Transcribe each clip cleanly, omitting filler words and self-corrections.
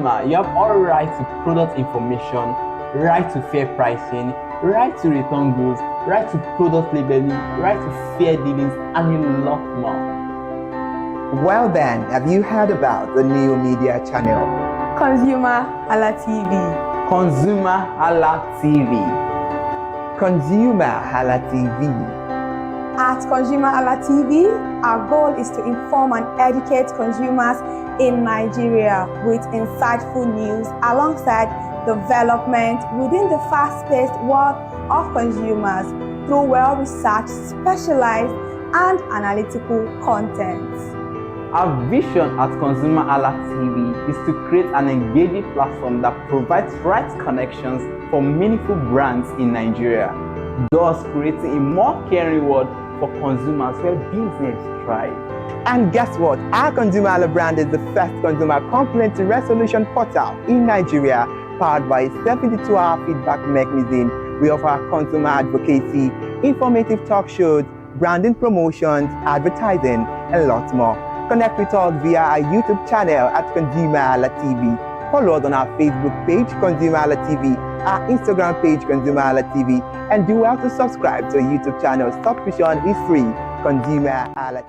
consumer, you have all right to product information, right to fair pricing, right to return goods, right to product labeling, right to fair dealings, and a lot more. Well then, have you heard about the new media channel? ConsumerHallaTV. ConsumerHallaTV. ConsumerHallaTV. At ConsumerHallaTV, our goal is to inform and educate consumers in Nigeria with insightful news alongside development within the fast-paced world of consumers through well-researched, specialized, and analytical content. Our vision at ConsumerHallaTV is to create an engaging platform that provides right connections for meaningful brands in Nigeria, thus creating a more caring world for consumers where business thrive. And guess what? Our ConsumerHalla brand is the first consumer complaint resolution portal in Nigeria, powered by a 72-hour feedback mechanism. We offer consumer advocacy, informative talk shows, branding promotions, advertising, and lots more. Connect with us via our YouTube channel at ConsumerHallaTV. Follow us on our Facebook page, ConsumerHallaTV, our Instagram page, ConsumerHallaTV, and do well to subscribe to our YouTube channel. Subscription is free. ConsumerHallaTV.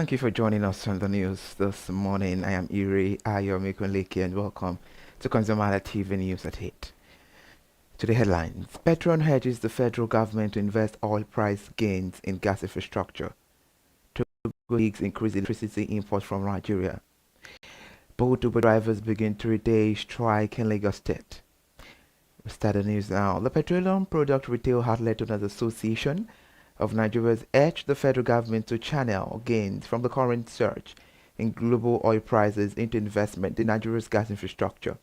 Thank you for joining us on the news this morning. I am Iri Ayomikunleke and welcome to ConsumerHallaTV News at 8. To the headlines, Petron urges the federal government to invest oil price gains in gas infrastructure to increase electricity imports from Nigeria. Boat Uber drivers begin 3-day strike in Lagos State. We start the news now. The Petroleum Product Retail Outlet Owners Association of Nigeria has urged the federal government to channel gains from the current surge in global oil prices into investment in Nigeria's gas infrastructure.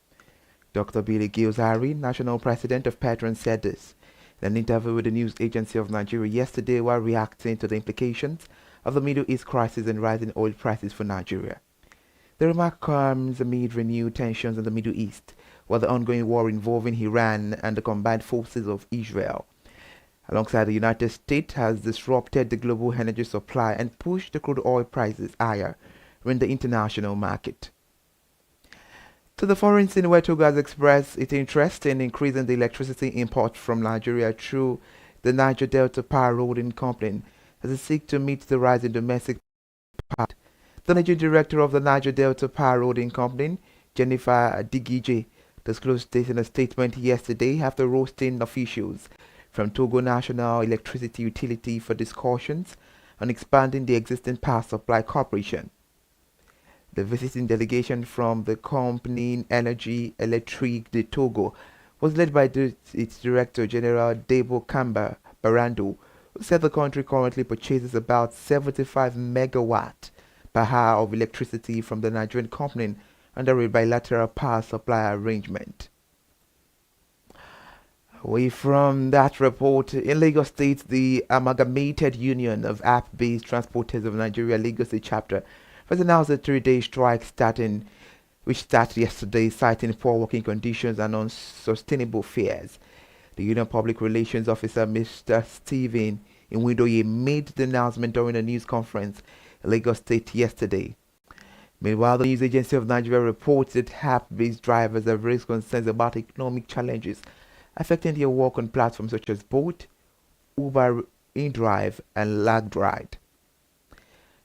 Dr. Billy Gilzari, national president of Petron, said this in an interview with the news agency of Nigeria yesterday while reacting to the implications of the Middle East crisis and rising oil prices for Nigeria. The remark comes amid renewed tensions in the Middle East, where the ongoing war involving Iran and the combined forces of Israel alongside the United States has disrupted the global energy supply and pushed the crude oil prices higher in the international market. To the foreign scene, where Togo has expressed its interest in increasing the electricity import from Nigeria through the Niger Delta Power Holding Company as it seeks to meet the rise in domestic power. The Managing Director of the Niger Delta Power Holding Company, Jennifer Digije, disclosed this in a statement yesterday after hosting officials from Togo National Electricity Utility for discussions on expanding the existing power supply corporation. The visiting delegation from the company Energy Electrique de Togo was led by its Director General Debo Kamba Barando, who said the country currently purchases about 75 megawatt per hour of electricity from the Nigerian company under a bilateral power supply arrangement. Away from that report, in Lagos State, the Amalgamated Union of App-Based Transporters of Nigeria Lagos State chapter has announced a 3-day strike which started yesterday, citing poor working conditions and unsustainable fares. The Union Public Relations Officer, Mr. Stephen Inwidoye, made the announcement during a news conference in Lagos State yesterday. Meanwhile, the News Agency of Nigeria reports that app-based drivers have raised concerns about economic challenges affecting their work on platforms such as Bolt, Uber, InDrive, and LagRide.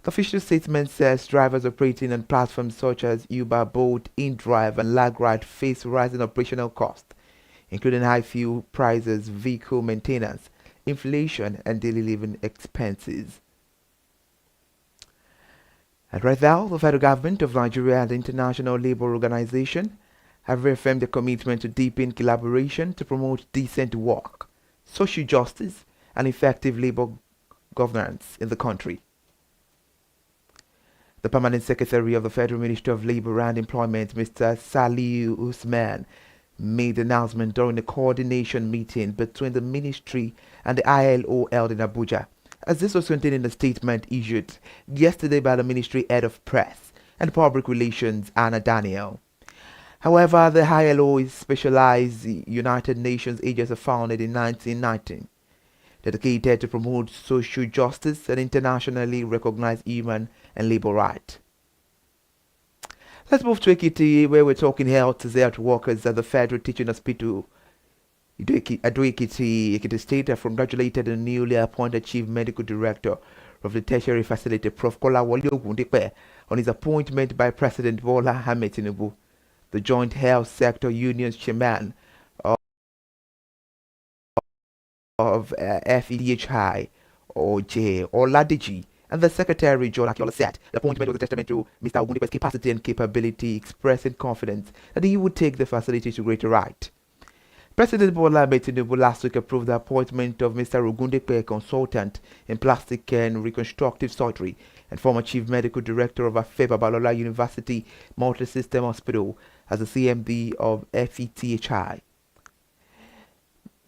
The official statement says drivers operating on platforms such as Uber, Bolt, InDrive, and LagRide face rising operational costs, including high fuel prices, vehicle maintenance, inflation, and daily living expenses. And right now, the federal government of Nigeria and the International Labour Organization have reaffirmed their commitment to deepen collaboration to promote decent work, social justice, and effective labor governance in the country. The Permanent Secretary of the Federal Ministry of Labor and Employment, Mr. Saliu Usman, made the announcement during a coordination meeting between the ministry and the ILO held in Abuja, as this was contained in a statement issued yesterday by the Ministry Head of Press and Public Relations, Anna Daniel. However, the ILO is specialized United Nations agency founded in 1919, dedicated to promote social justice and internationally recognized human and labor rights. Let's move to Ekiti, where we're talking health workers at the Federal Teaching Hospital Ekiti State have congratulated the newly appointed Chief Medical Director of the tertiary facility, Prof. Kolawole Ogundipe, on his appointment by President Bola Ahmed Tinubu. The Joint Health Sector Union's chairman of FEDHI or J or Ladiji and the Secretary Joel Akiola said the appointment was a testament to Mr. Ogundipe's capacity and capability, expressing confidence that he would take the facility to greater height. President Bola Ahmed Tinubu last week approved the appointment of Mr. Ogundipe, consultant in plastic and reconstructive surgery and former Chief Medical Director of Afe Babalola University Multi-System Hospital, as the CMD of FETHI.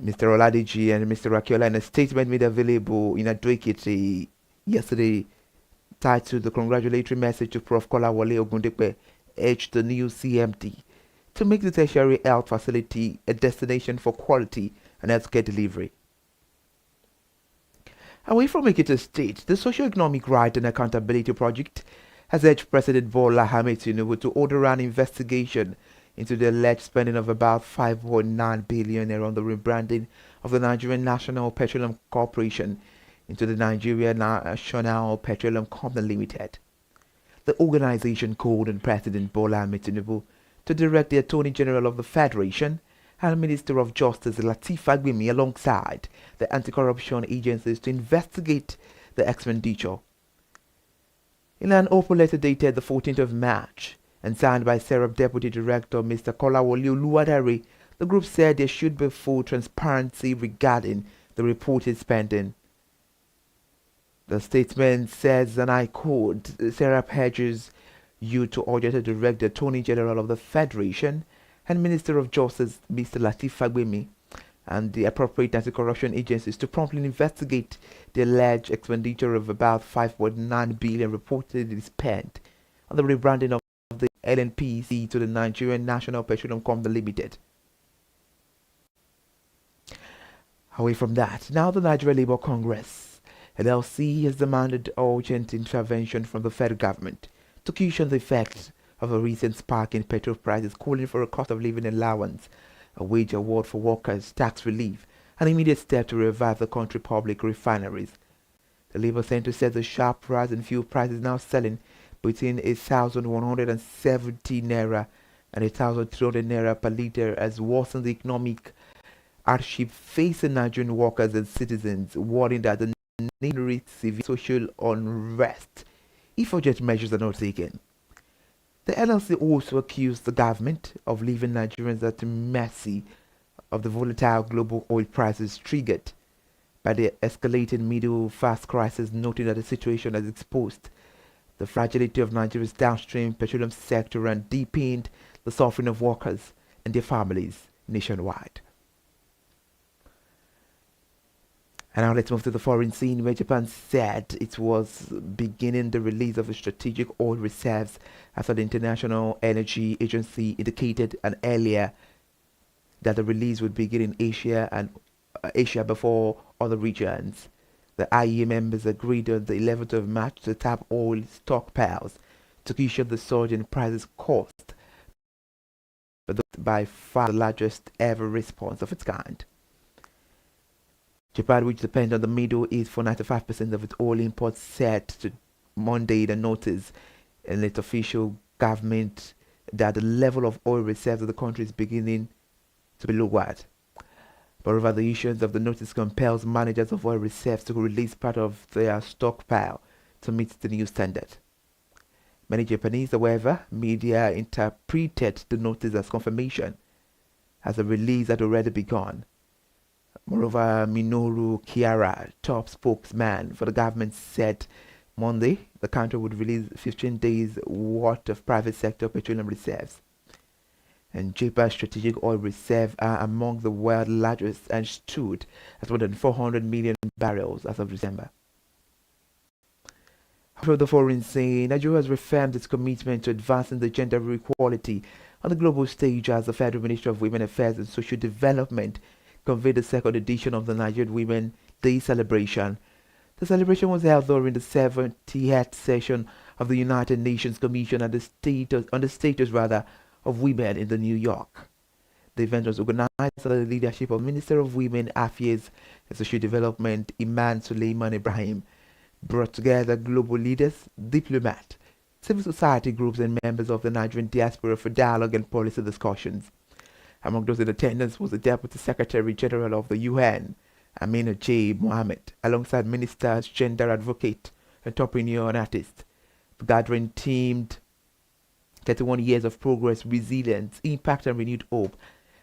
Mr. Oladiji and Mr. Rakiola, in a statement made available in Advocacy yesterday, titled "The Congratulatory Message to Prof. Kolawole Ogundipe," urged the new CMD to make the tertiary health facility a destination for quality and healthcare delivery. Away from Ekiti State, the Socio-Economic Right and Accountability Project has urged President Bola Ahmed Tinubu to order an investigation into the alleged spending of about 5.9 billion on the rebranding of the Nigerian National Petroleum Corporation into the Nigeria National Petroleum Company Limited. The organization called on President Bola Ahmed Tinubu to direct the Attorney General of the Federation and Minister of Justice Lateef Fagbemi alongside the anti-corruption agencies to investigate the expenditure. In an open letter dated the 14th of March and signed by Serap Deputy Director Mr. Kolawole Oluwadare, the group said there should be full transparency regarding the reported spending. The statement says, and I quote, Serap urges you to order to direct the Attorney General of the Federation and Minister of Justice Mr. Lateef Fagbemi and the appropriate anti-corruption agencies to promptly investigate the alleged expenditure of about 5.9 billion reportedly spent on the rebranding of the LNPC to the Nigerian National Petroleum Company Limited. Away from that, now the Nigeria Labour Congress, NLC, has demanded urgent intervention from the federal government to cushion the effects of a recent spike in petrol prices, calling for a cost of living allowance, a wage award for workers, tax relief, an immediate step to revive the country public refineries. The Labour Centre says the sharp rise in fuel prices now selling between 1,170 naira and 1,300 naira per litre has worsened the economic hardship facing Nigerian workers and citizens, warning that the need severe social unrest if urgent measures are not taken. The NLC also accused the government of leaving Nigerians at the mercy of the volatile global oil prices triggered by the escalating middle-fast crisis, noting that the situation has exposed the fragility of Nigeria's downstream petroleum sector and deepened the suffering of workers and their families nationwide. And now let's move to the foreign scene, where Japan said it was beginning the release of the strategic oil reserves after the International Energy Agency indicated earlier that the release would begin in Asia before other regions. The IEA members agreed on the 11th of March to tap oil stockpiles to cushion the surge in prices caused by far the largest ever response of its kind. Japan, which depends on the Middle East for 95% of its oil imports, said to Monday the notice in its official government that the level of oil reserves of the country is beginning to be lowered. Moreover, the issuance of the notice compels managers of oil reserves to release part of their stockpile to meet the new standard. Many Japanese, however, media interpreted the notice as confirmation, as the release had already begun. Moreover, Minoru Kiara, top spokesman for the government, said Monday the country would release 15 days worth of private sector petroleum reserves. And Japan's strategic oil reserves are among the world's largest and stood at more than 400 million barrels as of December. After the foreign scene, Nigeria has reaffirmed its commitment to advancing the gender equality on the global stage as the Federal Ministry of Women Affairs and Social Development convened the second edition of the Nigerian Women's Day celebration. The celebration was held during the 70th session of the United Nations Commission on the status of women in New York. The event was organized under the leadership of Minister of Women Affairs and Social Development Iman Suleiman Ibrahim, brought together global leaders, diplomats, civil society groups and members of the Nigerian diaspora for dialogue and policy discussions. Among those in attendance was the Deputy Secretary General of the UN, Amina J. Mohammed, alongside ministers, gender advocate, entrepreneur and artist. The gathering themed 31 years of progress, resilience, impact and renewed hope,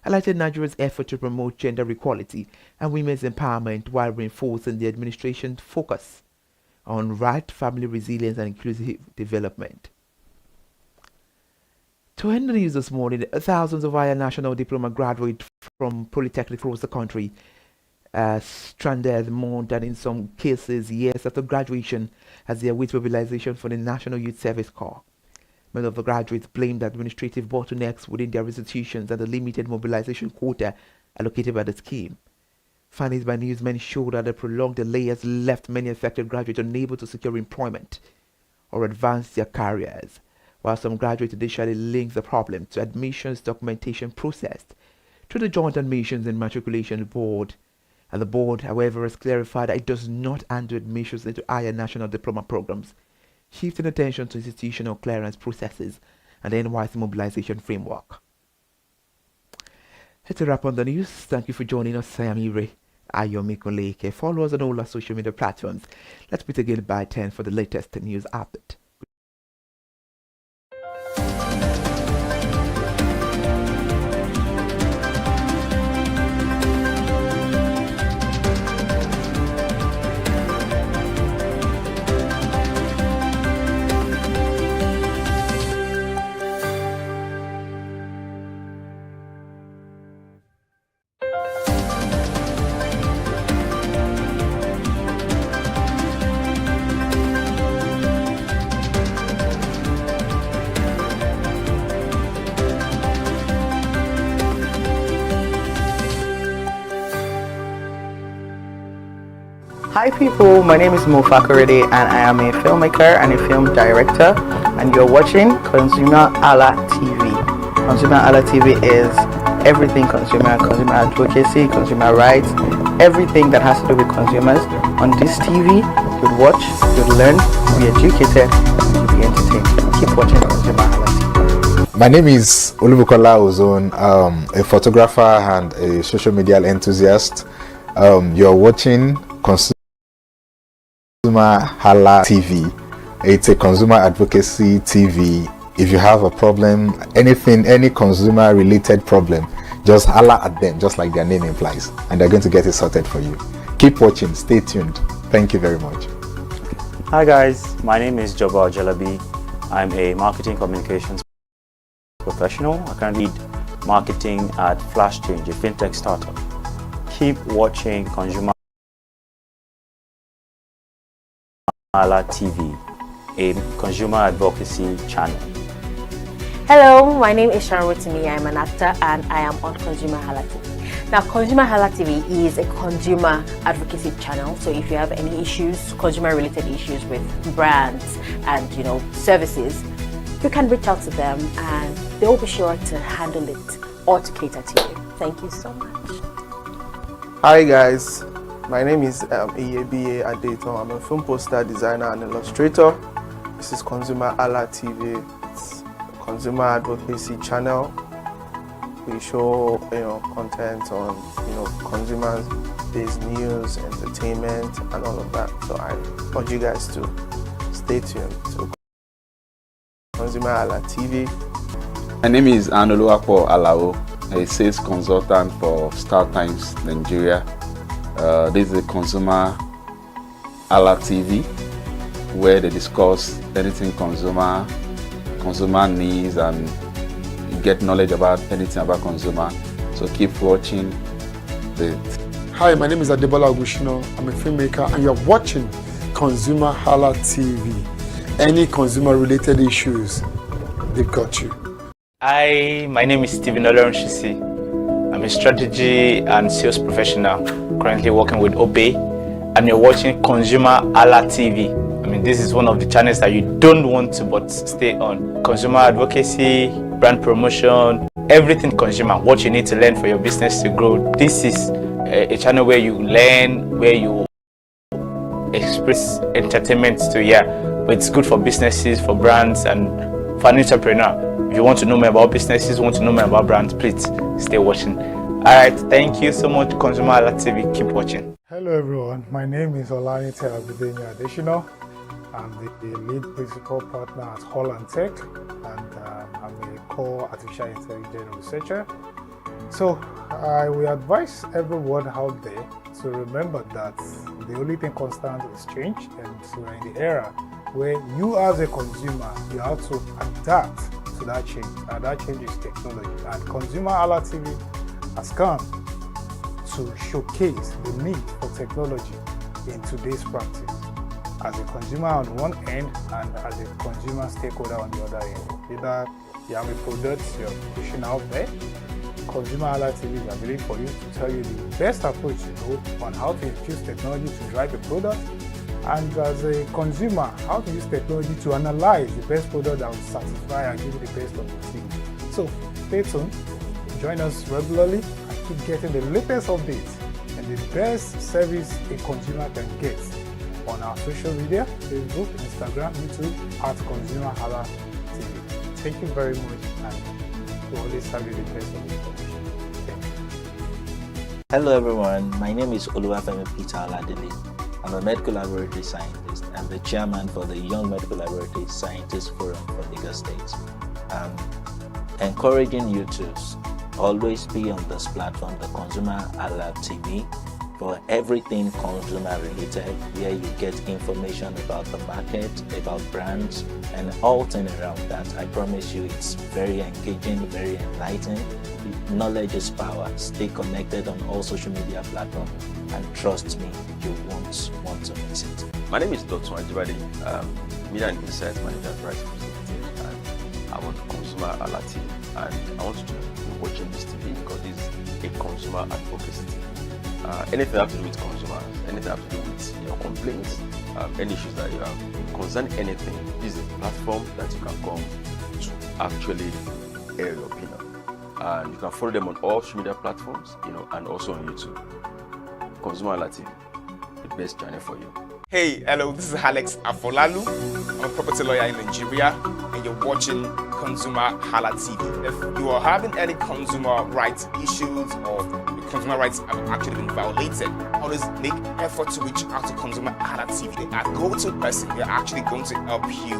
highlighted Nigeria's effort to promote gender equality and women's empowerment while reinforcing the administration's focus on right, family resilience and inclusive development. To end the news this morning, thousands of higher national diploma graduates from polytechnics across the country stranded more than in some cases years after graduation as they await mobilization for the National Youth Service Corps. Many of the graduates blamed administrative bottlenecks within their institutions and the limited mobilization quota allocated by the scheme. Findings by newsmen show that the prolonged delay has left many affected graduates unable to secure employment or advance their careers, while some graduates initially linked the problem to admissions documentation processed through the Joint Admissions and Matriculation Board. And the board, however, has clarified that it does not handle admissions into higher national diploma programs, shifting attention to institutional clearance processes and the NYC mobilization framework. That's a wrap on the news. Thank you for joining us. I am Ire Ayomikunleke. Follow us on all our social media platforms. Let's meet again by 10 for the latest news update. Hi people, my name is Mo Fakorede and I am a filmmaker and a film director, and you're watching ConsumerHalla TV. ConsumerHalla TV is everything consumer advocacy, consumer rights, everything that has to do with consumers. On this TV, you'll watch, you'll learn, you'll be educated, and you'll be entertained. Keep watching ConsumerHalla TV. My name is Olubukola Ozone, a photographer and a social media enthusiast. You're watching ConsumerHalla TV. It's a consumer advocacy TV. If you have a problem, anything, any consumer related problem, just holla at them, just like their name implies, and they're going to get it sorted for you. Keep watching, stay tuned. Thank you very much. Hi guys, my name is Joba Jalabi. I'm a marketing communications professional. I currently lead marketing at Flash Change, a fintech startup. Keep watching ConsumerHalla TV, a consumer advocacy channel. Hello, my name is Sharon Rotimi. I'm an actor and I am on ConsumerHalla TV. Now, ConsumerHalla TV is a consumer advocacy channel. So if you have any issues, consumer-related issues with brands and services, you can reach out to them and they'll be sure to handle it or to cater to you. Thank you so much. Hi guys, my name is Iyebiye Adeton. I'm a film poster designer and illustrator. This is ConsumerHalla TV. It's a consumer advocacy channel. We show content on consumers-based news, entertainment, and all of that. So I want you guys to stay tuned to ConsumerHalla TV. My name is Anoluwapo Alao, a sales consultant for Star Times Nigeria. This is a ConsumerHalla TV, where they discuss anything consumer needs and get knowledge about anything about consumer. So keep watching it. Hi, my name is Adebola Ogushino. I'm a filmmaker and you're watching ConsumerHalla TV. Any consumer related issues, they've got you. Hi, my name is Stephen Olorunshisi. I'm a strategy and sales professional, currently working with Obey, and you're watching ConsumerHalla TV. I mean, this is one of the channels that you don't want to but stay on. Consumer advocacy, brand promotion, everything consumer, what you need to learn for your business to grow. This is a channel where you learn, where you express entertainment to, but it's good for businesses, for brands, and for an entrepreneur. If you want to know more about businesses, want to know more about brands, please stay watching. Alright, thank you so much, ConsumerHalla TV. Keep watching. Hello everyone, my name is Olanite Abidemi Adesina. I'm the lead principal partner at Holland Tech, and I'm a core artificial intelligence researcher. So I will advise everyone out there to remember that the only thing constant is change, and so we're in the era where you as a consumer, you have to adapt to that change, and that change is technology. And ConsumerHalla TV has come to showcase the need for technology in today's practice, as a consumer on one end and as a consumer stakeholder on the other end. Either you have a product you're pushing out there, ConsumerHalla TV is available for you to tell you the best approach to know on how to infuse technology to drive a product, and as a consumer, how to use technology to analyze the best product that will satisfy and give you the best of the team. So stay tuned, join us regularly, and keep getting the latest updates in the best service a consumer can get on our social media, Facebook, Instagram, YouTube, at ConsumerHallaTV. Thank you very much, and we always have you the best of information. Thank you. Hello everyone, my name is Oluwafemi Peter Aladele. I'm a medical laboratory scientist and the chairman for the Young Medical Laboratory Scientists Forum for Lagos State. Encouraging you to always be on this platform, the ConsumerHalla TV, for everything consumer related, where you get information about the market, about brands, and all things around that. I promise you it's very engaging, very enlightening. Knowledge is power. Stay connected on all social media platforms, and trust me, you won't want to miss it. My name is Dr. Anjibade, Media and Insight Manager at Rice Representative, and I'm on ConsumerHalla TV. And I want you to be watching this TV because this is a consumer advocacy TV. Anything have to do with consumers, anything have to do with your complaints, any issues that you have, concern anything, this is a platform that you can come to actually air your opinion. And you can follow them on all social media platforms, and also on YouTube. ConsumerHalla TV, the best channel for you. Hey, hello, this is Alex Afolalu. I'm a property lawyer in Nigeria, and you're watching ConsumerHalla TV. If you are having any consumer rights issues or your consumer rights have actually been violated, always make effort to reach out to ConsumerHalla TV. They are go-to person. They're actually going to help you.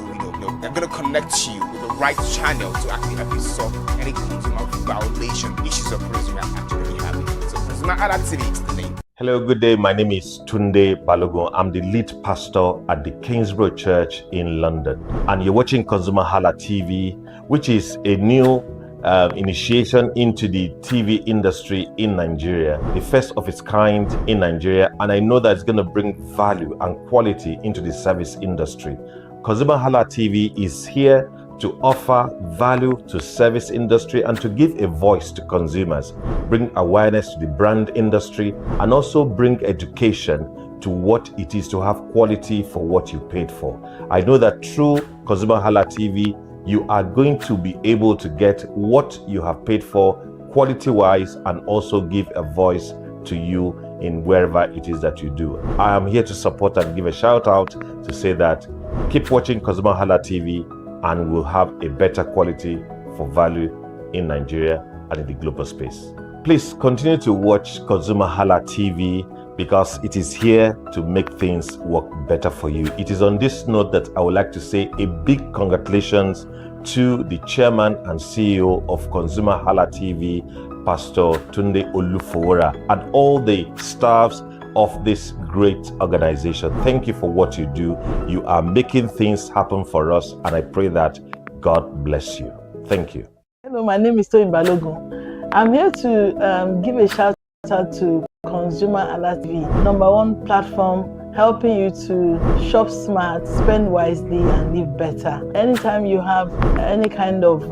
They're going to connect you with the right channel to actually help you solve any consumer violation issues or problems you are actually having. So ConsumerHalla TV is the name. Hello, good day. My name is Tunde Balogun. I'm the lead pastor at the Kingsborough Church in London. And you're watching ConsumerHalla TV, which is a new initiation into the TV industry in Nigeria, the first of its kind in Nigeria. And I know that it's going to bring value and quality into the service industry. ConsumerHalla TV is here to offer value to service industry and to give a voice to consumers, bring awareness to the brand industry, and also bring education to what it is to have quality for what you paid for. I know that through ConsumerHalla TV, you are going to be able to get what you have paid for quality-wise and also give a voice to you in wherever it is that you do. I am here to support and give a shout out to say that keep watching ConsumerHalla TV and we'll have a better quality for value in Nigeria and in the global space. Please continue to watch ConsumerHalla TV because it is here to make things work better for you. It is on this note that I would like to say a big congratulations to the chairman and CEO of ConsumerHalla TV, Pastor Tunde Olufowora, and all the staffs of this great organization. Thank you for what you do. You are making things happen for us, and I pray that God bless you. Thank you. Hello, my name is Toyin Balogun. I'm here to give a shout out to ConsumerHalla TV, #1 platform helping you to shop smart, spend wisely, and live better. Anytime you have any kind of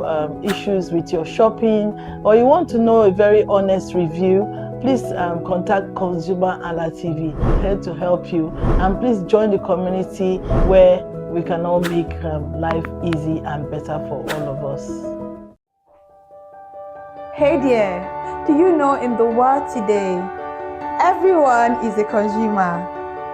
issues with your shopping, or you want to know a very honest review, please contact ConsumerHalla TV, here to help you. And please join the community where we can all make life easy and better for all of us. Hey there, do you know in the world today, everyone is a consumer.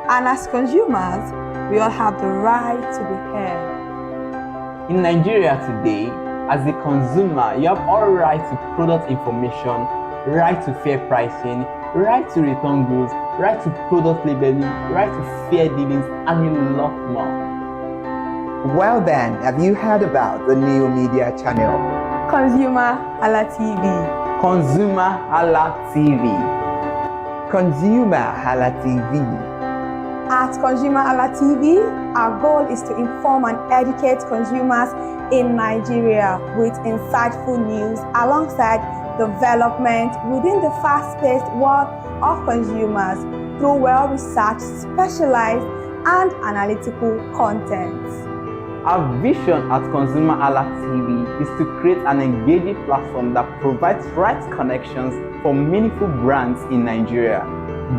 And as consumers, we all have the right to be heard. In Nigeria today, as a consumer, you have all right to product information, right to fair pricing, right to return goods, right to product labeling, right to fair dealings, and a lot more. Well then, have you heard about the new media channel? ConsumerHalla TV. ConsumerHalla TV. ConsumerHalla TV. At ConsumerHalla TV, our goal is to inform and educate consumers in Nigeria with insightful news alongside development within the fast-paced world of consumers through well-researched, specialized, and analytical content. Our vision at ConsumerHalla TV is to create an engaging platform that provides right connections for meaningful brands in Nigeria,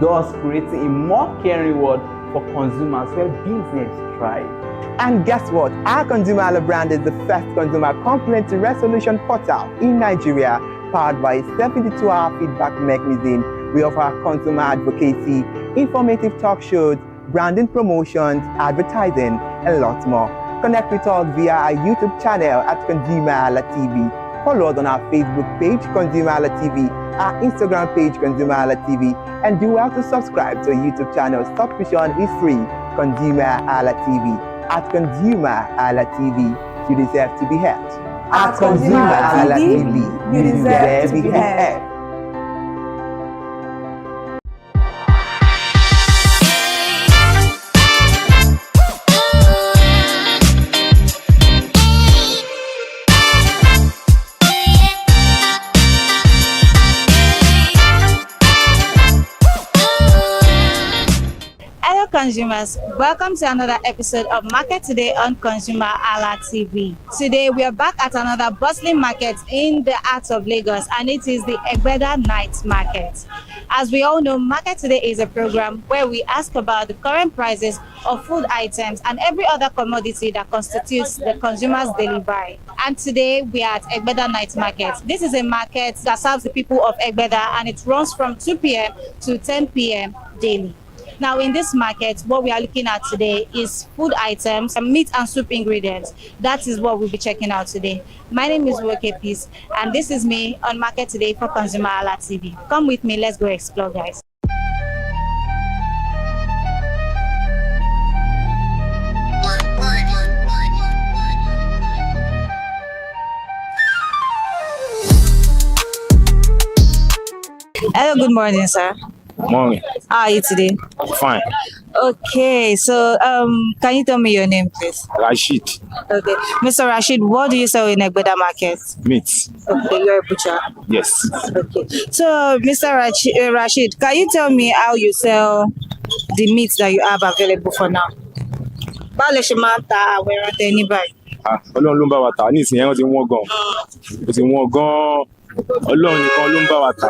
thus creating a more caring world for consumers where business thrive. And guess what? Our ConsumerHalla brand is the first consumer complaint resolution portal in Nigeria, powered by a 72-hour feedback mechanism We offer consumer advocacy, informative talk shows, branding promotions, advertising, and lots more. Connect with us via our YouTube channel at ConsumerHallaTV. Follow us on our Facebook page, ConsumerHallaTV, our Instagram page, ConsumerHallaTV, and do well to subscribe to our YouTube channel. Subscription is free, ConsumerHallaTV. At ConsumerHallaTV, you deserve to be heard. At ConsumerHallaTV, you deserve to be heard. Hello consumers, welcome to another episode of Market Today on ConsumerHalla TV. Today we are back at another bustling market in the heart of Lagos, and it is the Egbeda Night Market. As we all know, Market Today is a program where we ask about the current prices of food items and every other commodity that constitutes the consumer's daily buy. And today we are at Egbeda Night Market. This is a market that serves the people of Egbeda, and it runs from 2 p.m. to 10 p.m. daily. Now in this market, what we are looking at today is food items and meat and soup ingredients. That is what we'll be checking out today. My name is Woke Peace, and this is me on Market Today for ConsumerHalla TV. Come with me, let's go explore, guys. Hello, good morning, sir. Morning. How are you today? Fine. Okay, so can you tell me your name, please? Rashid. Okay, Mr. Rashid, what do you sell in Egbeda Market? Meat. Okay, you're a butcher. Yes. Okay, so Mr. Rashid, can you tell me how you sell the meat that you have available for now? Báwo lẹ ṣe máa ń ta àwọn ẹran tẹ́ ní báyìí? Ọlọ́run ló ń bá wa tà, nísìnyí ẹran ti wọ́n gan. Ó ti wọ́n gan. Ọlọ́run nìkan ló ń bá wa tà.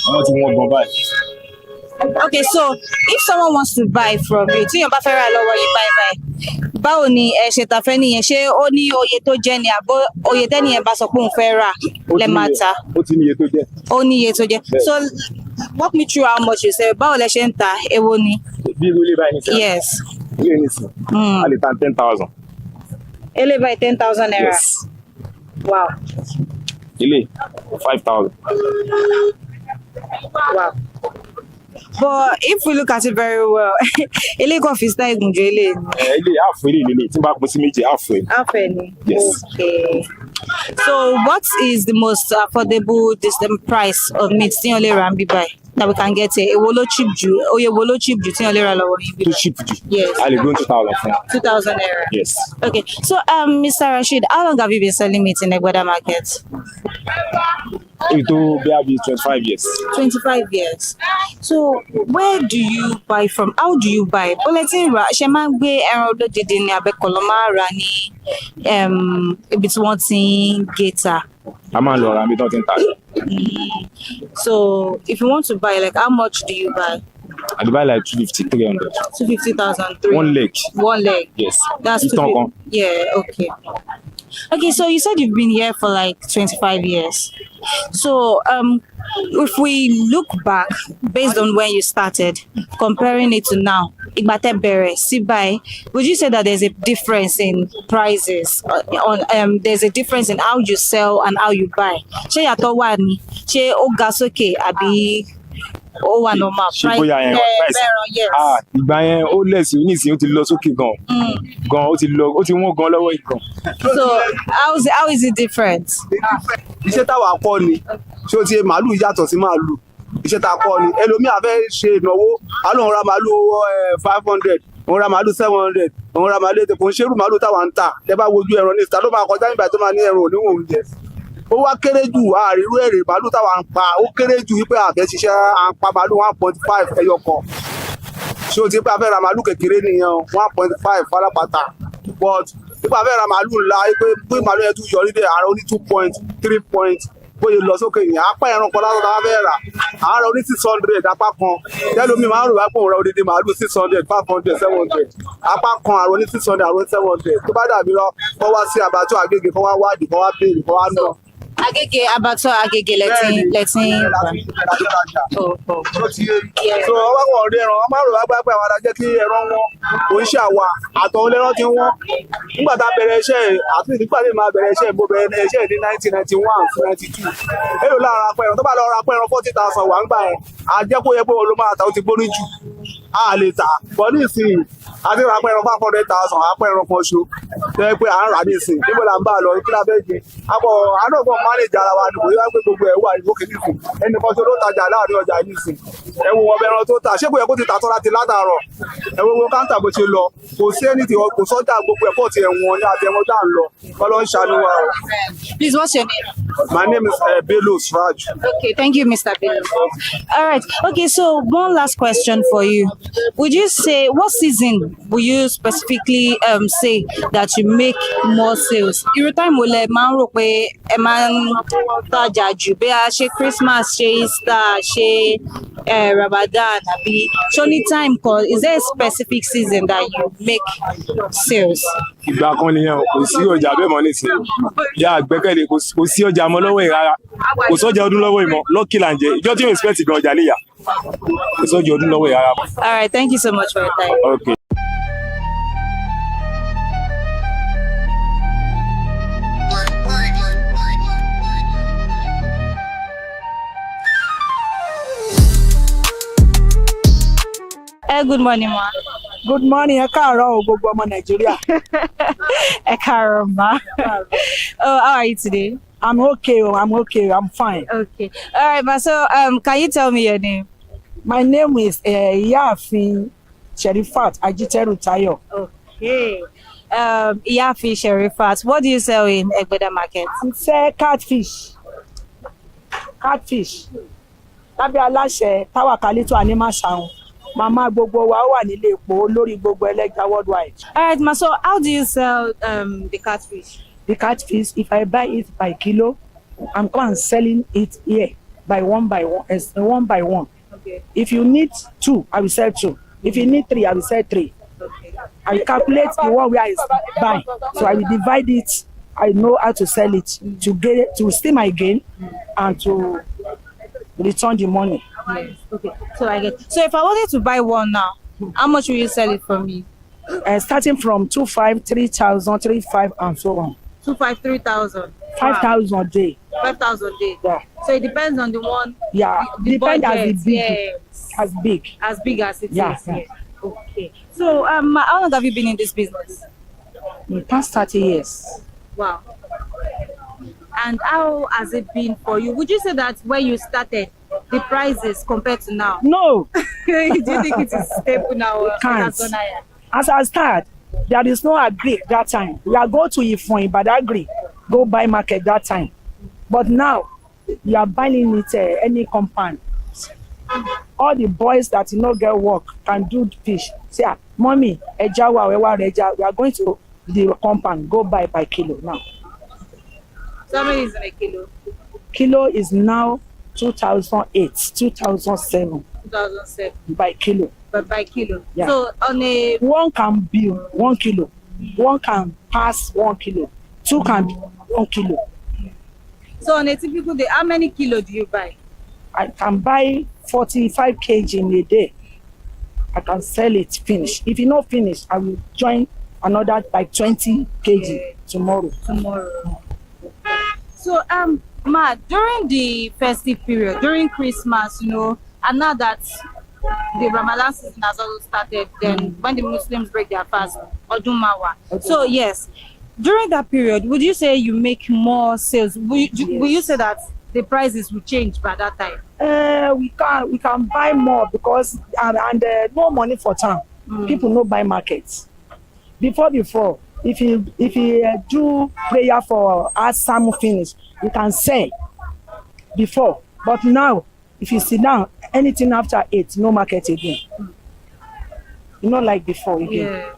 Ẹran ti wọ́n gan báyìí. Okay, so if someone wants to buy from you, tí yàn bá fẹ́ rà lọ́wọ́ yín báyìí, báwo ni ẹ ṣe tà fẹ́ nìyẹn? Ṣé ó ní oye tó jẹ́ ni àbó oye tẹ́nìyẹn bá sọ pé òun fẹ́ rà lẹ máa tà? Ó ti ní iye tó jẹ́. Ó ní iye tó jẹ́. So walk me through how much you sell. Báwo lẹ ṣe ń tà? Èwo ni? Bí irú ilé báyìí nìsín. Yes. Ilé nìsín. A lè ta 10,000. Ilé báyìí 10,000 naira. Yes. Wow. Ilé 5,000. Wow. But if we look at it very well, ilé kan fi style gun ju ilé. Ilé àfẹ́ ilé tí n bá pín sí méjì àfẹ́. Àfẹ́ ni. Yes. Okay. So what is the most affordable price of meat tí yàn lè rà ń bí báyìí that we can get here? Èwo ló cheap jù? Oye wo ló cheap jù tí yàn lè rà lọ́wọ́ yín bí báyìí? Too cheap jù. Yes. A lè gbé 2,000 fún. 2,000 naira. Yes. Okay. So Mr. Rashid, how long have you been selling meat in Egbeda Market? It will be 25 years. 25 years. So where do you buy from? How do you buy? Bulletin ra ṣe máa ń gbé ẹran olódìdí ní abẹ́kọ̀lọ́ máa rà ní ibi tí wọ́n ti ń gé ta. A máa ń lọ ra mi tán ti ń tà. So if you want to buy, like how much do you buy? I buy like 250, 300. 250,000. One leg. One leg. Yes. That's It's not gone. Yeah. Okay. Okay. So you said you've been here for like 25 years. So if we look back based on when you started, comparing it to now, ìgbà tẹ́ bẹ̀rẹ̀ sí báyìí, would you say that there's a difference in prices? There's a difference in how you sell and how you buy. Ṣé yàtọ̀ wà ní? Ṣé ó ga sókè àbí ó wà normal? Ṣé bóyá yẹn price? Yes. Ìgbà yẹn ó lẹ̀sìn nísìnyí ó ti lọ sókè gan. Gan ó ti wọ́n gan lọ́wọ́ yìí gan. So how is it different? Iṣẹ́ táwa kọ́ ni, ṣé o ti màálù yàtọ̀ sí màálù? Iṣẹ́ tá a kọ́ ni, ẹlòmíà fẹ́ ṣe ìnáwó, a lóun ra màálù 500, òun ra màálù 700, òun ra màálù 80, kò ń ṣerú màálù táwa ń tà. Tẹ́ bá wojú ẹran ní ìta ló máa kọjá nígbà tó máa ní ẹran òníwọ̀n oúnjẹ. Ó wá kéré jù àrírú èrè màálù táwa ń pa, ó kéré jù wípé àfẹ́ ṣiṣẹ́ à ń pa màálù 1.5 ẹyọ kan. Ṣé o ti pé a fẹ́ ra màálù kékeré nìyẹn 1.5 falápàtà, but nípa fẹ́ ra màálù ńlá pé màálù yẹn tún yọrí dé àárọ̀ ní 2.3 point bóyá lọ sókè yẹn apá ẹran kan lásán táwọn fẹ́ rà àárọ̀ ní 600 apá kan tẹ́lómi máa ń rò wá pé òun ra odidi màálù 600 500 700 apá kan àárọ̀ ní 600 àárọ̀ ní 700 tó bá dàbí lọ kọ́ wá sí àbájọ àgègè kọ́ wá wádìí kọ́ wá béèrè kọ́ wá nà Agege abattoir Agege letting. So ọba kọ̀ ọ̀dẹ ẹran ọmọ àrò àgbà pé àwọn adájẹ́ kí ẹran wọn kò ń ṣàwà àtọ̀hún lẹ́rán ti wọ́n nígbà tá a bẹ̀rẹ̀ iṣẹ́ àti nígbà tí màá bẹ̀rẹ̀ iṣẹ́ mo bẹ̀rẹ̀ iṣẹ́ ní 1991 fún 92 èlò lára apẹ ẹran tó bá lọ ra apẹ ẹran 40,000 wà ń gbà ẹ̀ àjẹkó yẹ pé wọn ló máa ta ó ti gbórí jù a lè tà bọ́ ní ìsìn àti ra apẹ ẹran 500,000 apẹ ẹran kan ṣo tẹ́ pé à ń rà ní ìsìn níbo là ń bá a lọ kí lábẹ́ jẹ àbọ̀ àádọ́gbọ̀n mánéjà ara wa nìbò yóò wá pé gbogbo ẹ̀ wà ní òkè nìsín ẹnì kan ṣo ló tajà láàrin ọjà nìsín ẹ wo ọbẹ̀ ẹran tó tà ṣé kò yẹ kó ti tà tó láti látàárọ̀ ẹ wo owó káńtà bó ṣe lọ kò sí ẹni tí kò sọ́jà gbogbo ẹ̀ pọ̀ ti ẹ̀wọ̀n ní àti ẹ̀wọ̀n tá à ń lọ kọ́ ló ń ṣàánú wa o. Please, what's your name? My name is Bello Suraj. Okay, thank you, Mr. Bello. All right. Okay, so one last question for you. Would you say what season will you specifically say that you make more sales? Irú time wo lẹ máa ń rò pé ẹ máa ń tajà jù bí a ṣe Christmas, ṣe Easter, ṣe Ramadan àbí ṣó ní time kan? Is there a specific season that you make sales? Ìgbà kan nìyẹn kò sí ọjà bẹ́ẹ̀ mọ́ nísìnyí. Ìyá àgbẹ́kẹ̀lé kò sí ọjà mọ́ lọ́wọ́ ẹ̀ rárá. Kò sọ́jà ọdún lọ́wọ́ ìmọ̀ lọ́kì là ń jẹ. Ìjọ tí yóò expect gan ọjà níyà. Kò sọ́jà ọdún lọ́wọ́ ẹ̀ rárá. All right, thank you so much for your time. Okay. Good morning, ma. Good morning, ẹ káàárọ̀ o gbogbo ọmọ Nàìjíríà. Ẹ káàárọ̀, ma. Oh, how are you today? I'm okay, I'm fine. Okay. All right, ma. So, can you tell me your name? My name is Ìyáàfin Sherifat Ajiteru Tayo. Okay. Ìyáàfin Sherifat, what do you sell in Egbeda market? I sell catfish. Lábẹ́ aláṣẹ Tawakalitu Animal Sound. Mama gbogbo wa wà nílé epo lórí gbogbo ẹlẹ́ja worldwide. All right, ma. So how do you sell the catfish? The catfish, if I buy it by kilo, I'm going and selling it here by one by one. Okay. If you need 2, I will sell 2. If you need 3, I will sell 3. Okay. I calculate the one where I buy, so I will divide it. I know how to sell it to steal my gain and to return the money. Yes. Okay. So I get. So if I wanted to buy one now, how much will you sell it for me? Starting from 2,500, 3,000, 3,500, and so on. 2,500, 3,000. 5,000 a day. 5,000 a day. Yeah. So it depends on the one. Yeah. Depends as big. Yes. As big. As big as it is. Yeah. Yes. Okay. So how long have you been in this business? In the past 30 years. Wow. And how has it been for you? Would you say that when you started, the prices compared to now? No. Do you think it is stable now? Can't. As I start, there is no agree that time. We are going to Ifon, but agree, go buy market that time. But now, you are buying it any compound. All the boys that get work can do fish. Say, mommy, we are going to the compound, go buy by kilo now. So how many is in a kilo? Kilo is now 2008, 2007. 2007. By kilo. But by kilo. Yeah. So on a one can be 1 kilo. One can pass 1 kilo. 2 can be 1 kilo. So on a typical day, how many kilo do you buy? I can buy 45 kg in a day. I can sell it finish. If you not finish, I will join another like 20 kg tomorrow. So ma, during the festive period, during Christmas, and now that the Ramadan season has also started, then when the Muslims break their fast, Odumawa. Okay. So yes, during that period, would you say you make more sales? Will you say that the prices will change by that time? We can buy more because and no money for town. People no buy markets. Before, if you do prayer for Asam finish, you can sell before. But now, if you sit down, anything after 8, no market again. Not like before again. Yeah.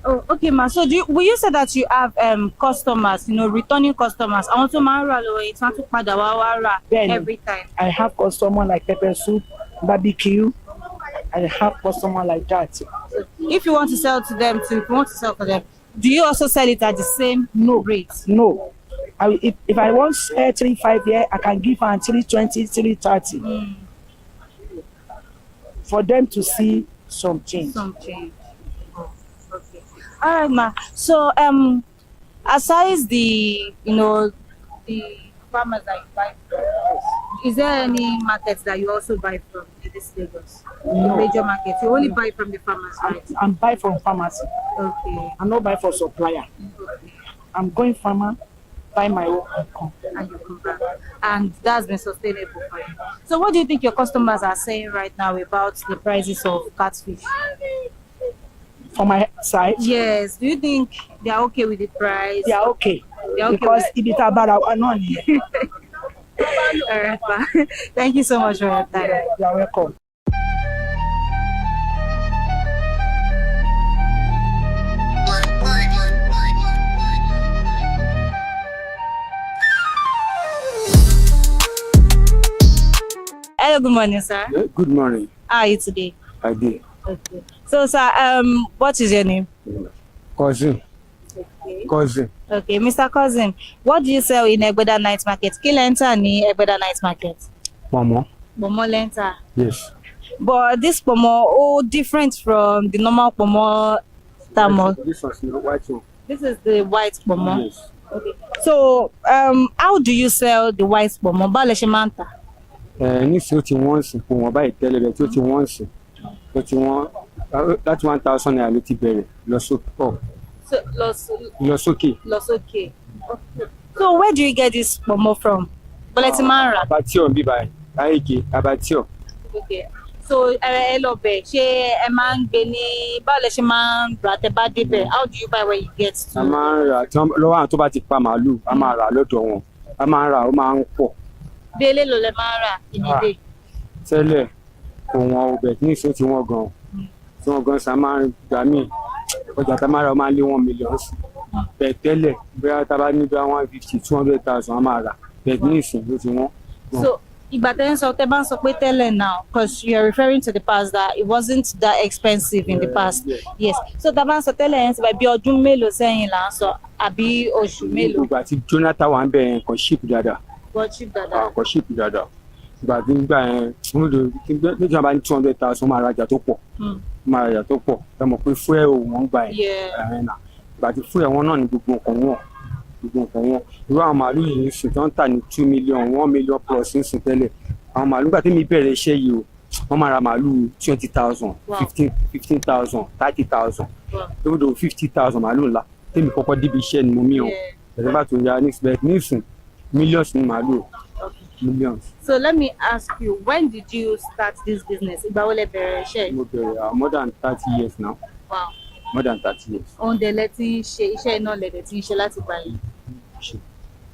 Oh, okay, ma. So will you say that you have customers, returning customers? I want to every time. I have customers like pepper soup, barbecue. I have customers like that. If you want to sell to them, do you also sell it at the same rate? No. If I want 3-5 here, I can give her 320, 330 for them to see some change. Some change. Oh, okay. All right, ma. So aside the the farmers that you buy from, is there any markets that you also buy from in this Lagos? No. Major markets. You only buy from the farmers, right? I'm buy from pharmacy. Okay. I'm not buy for supplier. Okay. I'm going farmer, buy my own income. And you come back. And that's been sustainable for you. So what do you think your customers are saying right now about the prices of catfish? From my side? Yes. Do you think they are okay with the price? They are okay. They are okay because with if it's about our All right, ma. Thank you so much for your time. You are welcome. Hello, good morning, sir. Yeah, good morning. How are you today? I did. Okay. So, sir, what is your name? Cousin. Okay. Cousin. Okay, Mr. Cousin, what do you sell in Egbeda Night Market? Kí lẹ ń tà ní Egbeda Night Market? Pomo. Pomo lẹ ń tà. Yes. But this pomo different from the normal pomo tamo. This one's the white one. This is the white pomo. Yes. Okay. So, how do you sell the white pomo? Báwo lẹ ṣe máa ń tà? Nísìnyí ó ti wọ́n sìn kò wọ́n báyìí tẹ́lẹ̀ bẹ́ẹ̀ tí ó ti wọ́n sìn ó ti wọ́n láti 1,000 naira ló ti bẹ̀rẹ̀ lọ sókè. Lọ sókè. So where do you get this pomo from? Bọ́lẹ̀ tí máa ń rà. Abattoir bí báyìí Ayége Abattoir. Okay. So ẹ lọ bẹ̀ ṣé ẹ máa ń gbé ní báwo lẹ ṣe máa ń rà tẹ́ bá débẹ̀? How do you buy when you get to? A máa ń rà lọ́wọ́ àwọn tó bá ti pa màálù a máa rà lọ́dọ̀ wọn a máa ń rà ó máa ń pọ̀. Bí eléèlò lẹ máa ń rà ìnídé? Tẹ́lẹ̀ kò wọ́n ọbẹ̀ ní ìṣó tí wọ́n gan tí wọ́n gan sa máa ń gbà mí ọjà tá a máa rà ó máa ń lé 1 million sí bẹ́ẹ̀ tẹ́lẹ̀ bóyá tá a bá ní bí 150 200,000 a máa rà bẹ́ẹ̀ ní ìsìn ló ti wọ́n. So ìgbà tẹ́ ń sọ tẹ́ bá ń sọ pé tẹ́lẹ̀ now because you are referring to the past that it wasn't that expensive in the past. Yes. So tá a bá ń sọ tẹ́lẹ̀ yẹn ti bá bí ọdún mélòó sẹ́yìn là ń sọ àbí oṣù mélòó? Ìgbà tí Jonathan wà ń bẹ̀ yẹn kò ship dáadáa. Kò ship dáadáa. Ìgbà tí nígbà yẹn nígbà bá ní 200,000 máa rajà tó pọ̀ máa rajà tó pọ̀ ẹ mọ̀ pé fún ẹ ò wọ́n gbà yẹn ìgbà tí fún ẹ wọn náà ní gbogbo nǹkan wọn irú àwọn màálù yìí ń sìn tó ń tà ní 2 million 1 million plus ń sìn tẹ́lẹ̀ àwọn màálù gbà tí mi bẹ̀rẹ̀ iṣẹ́ yìí o wọ́n máa ra màálù 20,000 15,000 30,000 lóòdò 50,000 màálù ńlá tèmi kọ́kọ́ débi iṣẹ́ ni mo mí o ẹ̀rọ bá tó ya nísìn millions ní màálù millions. So let me ask you, when did you start this business? Ìgbà wo lẹ bẹ̀rẹ̀ iṣẹ́? Mo bẹ̀rẹ̀ more than 30 years now. Wow. More than 30 years. Òun dẹ̀ lẹ ti ṣe iṣẹ́ iná lẹ̀ ti ṣe láti gbà yín.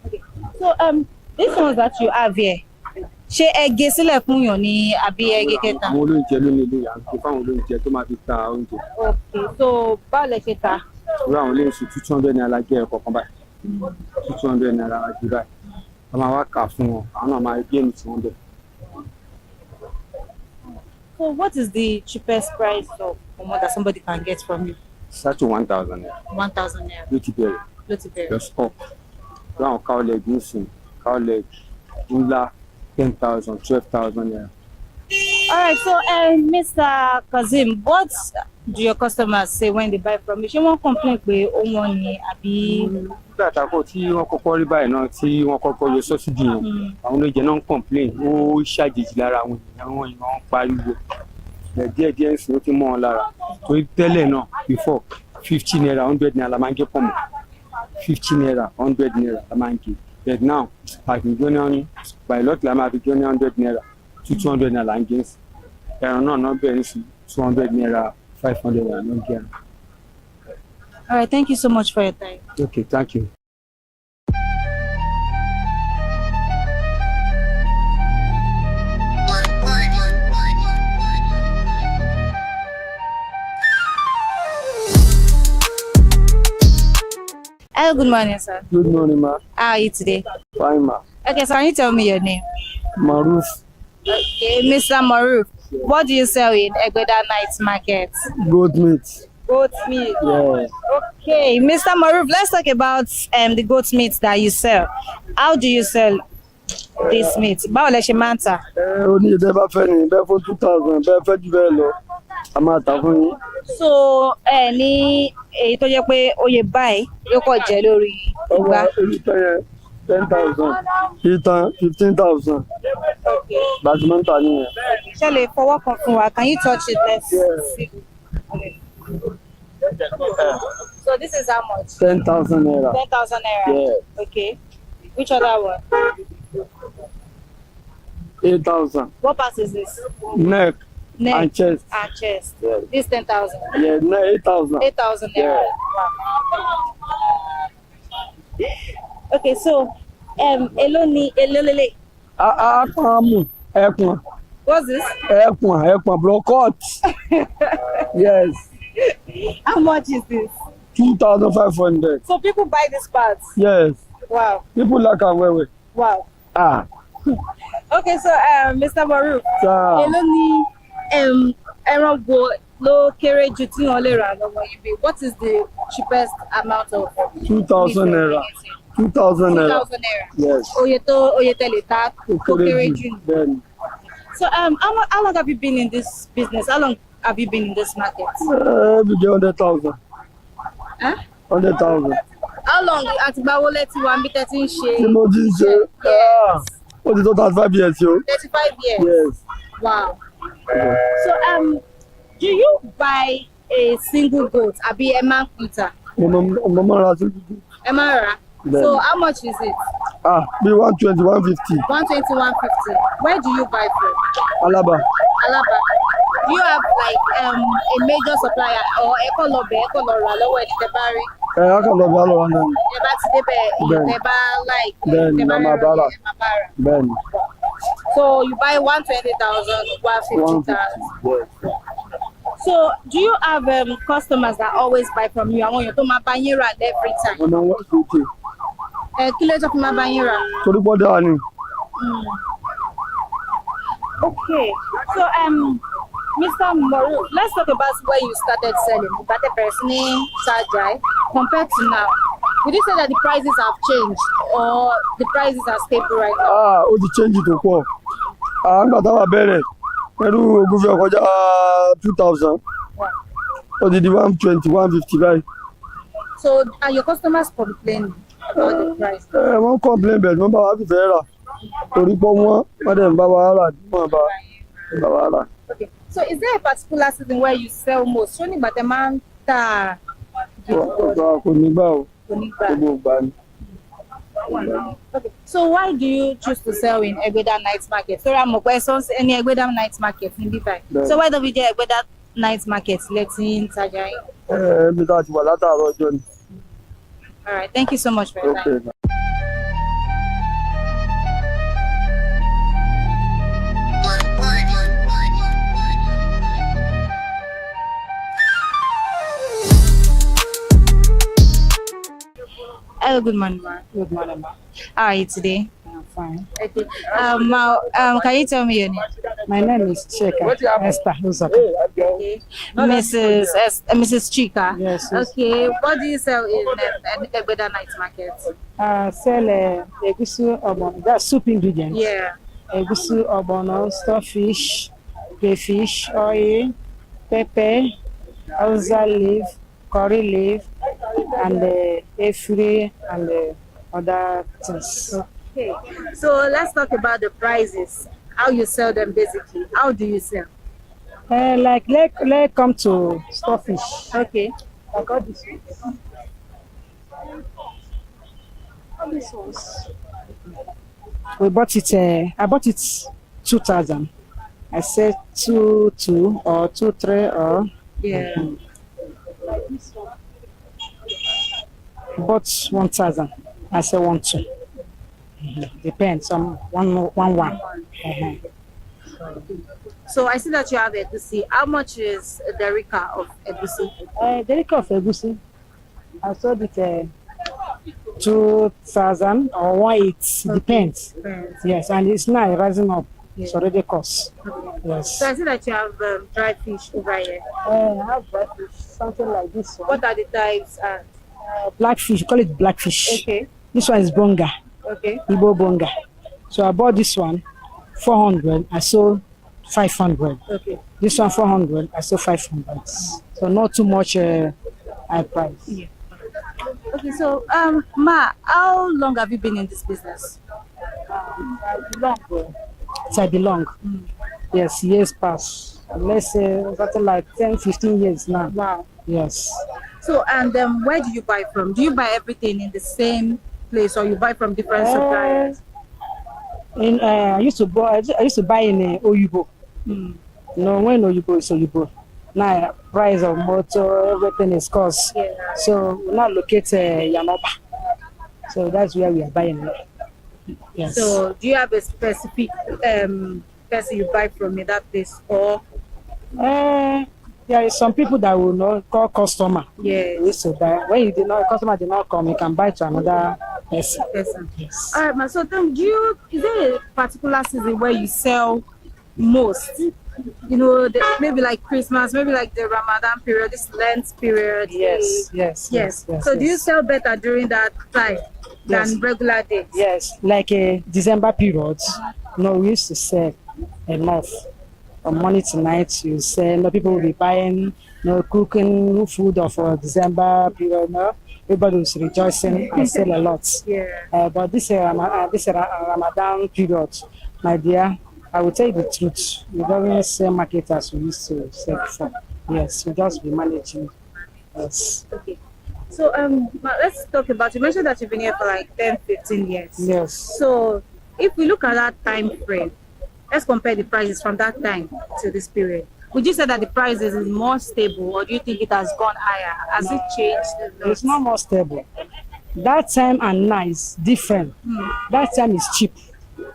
Okay. So these ones that you have here, ṣé ẹ gé sílẹ̀ fún yàn ní àbí ẹ gé kẹta? Àwọn olóúnjẹ ló ní ilé yà ń gbé fáwọn olóúnjẹ tó máa fi ta oúnjẹ. Okay, so báwo lẹ ṣe ta? Irú àwọn olóúnjẹ 200 naira jẹ́ ẹ̀kọ́ kan báyìí. 200 naira jù báyìí. A máa wá kà fún wọn, àwọn náà máa gé ní 200. So what is the cheapest price of pomo that somebody can get from you? Start to 1,000 naira. 1,000 naira. Ló ti bẹ̀rẹ̀. Ló ti bẹ̀rẹ̀. Just up. Irú àwọn cow leg ń sìn, cow leg ńlá 10,000 12,000 naira. All right, so Mr. Kazeem, what do your customers say when they buy from you? Ṣé wọ́n complain pé ó wọ́n ni àbí? Nígbà àtàkọ́ tí wọ́n kọ́kọ́ rí báyìí náà tí wọ́n kọ́kọ́ yọ sọ́sídì yẹn àwọn olóúnjẹ náà ń complain ó ṣàjèjì lára àwọn èèyàn wọn ìwọ̀n ń pariwo díẹ̀ ń sìn ó ti mọ́ wọn lára torí tẹ́lẹ̀ náà before 50 naira 100 naira la máa ń gé pọ̀mọ́ 50 naira 100 naira la máa ń gé but now àgbègbè náà ní by lot la máa fi gé ní 100 naira 200 naira la ń gé sí ẹran náà bẹ̀rẹ̀ sí 200 naira 500 naira ló ń gé ẹran. All right, thank you so much for your time. Okay, thank you. Hello, good morning, sir. Good morning, ma. How are you today? Fine, ma. Okay, so can you tell me your name? Maruf. Okay, Mr. Maruf, what do you sell in Egbeda Night Market? Goat meat. Goat meat. Yes. Okay, Mr. Maruf, let's talk about the goat meat that you sell. How do you sell this meat? Báwo lẹ ṣe máa ń tà? Ó ní ìdẹ́ bá fẹ́ ní bẹ́ẹ̀ fún 2,000 bẹ́ẹ̀ fẹ́ jù bẹ́ẹ̀ lọ. A máa tà fún yín. So ní èyí tó jẹ́ pé oye báyìí yóò kọ̀ jẹ́ lórí ìgbà. Èyí tán yẹn 10,000. Ìtàn 15,000. Láti máa ń tà nìyẹn. Ṣé lè fọwọ́ kan fún wa? Can you touch it? Let's see. Okay. So this is how much? 10,000 naira. 10,000 naira. Yeah. Okay. Which other one? 8,000. What part is this? Neck. And chest. And chest. Yeah. This 10,000. Yeah, no, 8,000. 8,000 naira. Yeah. Okay, so elolele. Ekwan. What's this? Ekwan, block Yes. How much is this? 2,500. So people buy this part? Yes. Wow. People like our way. Wow. Okay, so Mr. Maruf, èló ni ẹran wo ló kéré jù tí wọ́n lè rà lọ́wọ́ yín bí? What is the cheapest amount of 2,000 naira. 2,000 naira. 2,000 naira. Yes. Oye tẹ́lẹ̀ ta tó kéré jù. Then. So how long have you been in this business? How long have you been in this market? We get 100,000. Huh? 100,000. How long àtìgbà wo lẹ ti wà níbi tẹ́ ti ń ṣe? Tí mo ti ń ṣe. Ó ti tó 35 years yo. 35 years. Yes. Wow. So do you buy a single goat àbí ẹ máa ń pìtà? Mo máa ra sí. Ẹ máa rà. So how much is it? Bí 120, 150. 120, 150. Where do you buy from? Alaba. Alaba. Do you have like a major supplier or ẹ̀kọ́ lọ bẹ̀ ẹ̀kọ́ lọ rà lọ́wọ́ ẹni tẹ́ bá rí? A kàn lọ bí alọ́ wa náà. Ẹ bá ti débẹ̀ èyí tẹ́ bá like. Bẹ́ẹ̀ni, màmá bára. Bẹ́ẹ̀ni. So you buy 120,000, 150,000. So do you have customers that always buy from you? Àwọn èèyàn tó máa bá yín rà every time. Ọ̀nà wọ́n ti tè. Kí ló tó fi máa bá yín rà? Torí pọ́ dáa ni. Okay, so Mr. Moru, let's talk about where you started selling. Bate Persini, Sajai, compared to now. Would you say that the prices have changed or the prices are stable right now? Ó ti change tó pọ̀. Nígbà táwa bẹ̀rẹ̀, pẹ̀lú ogúnfẹ́ ọkọjá 2,000. Ó ti di 120, 150 báyìí. So are your customers complaining about the price? Wọ́n complain bẹ̀rẹ̀ wọ́n bá wa fìfẹ́ rà. Torí pọ́ wọ́n dẹ̀ ń bá wa rà wọ́n bá wa rà. Okay. So is there a particular season where you sell most? Ṣó nígbà tẹ́ máa ń tà Kò ní gbà o. Gbogbo gbà ni. Okay. So why do you choose to sell in Egbeda night market? Sorry, I'm questions any Egbeda night market in Dubai. So why don't we get Egbeda night market? Let's in Sajai. Mi ta ti wà látàárọ̀ ọjọ́ ni. All right. Thank you so much for your time. Hello, good morning, ma. Good morning, ma. How are you today? I'm fine. Okay. Can you tell me your name? My name is Chika Esther. Okay. Mrs. Chika. Yes. Okay. What do you sell in Egbeda night market? Sell egusi ogbono. That's soup ingredients. Yeah. Egusi ogbono, stockfish, crayfish, oil, pepper, Hausa leaf, curry leaf, and efiri and other things. Okay. So let's talk about the prices. How you sell them basically. How do you sell? Let's come to stockfish. Okay. Like all this. All these ones. We bought it. I bought it 2,000. I said 2 or 2, 3 or. Yeah. Like this one. Bought 1,000. I said 1, 2. Depends. Some 1. So I see that you have Advocacy. How much is the Rika of Advocacy? The Rika of Advocacy, I sold it 2,000 or 1,800. Depends. Yes, and it's now rising up. It's already cost. Yes. So I see that you have dry fish over here. I have dry fish, something like this one. What are the types? Blackfish, call it blackfish. Okay. This one is bonga. Okay. Igbo bonga. So I bought this one 400. I sold 500. Okay. This one 400. I sold 500. So not too much high price. Yeah. Okay. So Ma, how long have you been in this business? I belong. Yes, years pass. Let's say something like 10, 15 years now. Wow. Yes. So and where do you buy from? Do you buy everything in the same place, or you buy from different suppliers? I used to buy in Oyibo. No, when Oyibo is Oyibo. Now price of motor, everything is cost. Yeah. So we now locate Yanoba. So that's where we are buying now. Yes. So do you have a specific person you buy from in that place, or? There is some people that will not call customer. Yeah. So that when customer did not come, you can buy to another person. Yes. All right, ma. So then, is there a particular season where you sell most? You know, maybe like Christmas, maybe like the Ramadan period, this Lent period. Yes. So do you sell better during that time than regular days? Yes, like a December period. We used to sell enough. From morning to night, you sell. People will be buying, cooking food of December period. Everybody was rejoicing. I sell a lot. Yeah. But this Ramadan period, my dear, I will tell you the truth. We don't sell market as we used to sell before. Yes, we just be managing. Yes. Okay. So let's talk about, you mentioned that you've been here for like 10, 15 years. Yes. So if we look at that time frame, let's compare the prices from that time to this period. Would you say that the prices is more stable, or do you think it has gone higher? Has it changed? It's not more stable. That time and now is different. That time is cheap.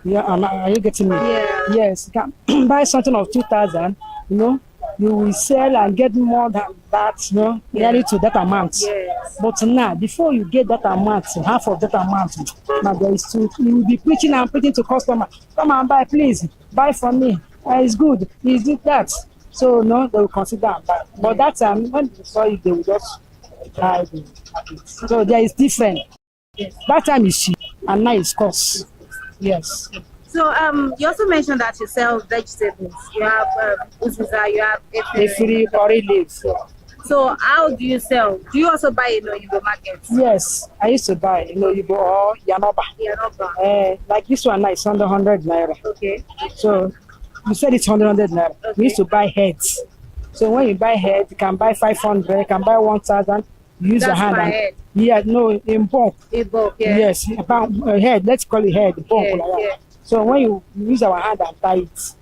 Yeah, are you getting me? Yeah. Yes, you can buy something of 2,000. You will sell and get more than that. Nearly to that amount. Yes. But now, before you get that amount, half of that amount, now there is you will be preaching to customer. Come and buy, please. Buy from me. It's good. It's that. So they will consider and buy. But that time, when they saw it, they will just buy it. So there is different. Yes. That time is cheap and now it's cost. Yes. So you also mentioned that you sell vegetables. You have uziza, you have efiri, curry leaves. So how do you sell? Do you also buy in Oyibo market? Yes, I used to buy in Oyibo or Yanoba. Like this one now is 100 naira. Okay. So you said it's 100 naira. Okay. We used to buy heads. So when you buy head, you can buy 500, you can buy 1,000. Use That's your hand. per head. Yeah, no, in bulk. In bulk, yeah. Yes, about head. Let's call it head. Bulk, Yeah. So when you use our hand and tie it,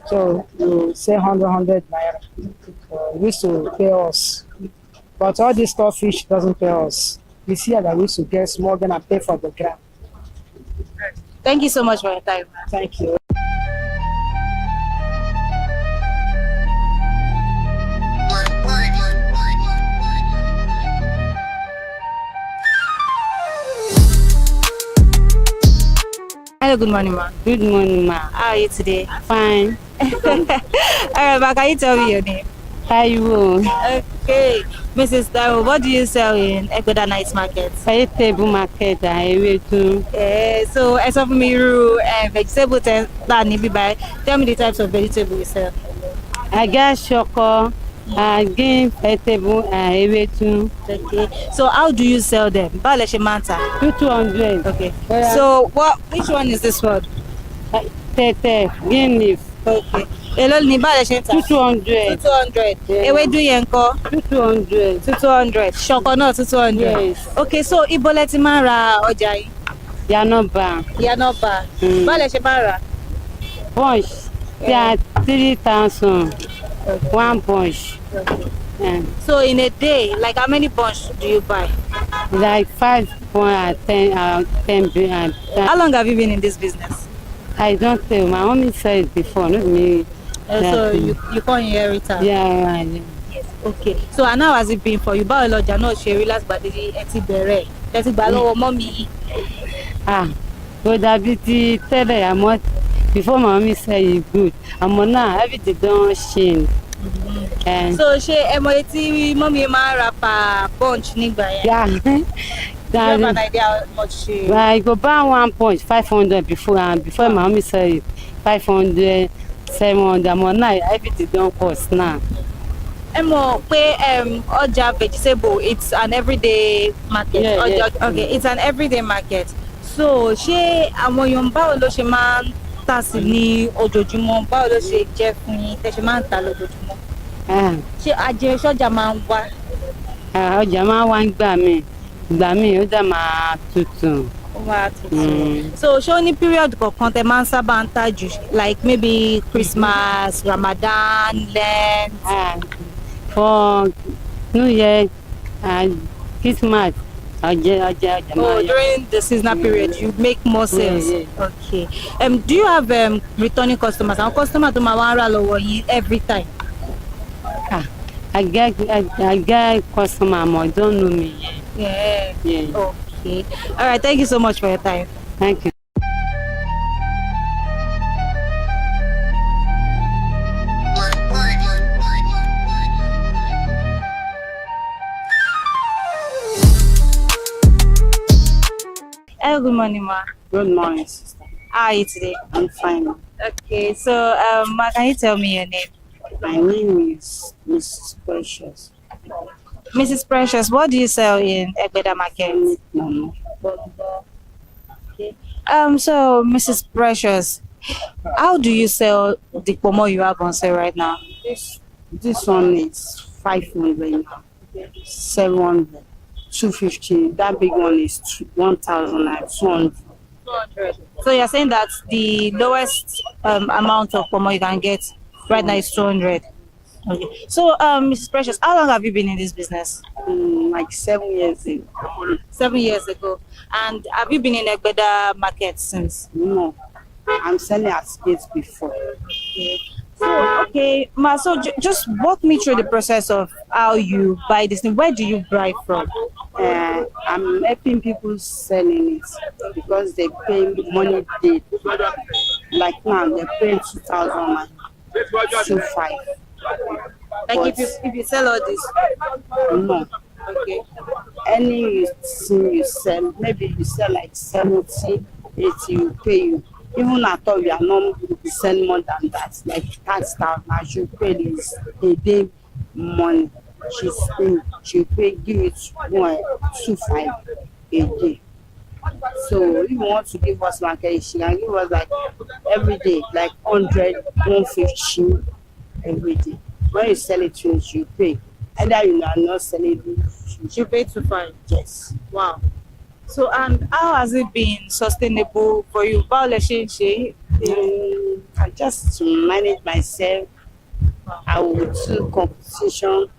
so you say 100 naira. We used to pay us. But all this store fish doesn't pay us. We see that we used to get small gun and pay for the gram. Thank you so much for your time. Thank you. Hello, good morning, ma. Good morning, ma. How are you today? Fine. Alright, ma, can you tell me your name? Taiwo. Okay. Mrs. Taiwo, what do you sell in Egboda Night Market? Vegetable market, Ewedu. So, as of Miru, vegetable tell me the types of vegetable you sell. I got shoko, again vegetable, Ewedu. Okay. So, how do you sell them? Baleshe manta. 200. Okay. So, which one is this one? Tete, green leaf. Okay. Èló ni baleshe ta? 200. 200. Ewedu yẹn ńkọ́? 200. 200. Ṣọkọ náà 200. Yes. Okay, so ibo lẹ ti máa ń ra ọjà yìí? Yanoba. Yanoba. Baleshe máa ń rà? Bunch. Yeah, 3,000. One bunch. Yeah. So in a day, like how many bunch do you buy? Like 5 bunch, 10. How long have you been in this business? I don't tell. My mommy said it before, not me. So you can't inherit her? Yeah. Yes. Okay. So and how has it been for you? Báwo lọjà náà ṣe rí láti gbàdé ẹ ti bẹ̀rẹ̀? Ẹ ti gbà lọ́wọ́ mọ́mì yìí. Kò dàbí ti tẹ́lẹ̀ àmọ́ Before my mommy said it's good. And now everything don't change. And So she MOT mommy man rapa punch nígbà yẹn. yeah. Do you have an idea how much she? Well, I go buy 1 point 500 before, and before my mommy said 500, 700. And now everything don't cost now. Emo pé ọjà vegetable, it's an everyday market. Yeah. Okay, it's an everyday market. So ṣé àwọn èèyàn báwo ló ṣe máa ń tà sí ní ojoojúmọ́, báwo ló ṣe jẹ́ fún yín tẹ́ ṣe máa ń tà lójoojúmọ́? Ṣé ajé ṣọ́jà máa ń wá? Ọjà máa ń wá ìgbà míì ó dà máa tutù. So ṣé ó ní period kankan tẹ́ máa ń sábà ń tà jù, like maybe Christmas, Ramadan, Lent? For New Year and Christmas, during the seasonal period, you make more sales. Yeah. Okay. Do you have returning customers? Our customer to my every time. I get customer, but don't know me yet. Yeah. Okay. All right. Thank you so much for your time. Thank you. Hello, good morning, ma. Good morning, sister. How are you today? I'm fine. Okay, so ma, can you tell me your name? My name is Mrs. Precious. Mrs. Precious, what do you sell in Egbeda Market? No. Okay. So Mrs. Precious, how do you sell the pomo you have on sale right now? This one is 500 now. 700. 250. That big one is 1,200. So you're saying that the lowest amount of pomo you can get right now is 200. Okay. So Mrs. Precious, how long have you been in this business? Like 7 years ago. 7 years ago. And have you been in Egbeda Market since? No. I'm selling at Skates before. Okay. So, okay, ma, so just walk me through the process of how you buy this thing. Where do you buy from? I'm helping people selling it because they pay money daily. Like now, they're paying 2,000 2,500. Like if you sell all this? No. Okay. Any thing you sell, maybe you sell like 70, 80, you pay you. Even I thought we are not selling more than that, like 30,000. I should pay this a day money. She pay give it 2,500 a day. So if you want to give us market, she can give us like every day, like 100, 150 every day. When you sell it to you pay. Either you are not selling it, you pay 2,500. Yes. Wow. So, and how has it been sustainable for you? I just to manage myself. I will do competition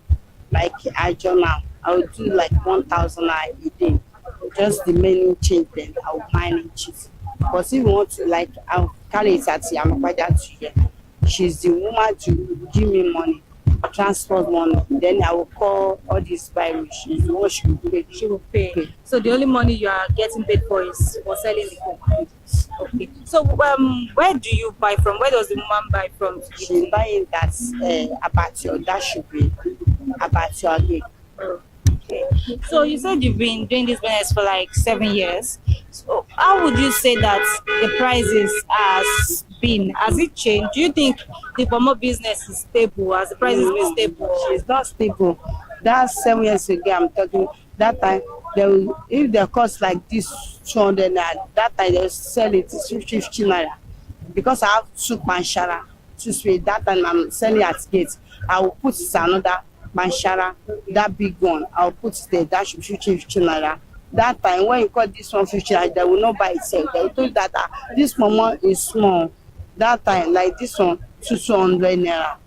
like I do now. I will do like 1,000 a day. Just the menu change, then I will manage it. But if you want to, like, I'll carry it at the she's the woman to give me money, transport money. Then I will call all these buyers. She's the one she will pay. She will pay. So the only money you are getting paid for is for selling the company. Okay. So where do you buy from? Where does the woman buy from? She's buying that about your that should be about your gig. Okay. So you said you've been doing this business for like 7 years. So how would you say that the prices has been? Has it changed? Do you think the pomo business is stable? Has the prices been stable? It's not stable. That's 7 years ago. I'm talking. That time, if they cost like this 200 naira, that time they sell it 50 naira. Because I have two panshara, two sweet. That time I'm selling at gate. I will put another panshara, that big one. I will put it there. That should 50 naira. That time when you cut this one 50 naira, they will not buy itself. They will tell that this pomo is small. That time, like this one, 200 naira.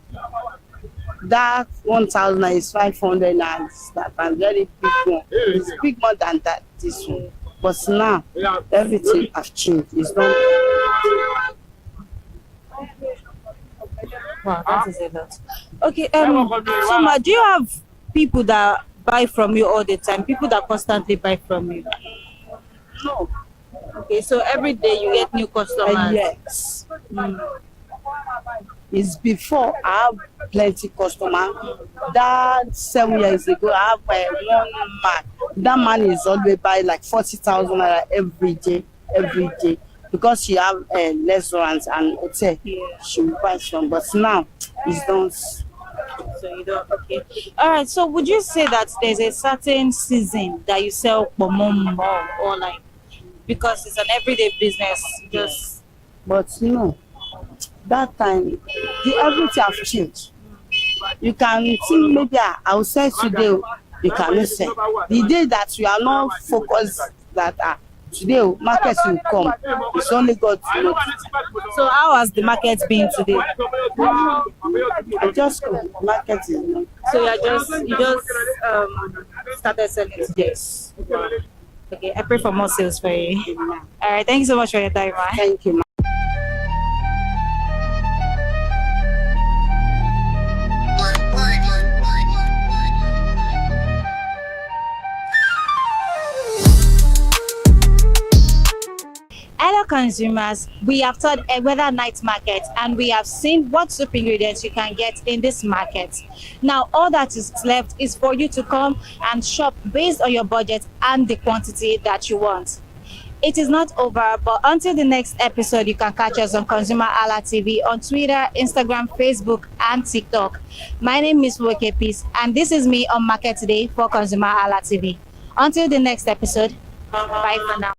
That 1,000 is 500 naira. That a very big one. It's big more than that. This one, but now everything has changed. It's not. Wow, that is a lot. Okay. So, ma, do you have people that buy from you all the time? People that constantly buy from you? No. Okay, so every day you get new customers. Yes. It's before I have plenty customer. That 7 years ago, I have one man. That man is always buy like 40,000 naira every day, because she have restaurants and hotel. She will buy some, but now it's done. So you don't, okay. All right. So would you say that there's a certain season that you sell more, or like, because it's an everyday business, just But that time everything have changed. You can think maybe I will sell today, you cannot sell. The day that you are not focused that today market will come, it's only God to know. So how has the market been today? I just market is. So you just started selling today? Yes. Okay, I pray for more sales for you. All right, thank you so much for your time, man. Thank you. Hello consumers, we have toured Egweda Night Market and we have seen what soup ingredients you can get in this market. Now all that is left is for you to come and shop based on your budget and the quantity that you want. It is not over, but until the next episode, you can catch us on ConsumerHalla TV on Twitter, Instagram, Facebook, and TikTok. My name is Woke Peace, and this is me on Market Today for ConsumerHalla TV. Until the next episode, bye for now.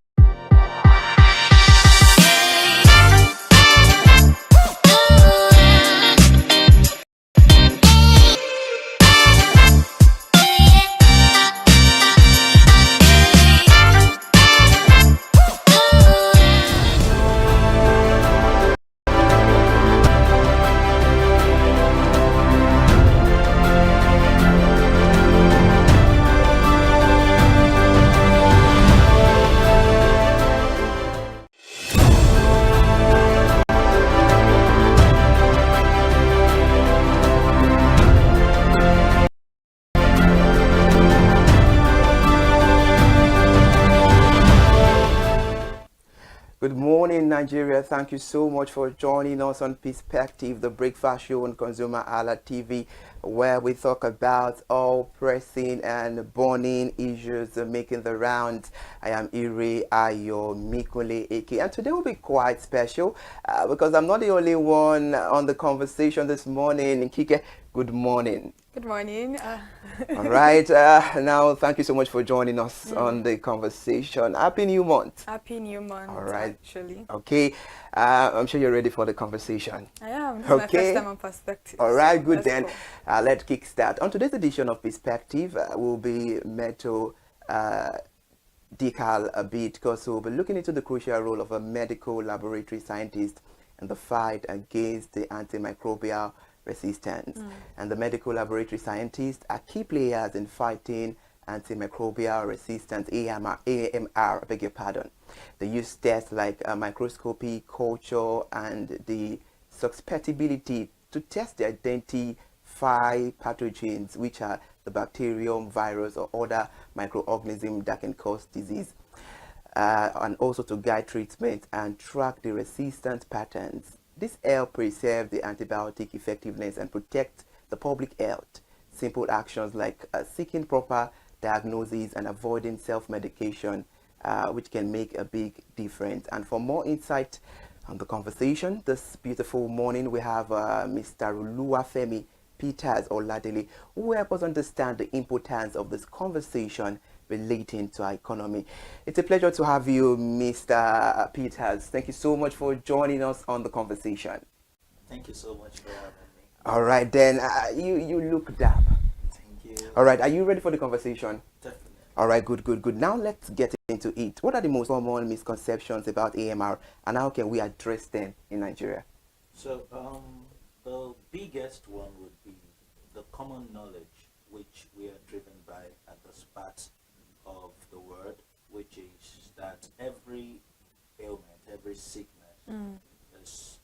Good morning, Nigeria. Thank you so much for joining us on Perspective, the breakfast show on ConsumerHalla TV, where we talk about all pressing and burning issues making the rounds. I am Ire Ayo Mikule Eke, and today will be quite special because I'm not the only one on the conversation this morning. Kike, good morning. Good morning. All right. Now, thank you so much for joining us on the conversation. Happy New Month. Happy New Month. All right. Actually. Okay. I'm sure you're ready for the conversation. I am. This is my first time on Perspective. All right. Good Let's then. go. Let's kickstart. On today's edition of Perspective, we'll be Meto Decal a bit because we'll be looking into the crucial role of a medical laboratory scientist in the fight against the antimicrobial resistance. And the medical laboratory scientists are key players in fighting antimicrobial resistance, AMR, I beg your pardon. They use tests like microscopy, culture, and the susceptibility to test the identify pathogens, which are the bacterium, virus, or other microorganisms that can cause disease, and also to guide treatment and track the resistance patterns. This helps preserve the antibiotic effectiveness and protect the public health. Simple actions like seeking proper diagnosis and avoiding self-medication, which can make a big difference. And for more insight on the conversation this beautiful morning, we have Mr. Oluwafemi Peters Oladele, who will help us understand the importance of this conversation relating to our economy. It's a pleasure to have you, Mr. Peters. Thank you so much for joining us on the conversation. Thank you so much for having me. All right, then. You look dap. Thank you. All right, are you ready for the conversation? Definitely. All right, good. Now let's get into it. What are the most common misconceptions about AMR, and how can we address them in Nigeria? So, the biggest one would be the common knowledge, which we are driven by at the start of the word, which is that every ailment, every sickness is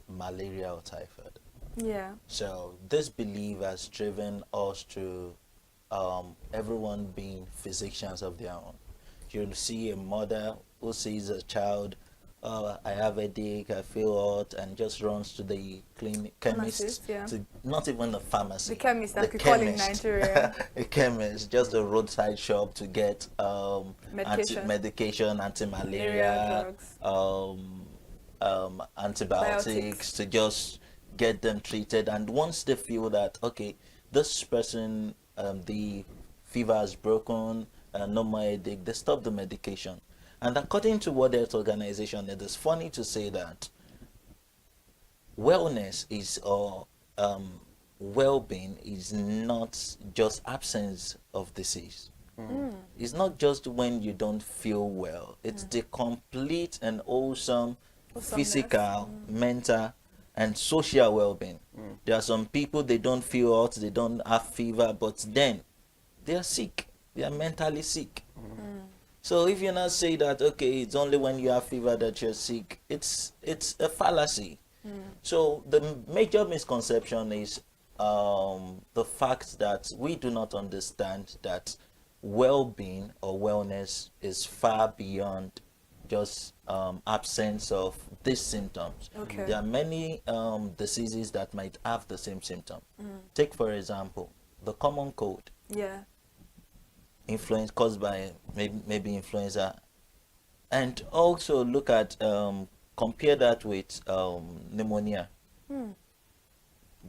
malaria or typhoid. Yeah. So this belief has driven us to everyone being physicians of their own. You'll see a mother who sees a child I have a headache, I feel hot, and just runs to the chemist, yeah. to not even the pharmacy. The chemist that we call in Nigeria. A chemist, just a roadside shop to get medication, anti-malaria, antibiotics, to just get them treated. And once they feel that, okay, this person, the fever is broken, no more headache, they stop the medication. And according to World Health Organization, it is funny to say that wellness is, or well-being is not just absence of disease. It's not just when you don't feel well. It's the complete and wholesome physical, mental, and social well-being. There are some people, they don't feel hot, they don't have fever, but then they are sick. They are mentally sick. So if you not say that, okay, it's only when you have fever that you're sick, it's a fallacy. So the major misconception is the fact that we do not understand that well-being or wellness is far beyond just absence of these symptoms. Okay. There are many diseases that might have the same symptom. Take, for example, the common cold. Yeah. Influence caused by maybe influenza, and also look at compare that with pneumonia,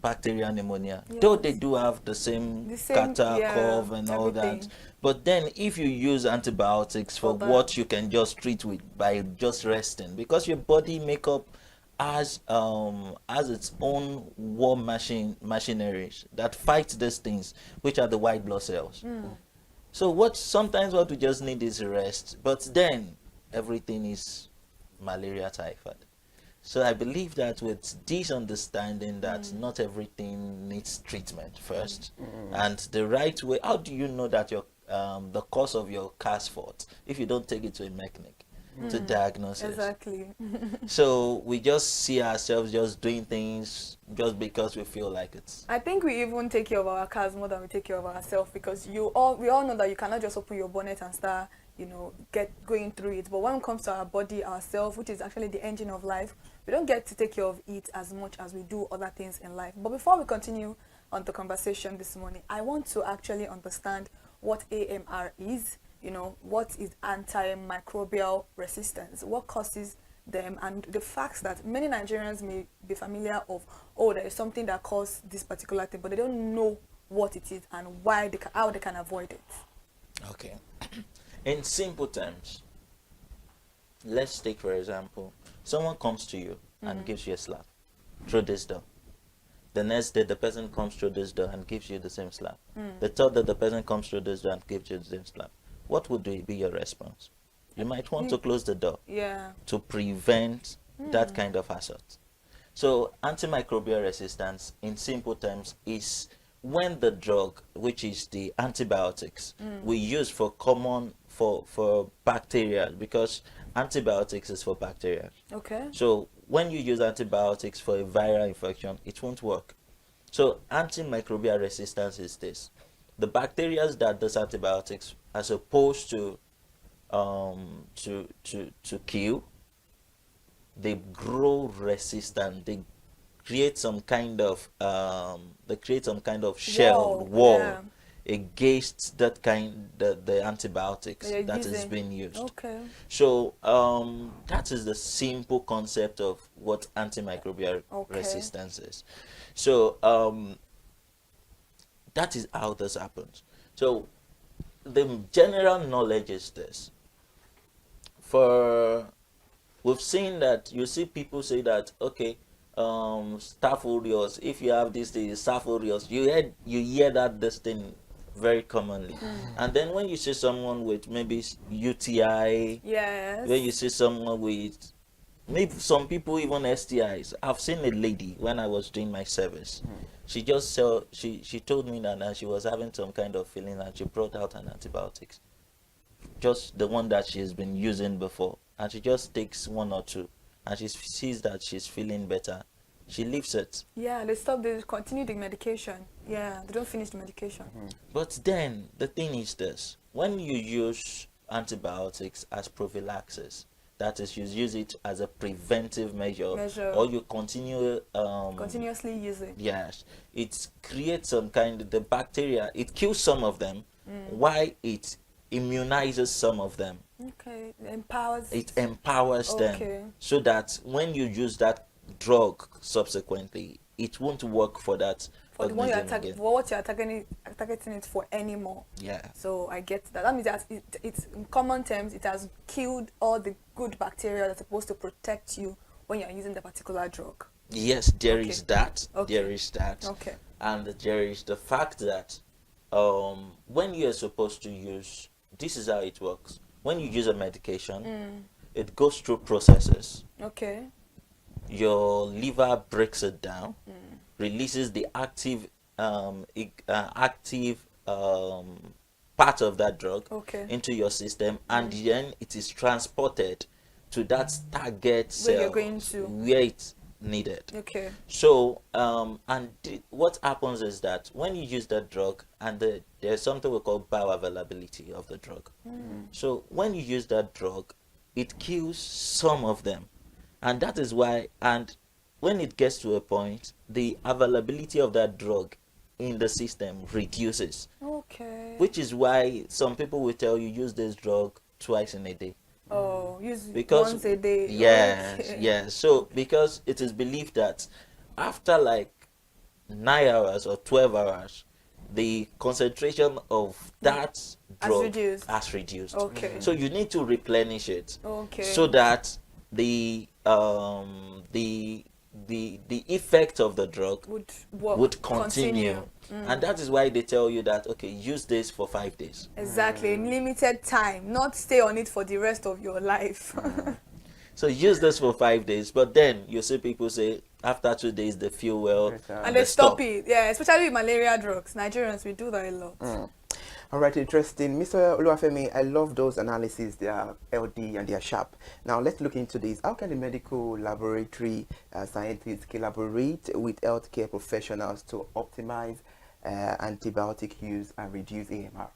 bacterial pneumonia. Yes. Though they do have the same catarrh, cough, and all that, but then if you use antibiotics for what you can just treat with by just resting, because your body makeup has its own war machineries that fight these things, which are the white blood cells. So sometimes what we just need is rest, but then everything is malaria, typhoid. So I believe that with this understanding that not everything needs treatment first, and the right way, how do you know that your the cause of your car's fault if you don't take it to a mechanic to diagnose it? Exactly. So we just see ourselves just doing things just because we feel like it. I think we even take care of our cars more than we take care of ourselves, because we all know that you cannot just open your bonnet and start, going through it. But when it comes to our body, ourselves, which is actually the engine of life, we don't get to take care of it as much as we do other things in life. But before we continue on the conversation this morning, I want to actually understand what AMR is. What is antimicrobial resistance? What causes them? And the fact that many Nigerians may be familiar of, there is something that causes this particular thing, but they don't know what it is and how they can avoid it. Okay. In simple terms, let's take, for example, someone comes to you and gives you a slap through this door. The next day, the person comes through this door and gives you the same slap. The third day, the person comes through this door and gives you the same slap. What would be your response? You might want to close the door to prevent that kind of assault. So antimicrobial resistance, in simple terms, is when the drug, which is the antibiotics, we use for bacteria, because antibiotics is for bacteria. Okay. So when you use antibiotics for a viral infection, it won't work. So antimicrobial resistance is this: the bacteria that does antibiotics are supposed to kill, they grow resistant. They create some kind of shell wall against the antibiotics that is being used. Okay. So that is the simple concept of what antimicrobial resistance is. So that is how this happens. So the general knowledge is this. We've seen that, you see people say that, okay, staph aureus, if you have this thing, staph aureus, you hear that this thing very commonly. And then when you see someone with maybe UTI, when you see someone with, maybe some people even STIs. I've seen a lady when I was doing my service. She just she told me that she was having some kind of feeling, and she brought out an antibiotics, just the one that she's been using before, and she just takes one or two, and she sees that she's feeling better. She leaves it. Yeah, they continue the medication. Yeah, they don't finish the medication. But then the thing is this: when you use antibiotics as prophylaxis, That is, you use it as a preventive measure. Or you continue continuously use it. Yes, it creates some kind of the bacteria. It kills some of them, while it immunizes some of them. Okay, it empowers them, so that when you use that drug subsequently, it won't work for that. For the one what you're targeting it for anymore. Yeah. So I get that. That means that it's in common terms, it has killed all the good bacteria that's supposed to protect you when you're using the particular drug. Yes, there is that. There is that. Okay. And there is the fact that when you're supposed to use, this is how it works. When you use a medication, it goes through processes. Okay. Your liver breaks it down, releases the active part of that drug into your system, and then it is transported to that target cell where it's needed. Okay. So what happens is that when you use that drug, and there's something we call bioavailability of the drug. So when you use that drug, it kills some of them, and that is why, and when it gets to a point, the availability of that drug in the system reduces. Okay. Which is why some people will tell you use this drug twice in a day. Oh, use once Because a day. yes, Okay. yes. So because it is believed that after like 9 hours or 12 hours, the concentration of that drug has reduced. Okay. So you need to replenish it. Okay. So that the effect of the drug would continue. And that is why they tell you that, okay, use this for 5 days. Exactly, in limited time, not stay on it for the rest of your life. So use this for 5 days, but then you see people say after 2 days they feel well And they stop it. Yeah, especially with malaria drugs. Nigerians, we do that a lot. All right, interesting. Mr. Oluwafemi, I love those analyses. They are LD and they are sharp. Now, let's look into this. How can the medical laboratory scientists collaborate with healthcare professionals to optimize antibiotic use and reduce AMR?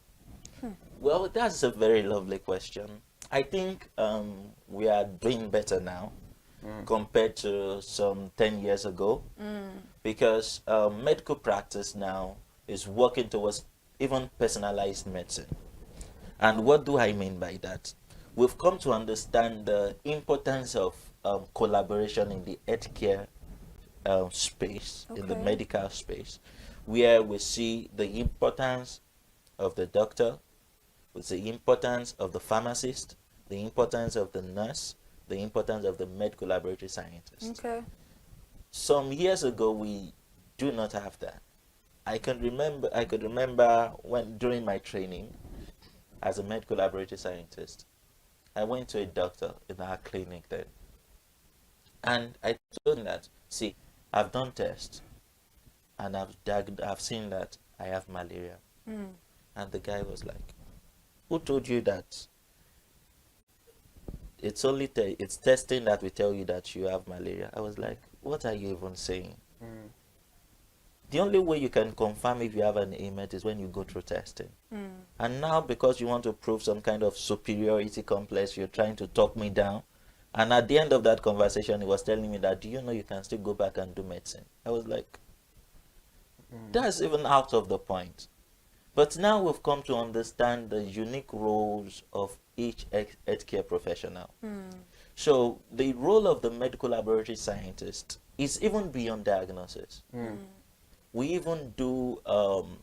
Well, that's a very lovely question. I think we are doing better now compared to some 10 years ago, because medical practice now is working towards even personalized medicine. And what do I mean by that? We've come to understand the importance of collaboration in the healthcare space, in the medical space, where we see the importance of the doctor, with the importance of the pharmacist, the importance of the nurse, the importance of the medical laboratory scientist. Okay. Some years ago, we do not have that. I could remember when during my training as a medical laboratory scientist, I went to a doctor in our clinic then, and I told him that, see, I've done tests and I've seen that I have malaria. And the guy was like, who told you that? It's only it's testing that will tell you that you have malaria. I was like, what are you even saying? The only way you can confirm if you have an ailment is when you go through testing. And now, because you want to prove some kind of superiority complex, you're trying to talk me down. And at the end of that conversation, he was telling me that, do you know you can still go back and do medicine? I was like, that's even out of the point. But now we've come to understand the unique roles of each healthcare professional. So the role of the medical laboratory scientist is even beyond diagnosis. We even do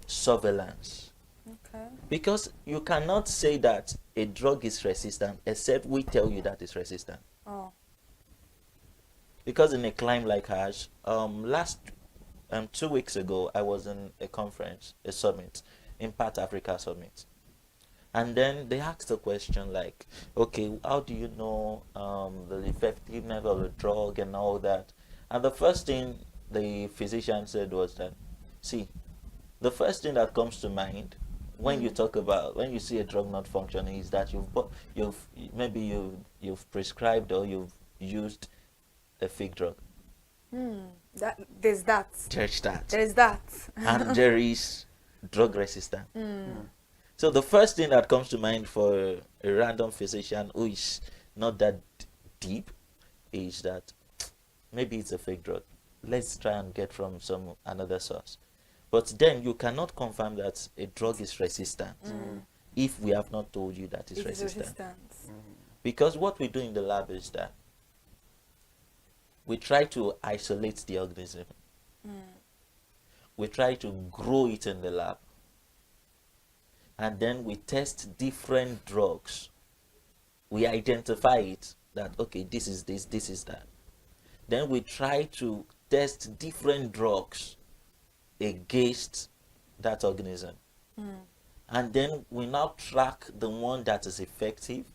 surveillance. Because you cannot say that a drug is resistant except we tell you that it's resistant. Because in a climb like ours, 2 weeks ago, I was in a conference, a summit, Impact Africa Summit. And then they asked a question like, okay, how do you know the effectiveness of the drug and all that? And the first thing the physician said was that, see, the first thing that comes to mind when you talk about, when you see a drug not functioning, is that you've prescribed or you've used a fake drug. There's that. There's that. And there is drug resistance. So the first thing that comes to mind for a random physician who is not that deep is that maybe it's a fake drug. Let's try and get from another source. But then you cannot confirm that a drug is resistant if we have not told you that it's resistant. Because what we do in the lab is that we try to isolate the organism. We try to grow it in the lab. And then we test different drugs. We identify it that, okay, this is this, this is that. Then we try to test different drugs against that organism. And then we now track the one that is effective,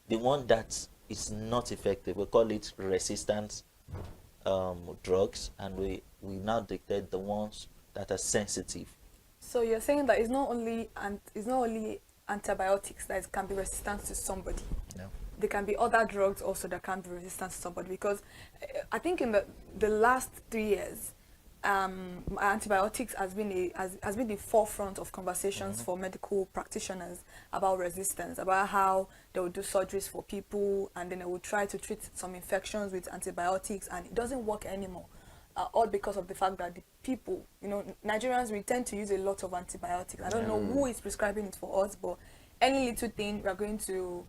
the one that is not effective. We call it resistant drugs, and we now detect the ones that are sensitive. So you're saying that it's not only antibiotics that can be resistant to somebody. No. There can be other drugs also that can be resistant to somebody, because I think in the last 3 years, antibiotics has been the forefront of conversations for medical practitioners about resistance, about how they will do surgeries for people and then they will try to treat some infections with antibiotics, and it doesn't work anymore. All because of the fact that the people, Nigerians, we tend to use a lot of antibiotics. I don't know who is prescribing it for us, but any little thing we are going to,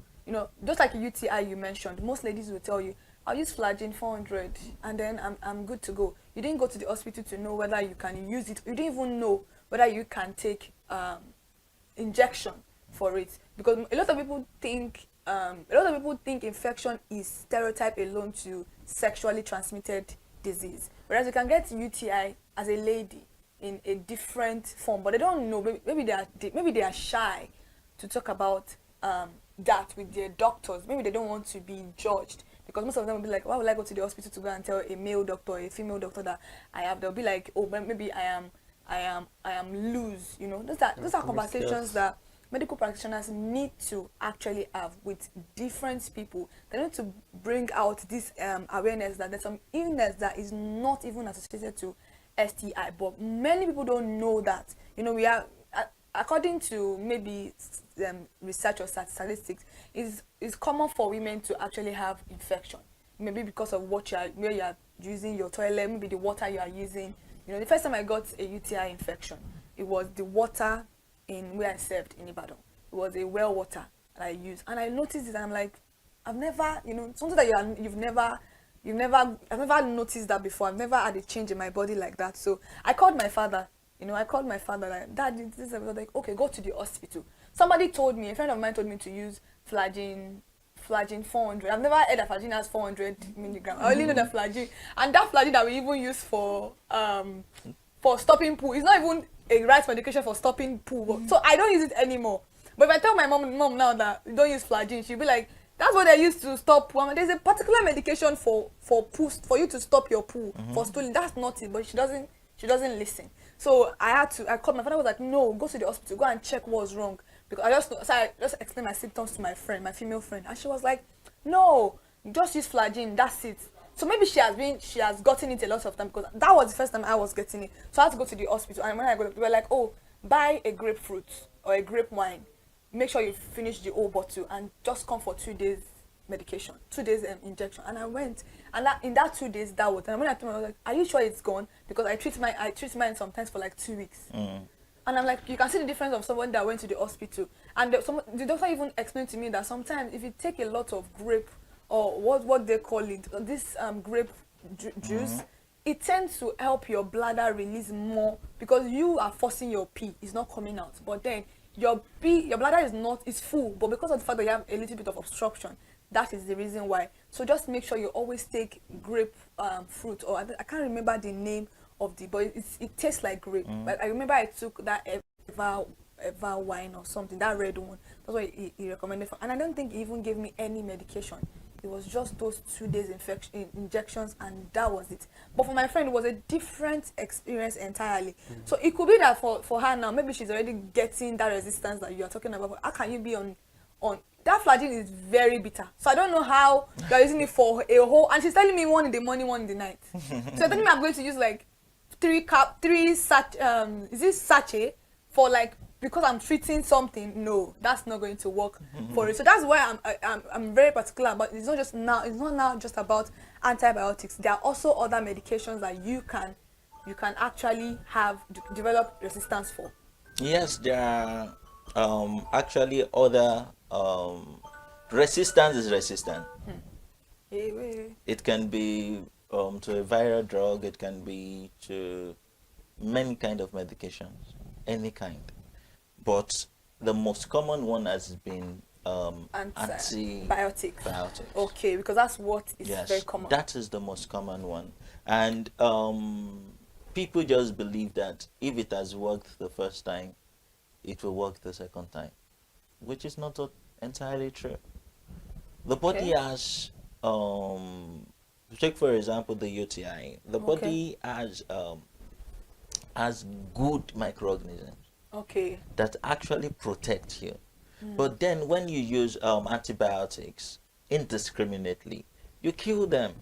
just like a UTI you mentioned, most ladies will tell you, I'll use Flagyl 400 and then I'm good to go. You didn't go to the hospital to know whether you can use it. You didn't even know whether you can take injection for it, because a lot of people think infection is stereotype alone to sexually transmitted disease, whereas you can get UTI as a lady in a different form, but they don't know. Maybe they are shy to talk about that with their doctors. Maybe they don't want to be judged, because most of them will be like, why would I go to the hospital to go and tell a male doctor or a female doctor that I have? They'll be like, oh, maybe I am loose. Those are conversations that medical practitioners need to actually have with different people. They need to bring out this awareness that there's some illness that is not even associated to STI, but many people don't know that. We are, according to maybe research or statistics, is common for women to actually have infection. Maybe because of where you are using your toilet, maybe the water you are using. The first time I got a UTI infection, it was the water in where I served in Ibadan. It was a well water that I used, and I noticed it, and I'm like, I've never, something that I've never noticed that before. I've never had a change in my body like that. So I called my father. Like, Dad, this is like, okay, go to the hospital. Somebody told me, a friend of mine told me to use Flagyl 400. I've never heard that Flagyl has 400 milligrams. I only know the Flagyl, and that Flagyl that we even use for stopping poo is not even a right medication for stopping poo. So I don't use it anymore. But if I tell my mom now that you don't use Flagyl, she'll be like, that's what they used to stop poo. There's a particular medication for poo, for you to stop your poo, for stooling. That's not it, but she doesn't listen. So I called my father. Was like, no, go to the hospital, go and check what's wrong, because I just explained my symptoms to my friend, my female friend, and she was like, no, just use Flagyl, that's it. So maybe she has gotten it a lot of time, because that was the first time I was getting it. So I had to go to the hospital, and when I got, they were like, oh, buy a grapefruit or a grape wine, make sure you finish the whole bottle, and just come for 2 days medication, 2 days injection. And I went, and in that 2 days that was, and when I told her, I was like, are you sure it's gone? Because I treat mine sometimes for like 2 weeks. And I'm like, you can see the difference of someone that went to the hospital. And the doctor even explained to me that sometimes if you take a lot of grape, or what they call it, this grape juice, it tends to help your bladder release more, because you are forcing your pee, it's not coming out. But then your bladder is full, but because of the fact that you have a little bit of obstruction, that is the reason why. So just make sure you always take grape fruit, or I can't remember the name of but it tastes like grape. But I remember I took that Eva wine or something, that red one. That's what he recommended for. And I don't think he even gave me any medication. It was just those 2 days injections, and that was it. But for my friend, it was a different experience entirely. So it could be that for her now, maybe she's already getting that resistance that you are talking about. But how can you be on that Flagyl is very bitter. So I don't know how you're using it for a whole, and she's telling me 1 in the morning, 1 in the night. So you're telling me I'm going to use like 3 sachet for like because I'm treating something, no, that's not going to work for it. So that's why I'm very particular about. It's not just now. It's not now just about antibiotics. There are also other medications that you can actually develop resistance for. Yes, there are actually other resistance is resistant. It can be to a viral drug, it can be to many kind of medications, any kind. But the most common one has been antibiotics. Biotics. Okay, because that's what is very common. That is the most common one. And people just believe that if it has worked the first time, it will work the second time, which is not entirely true. The body has, take for example the UTI. The body has good microorganisms that actually protect you. But then when you use antibiotics indiscriminately, you kill them.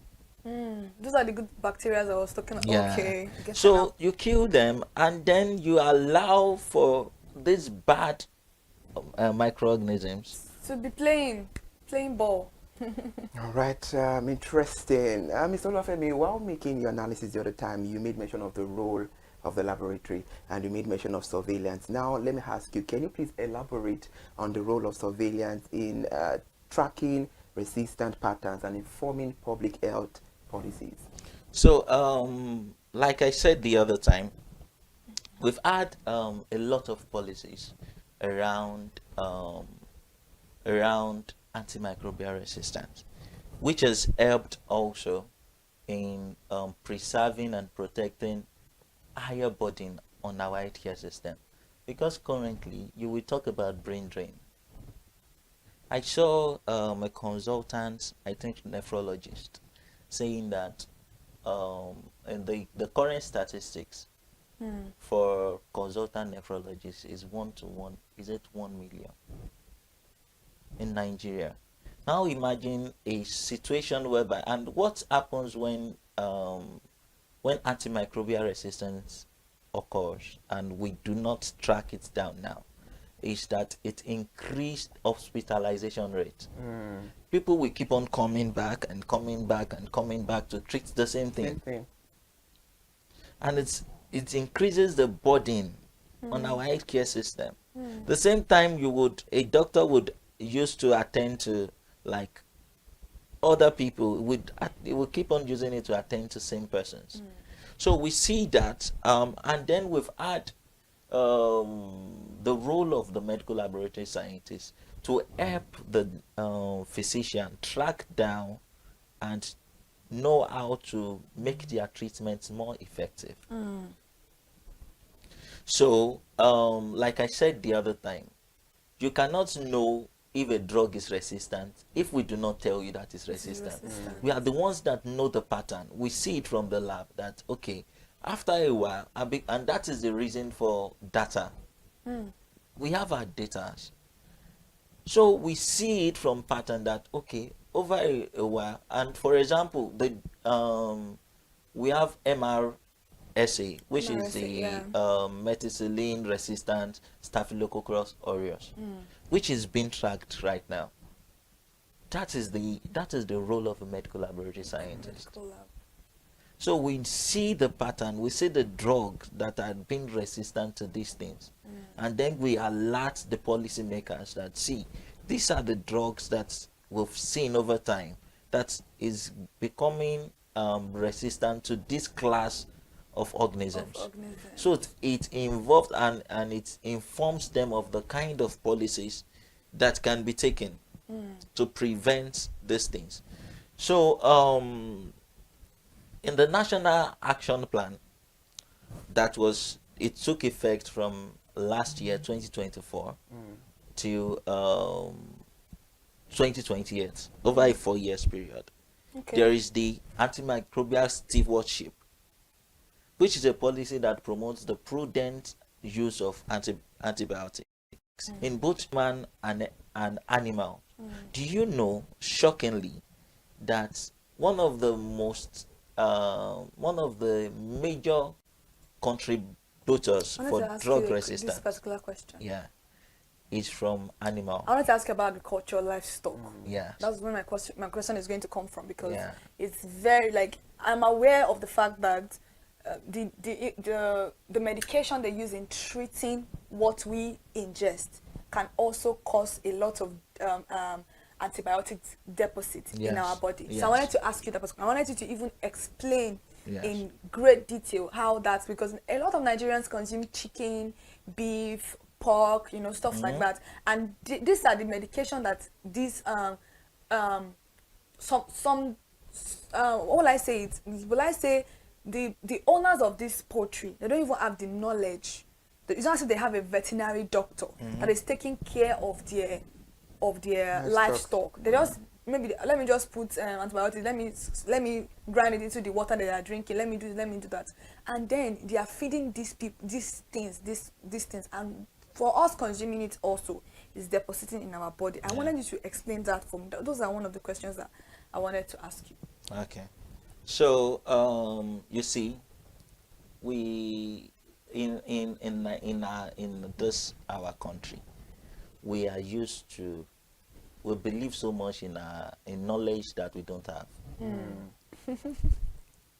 Those are the good bacteria I was talking about. Yeah. Okay. So you kill them, and then you allow for these bad microorganisms to be playing ball. All right, interesting. Mr. Olafemi, while making your analysis the other time, you made mention of the role of the laboratory and you made mention of surveillance. Now, let me ask you, can you please elaborate on the role of surveillance in tracking resistant patterns and informing public health policies? So, like I said the other time, we've had a lot of policies around antimicrobial resistance, which has helped also in preserving and protecting higher burden on our healthcare system. Because currently, you will talk about brain drain. I saw a consultant, I think nephrologist, saying that in the current statistics for consultant nephrologists is 1 to 1, is it 1 million in Nigeria. Now imagine a situation whereby, and what happens when antimicrobial resistance occurs and we do not track it down now, is that it increased hospitalization rate. People will keep on coming back and coming back and coming back to treat the same thing. And it increases the burden on our healthcare system. The same time a doctor would used to attend to like other people, it would keep on using it to attend to same persons. So we see that, and then we've had the role of the medical laboratory scientists to help the physician track down and know how to make their treatments more effective. So, like I said the other time, you cannot know if a drug is resistant if we do not tell you that it's resistant. We are the ones that know the pattern. We see it from the lab that, okay, after a while, and that is the reason for data. We have our data. So we see it from pattern that, okay, over a while, and for example, we have MRSA, which is the methicillin resistant Staphylococcus aureus, which is being tracked right now. That is the role of a medical laboratory scientist. So we see the pattern, we see the drugs that are being resistant to these things, and then we alert the policymakers that, see, these are the drugs that we've seen over time that is becoming resistant to this class of organisms. So it involved and it informs them of the kind of policies that can be taken to prevent these things. So in the National Action Plan it took effect from last year 2024 to 2028, over a 4 years period. There is the antimicrobial stewardship, which is a policy that promotes the prudent use of antibiotics in both man and animal. Do you know, shockingly, that one of the major contributors bottles I wanted for to ask drug you resistance. this particular question. Yeah, is from animal. I wanted to ask you about agriculture, livestock. Yeah. That's where my question is going to come from, because Yeah. it's very, like, I'm aware of the fact that the medication they use in treating what we ingest can also cause a lot of antibiotic deposits in our body. So I wanted to ask you that, I wanted you to even explain in great detail how that's, because a lot of Nigerians consume chicken, beef, pork, stuff like that, and these are the medication that these what will I say it? Will I say the owners of this poultry, they don't even have the knowledge. It's not as if they have a veterinary doctor that is taking care of their livestock. They just maybe let me just put antibiotics. Let me grind it into the water they are drinking. Let me do that, and then they are feeding these people these things, and for us consuming it also is depositing in our body. I wanted you to explain that for me. Those are one of the questions that I wanted to ask you. Okay, so you see, we in this our country, we are used to, we believe so much in knowledge that we don't have.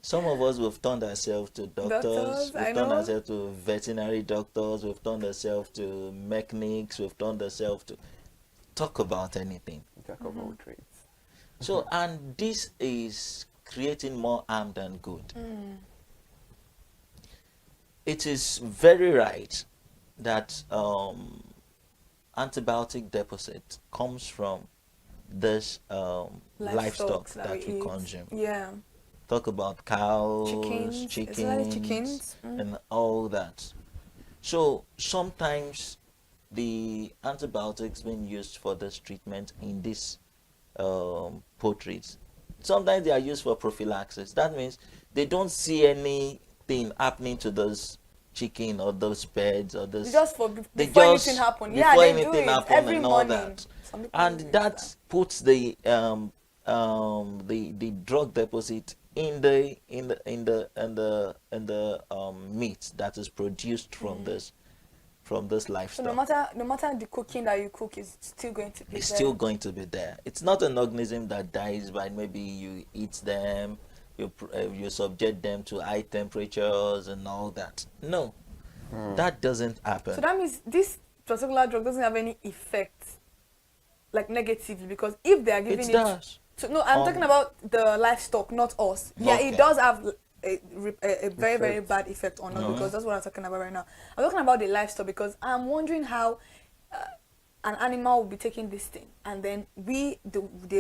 Some of us, we've turned ourselves to doctors, we've turned ourselves to veterinary doctors, we've turned ourselves to mechanics, we've turned ourselves to talk about anything. Jack of all trades. So, and this is creating more harm than good. It is very right that antibiotic deposit comes from this livestock that we consume. Yeah. Talk about cows, chickens, and all that. So sometimes the antibiotics being used for this treatment in this poultries, sometimes they are used for prophylaxis. That means they don't see anything happening to those chicken or those birds or those, just before anything happens. Yeah, they do it every morning. And that puts the drug deposit in the meat that is produced from this livestock. So no matter the cooking that you cook, is still going to be there. Still going to be there. It's not an organism that dies by maybe you eat them, you subject them to high temperatures and all that. No, that doesn't happen. So that means this particular drug doesn't have any effect, like negatively, because if they are giving it does. So no, I'm talking about the livestock, not us. Yeah, it does have a very, very bad effect on us, because that's what I'm talking about right now. I'm talking about the livestock because I'm wondering how an animal will be taking this thing, and then the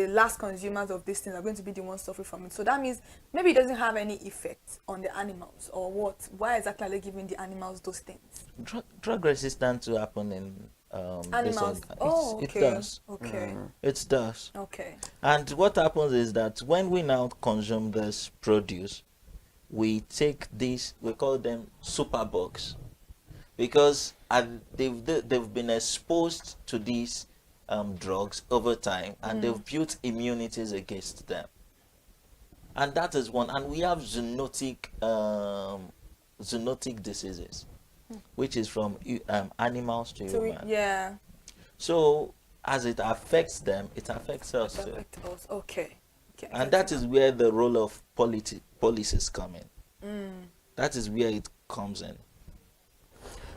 last consumers of this thing, are going to be the ones suffering from it. So that means maybe it doesn't have any effect on the animals, or what? Why exactly are they giving the animals those things? Drug resistance to happen in animals. It does. Okay. It does. Okay. And what happens is that when we now consume this produce, we take these, we call them superbugs, because they've been exposed to these drugs over time, and they've built immunities against them. And that is one. And we have zoonotic diseases, which is from animals to humans. Yeah. So as it affects them, it affects us too. Okay. And that is where the role of policies come in. That is where it comes in.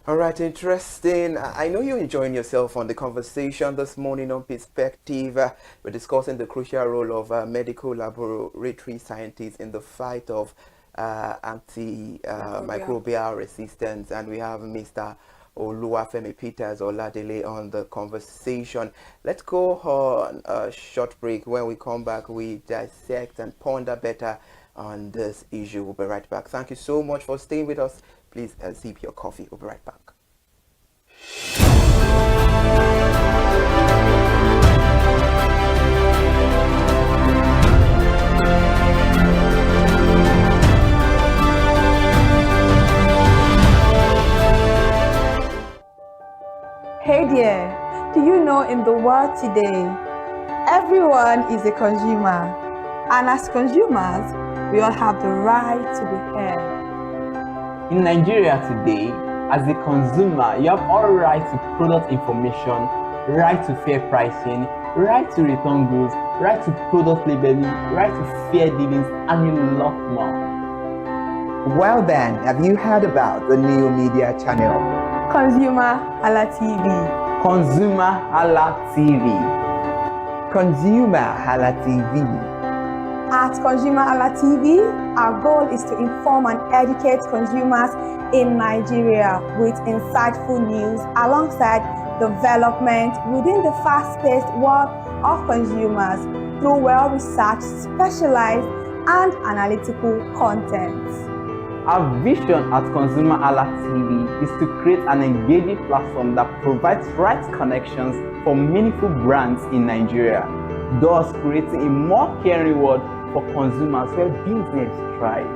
All right, interesting. I know you're enjoying yourself on the conversation this morning on Perspective. We're discussing the crucial role of medical laboratory scientists in the fight of antimicrobial resistance, and we have Mr. Oluwafemi Peters Oladele on the conversation. Let's go on a short break. When we come back, we dissect and ponder better on this issue. We'll be right back. Thank you so much for staying with us. Please sip your coffee. We'll be right back. Hey there, do you know in the world today, everyone is a consumer, and as consumers, we all have the right to be heard. In Nigeria today, as a consumer, you have all right to product information, right to fair pricing, right to return goods, right to product labeling, right to fair dealings, and a lot more. Well then, have you heard about the new media channel? ConsumerHalla TV. ConsumerHalla TV. ConsumerHalla TV. At ConsumerHalla TV, our goal is to inform and educate consumers in Nigeria with insightful news alongside development within the fast-paced world of consumers through well-researched, specialized, and analytical content. Our vision at ConsumerHalla TV is to create an engaging platform that provides right connections for meaningful brands in Nigeria, thus creating a more caring world for consumers where business thrive.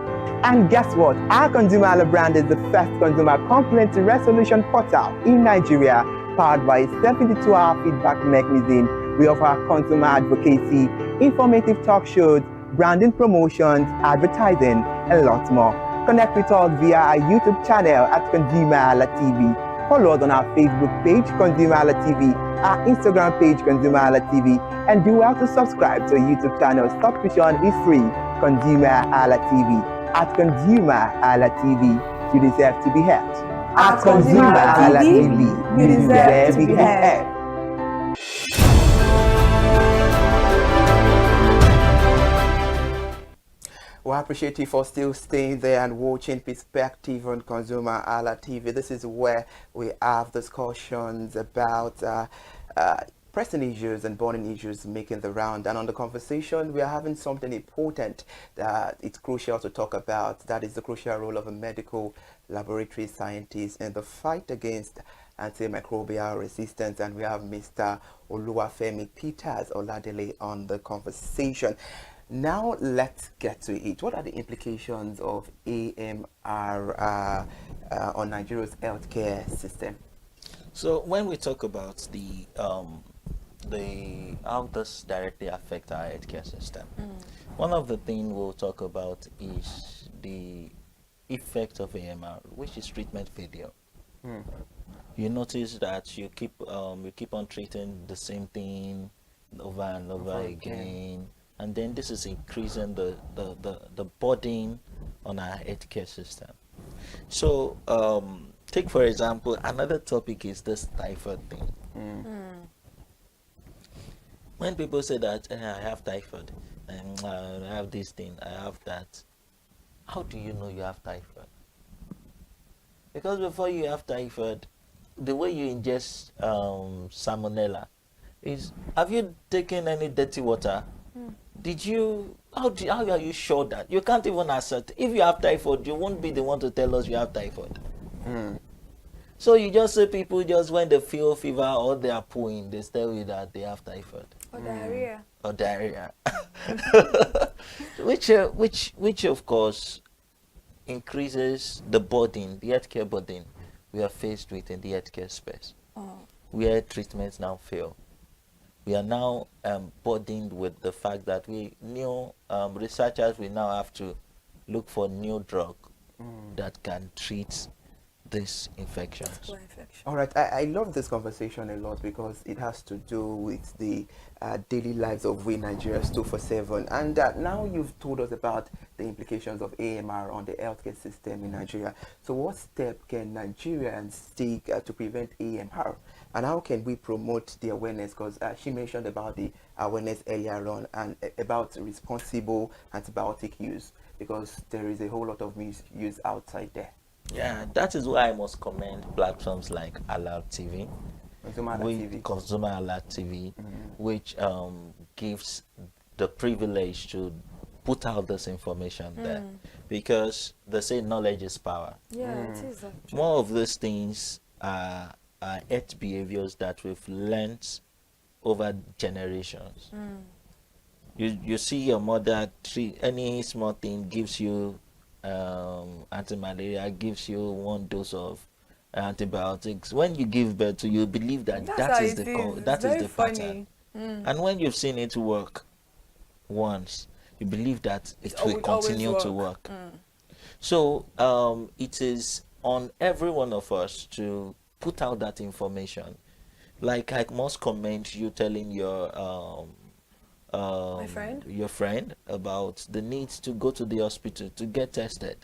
And guess what? Our ConsumerHalla brand is the first consumer complaint resolution portal in Nigeria, powered by a 72-hour feedback mechanism. We offer consumer advocacy, informative talk shows, branding promotions, advertising, and lots more. Connect with us via our YouTube channel at ConsumerHalla TV. Follow us on our Facebook page, ConsumerHalla TV, our Instagram page, ConsumerHalla TV, and do well to subscribe to our YouTube channel. Subscription is free. ConsumerHalla TV. At ConsumerHalla TV, you deserve to be heard. At ConsumerHalla TV, you deserve to be heard. We appreciate you for still staying there and watching Perspective on ConsumerHalla TV. This is where we have discussions about pressing issues and burning issues making the round. And on the conversation, we are having something important that it's crucial to talk about. That is the crucial role of a medical laboratory scientist in the fight against antimicrobial resistance. And we have Mr. Oluwafemi Peters Oladele on the conversation. Now let's get to it. What are the implications of AMR on Nigeria's healthcare system? So when we talk about how this directly affect our healthcare system, one of the things we'll talk about is the effect of AMR, which is treatment failure. You notice that you keep on treating the same thing over and over again. And then this is increasing the burden on our healthcare system. So take for example, another topic is this typhoid thing. When people say that I have typhoid, and I have this thing, I have that, how do you know you have typhoid? Because before you have typhoid, the way you ingest salmonella is, have you taken any dirty water? Did you, how are you sure that? You can't even assert. If you have typhoid, you won't be the one to tell us you have typhoid. So you just say people just when they feel fever or they are pooing, they tell you that they have typhoid. Or diarrhea. Or diarrhea. which of course increases the burden, the healthcare burden we are faced with in the healthcare space. Where treatments now fail. We are now burdened with the fact that researchers will now have to look for new drug that can treat these infections. All right, I love this conversation a lot because it has to do with the daily lives of we Nigerians 247. And now you've told us about the implications of AMR on the healthcare system in Nigeria. So what step can Nigerians take to prevent AMR? And how can we promote the awareness? Because she mentioned about the awareness earlier on and about responsible antibiotic use, because there is a whole lot of misuse outside there. Yeah, that is why I must commend platforms like ConsumerHalla TV, which gives the privilege to put out this information there, because they say knowledge is power. Yeah, it is. More of these things are health behaviors that we've learned over generations. You see your mother treat any small thing, gives you anti-malaria, gives you 1 dose of antibiotics. When you give birth to, you believe that that is the pattern. And when you've seen it work once, you believe that it will continue to work. So it is on every one of us to put out that information. Like I must commend you telling your friend about the need to go to the hospital to get tested,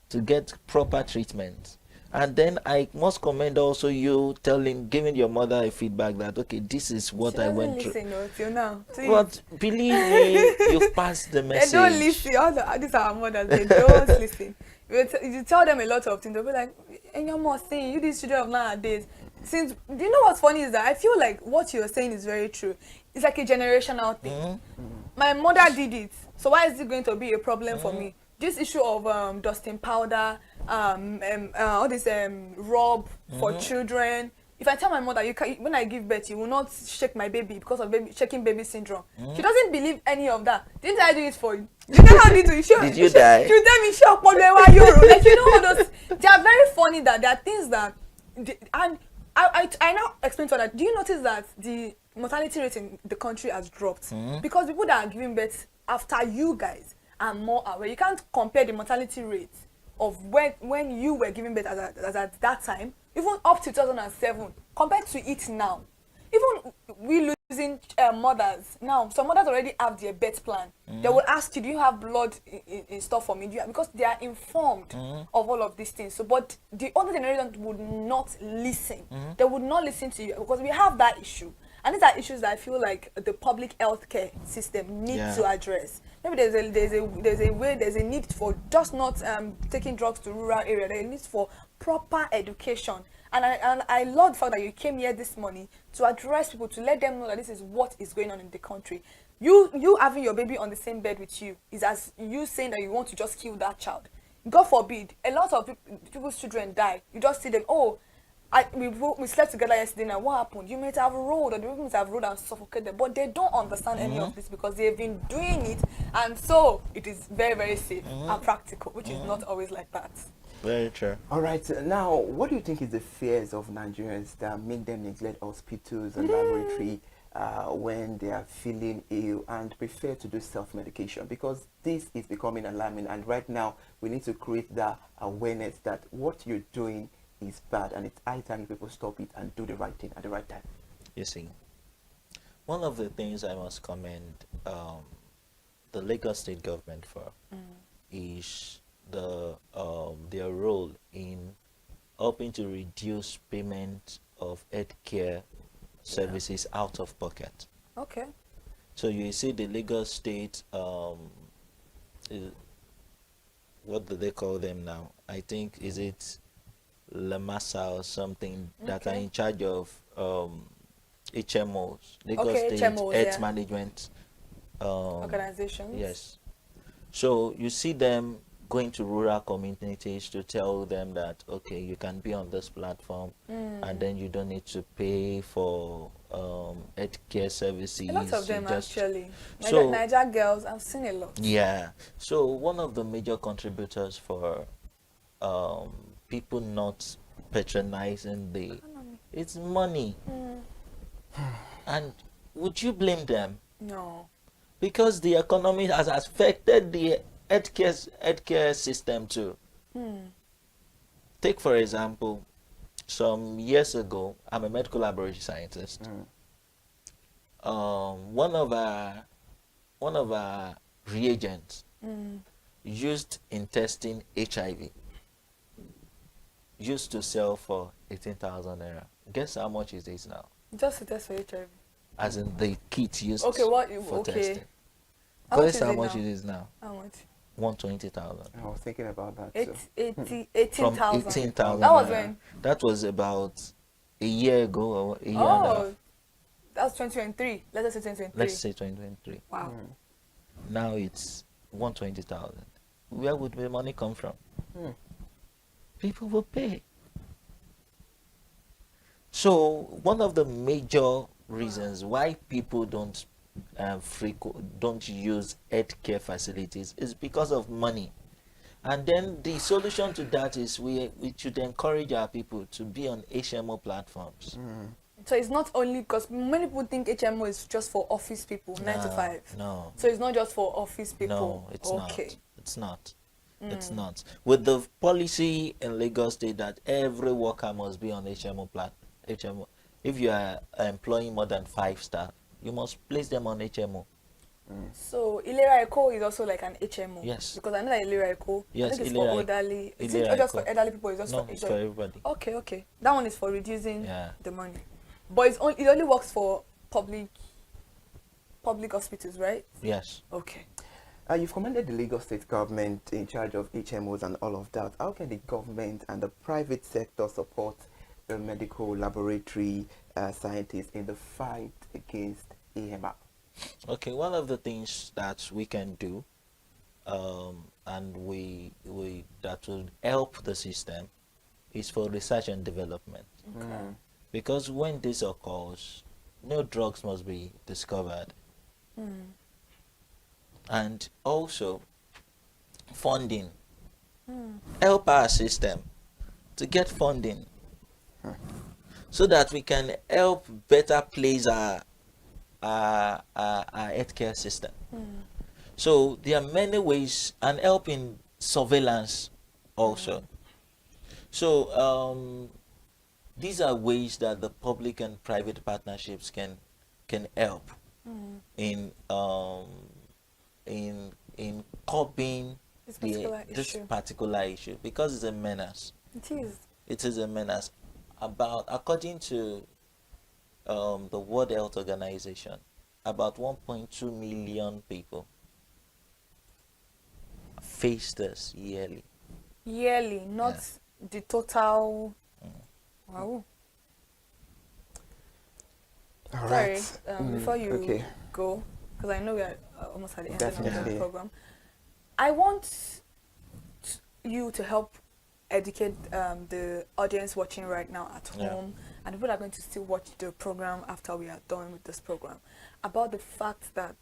to get proper treatment. And then I must commend also you giving your mother a feedback that, okay, this is what I went through. Listen, no, till now. But believe me, you've passed the message. They don't listen. These are our mothers. They don't listen. You tell them a lot of things. They'll be like, and you're more saying, you these children of nowadays. Since, do you know what's funny is that I feel like what you're saying is very true. It's like a generational thing. My mother did it. So why is it going to be a problem for me? This issue of dusting powder, all this rub for children. If I tell my mother, when I give birth, you will not shake my baby because of shaking baby syndrome. She doesn't believe any of that. Didn't I do it for you? You know how did you? Did you die? She tell me, like, you know all those. They are very funny that there are things that, and I now explain to her that, do you notice that the mortality rate in the country has dropped? Because people that are giving birth after you guys are more aware. You can't compare the mortality rate of when you were giving birth as at that time, even up to 2007, compared to it now. Even we losing mothers now, some mothers already have their birth plan. They will ask you, do you have blood in store for me? Because they are informed of all of these things. So, but the older generation would not listen. They would not listen to you because we have that issue. And these are issues that I feel like the public healthcare system needs to address. Maybe there's a need for just not taking drugs to rural area. There is a need for proper education. And I love the fact that you came here this morning to address people, to let them know that this is what is going on in the country. You having your baby on the same bed with you is as you saying that you want to just kill that child. God forbid, a lot of people's children die. You just see them, we slept together yesterday, now what happened? You might have rolled, or the people might have rolled and suffocated, but they don't understand any of this because they've been doing it, and so it is very, very safe and practical, which is not always like that. Very true. All right, now, what do you think is the fears of Nigerians that make them neglect hospitals and laboratory when they are feeling ill and prefer to do self-medication? Because this is becoming alarming, and right now we need to create that awareness that what you're doing is bad, and it's high time people stop it and do the right thing at the right time. You see, one of the things I must commend the Lagos State government for is their role in helping to reduce payment of healthcare services out of pocket. Okay. So you see the Lagos State, what do they call them now? I think, is it Lamasa or something, that are in charge of HMOs, Lagos State HMOs, Health Management organizations. Yes. So you see them going to rural communities to tell them that, okay, you can be on this platform and then you don't need to pay for healthcare services. A lot of them actually. So, Niger girls, I've seen a lot. Yeah. So one of the major contributors for people not patronizing it's money. And would you blame them? No. Because the economy has affected the healthcare system too. Take for example, some years ago, I'm a medical laboratory scientist. One of our reagents used in testing HIV used to sell for 18,000 naira. Guess how much is this now? Just to test for HIV. As in the kit used for testing. Guess how much it is now? How much? 120,000. I was thinking about that. 18,000. From 18,000. That was when? That was about a year ago or a year and a half. That's 2023. Let us say 2023. Let's say 2023. Wow. Now it's 120,000. Where would the money come from? People will pay. So one of the major reasons why people don't use healthcare facilities is because of money. And then the solution to that is we should encourage our people to be on HMO platforms. So it's not only because many people think HMO is just for office people, 9 to 5. No. So it's not just for office people. No, it's not. It's not. It's not. With the policy in Lagos State that every worker must be on HMO. If you are employing more than 5 staff, you must place them on HMO. So Ilera Eco is also like an HMO. Yes. Because I know that Ilera Eco, Yes, I think it's Ilera- for elderly. Is it Ilera just Eco. for elderly people? It's just No, for it's for everybody. Okay, okay. That one is for reducing Yeah. the money. But it only works for public hospitals, right? Yes. Okay. You've commended the Lagos State government in charge of HMOs and all of that. How can the government and the private sector support the medical laboratory scientists in the fight against AMR? Okay, one of the things that we can do, and we that will help the system, is for research and development. Okay. Because when this occurs, new drugs must be discovered, and also funding. Help our system to get funding, so that we can help better place our healthcare system. So there are many ways, and help in surveillance also. So these are ways that the public and private partnerships can help in curbing this particular issue, because it's a menace. It is. It is a menace. According to the World Health Organization, about 1.2 million people face this yearly. Yearly, not the total. Wow. All Sorry, right. before you Okay. go, because I know we are almost at the end Definitely. of the program, I want you to help educate the audience watching right now at home, and people are going to still watch the program after we are done with this program, about the fact that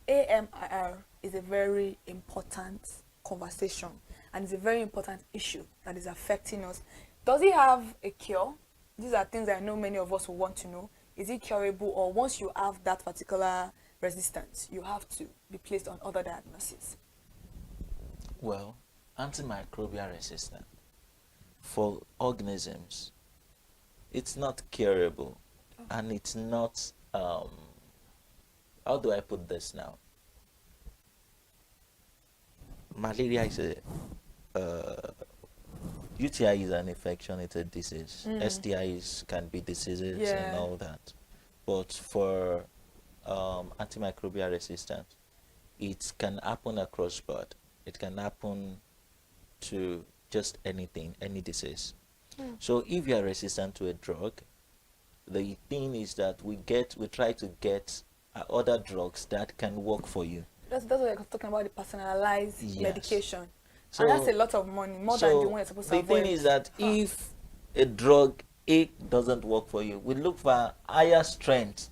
AMR is a very important conversation and it's a very important issue that is affecting us. Does it have a cure? These are things I know many of us will want to know. Is it curable, or once you have that particular resistance, you have to be placed on other diagnoses? Well, antimicrobial resistance for organisms, it's not curable, and it's not, how do I put this now? Malaria is UTI is an infection, it's a disease. STIs can be diseases and all that. But for antimicrobial resistance, it can happen across board. It can happen to just anything, any disease. So if you are resistant to a drug, the thing is that we try to get other drugs that can work for you. That's what I was talking about, the personalized medication. So, and that's a lot of money, more than the one you're supposed to avoid. The thing is that if a drug A doesn't work for you, we look for higher strength,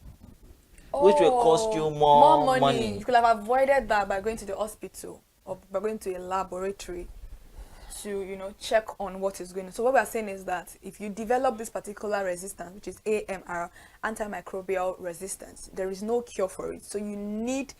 which will cost you more money. You could have avoided that by going to the hospital or by going to a laboratory to, check on what is going on. So what we are saying is that if you develop this particular resistance, which is AMR, antimicrobial resistance, there is no cure for it. So you need,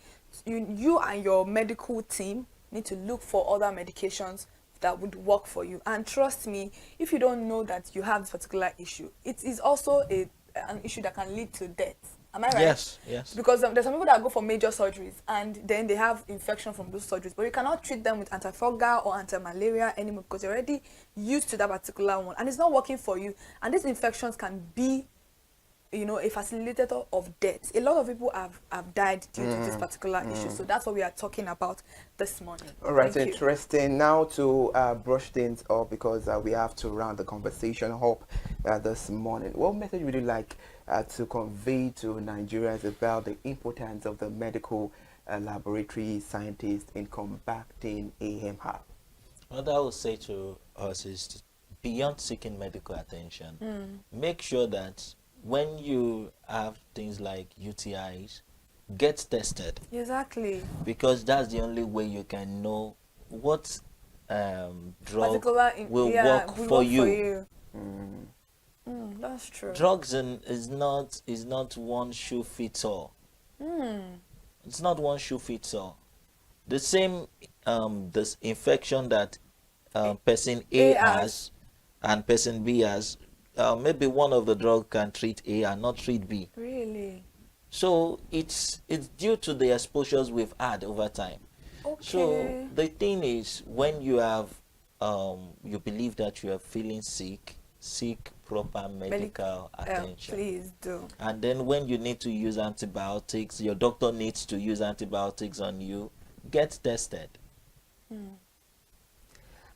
you and your medical team need to look for other medications that would work for you. And trust me, if you don't know that you have this particular issue, it is also an issue that can lead to death. Am I right? Yes, yes. Because there's some people that go for major surgeries and then they have infection from those surgeries, but you cannot treat them with antifungal or anti-malaria anymore because you're already used to that particular one and it's not working for you. And these infections can be, a facilitator of death. A lot of people have died due to this particular issue. So that's what we are talking about this morning. All right, Thank you. interesting. Now to brush things up, because we have to round the conversation up this morning. What message would you like to convey to Nigerians about the importance of the medical laboratory scientists in combating AMR? What I would say to us is, beyond seeking medical attention, make sure that when you have things like UTIs, get tested. Exactly. Because that's the only way you can know what drug will work for you. That's true. Drugs is not one shoe fits all. It's not one shoe fits all. The same this infection that person A has and person B has, maybe one of the drug can treat A and not treat B. Really? So it's due to the exposures we've had over time. Okay. So the thing is, when you have you believe that you are feeling sick, seek proper medical attention. Please do. And then when you need to use antibiotics, your doctor needs to use antibiotics on you, get tested.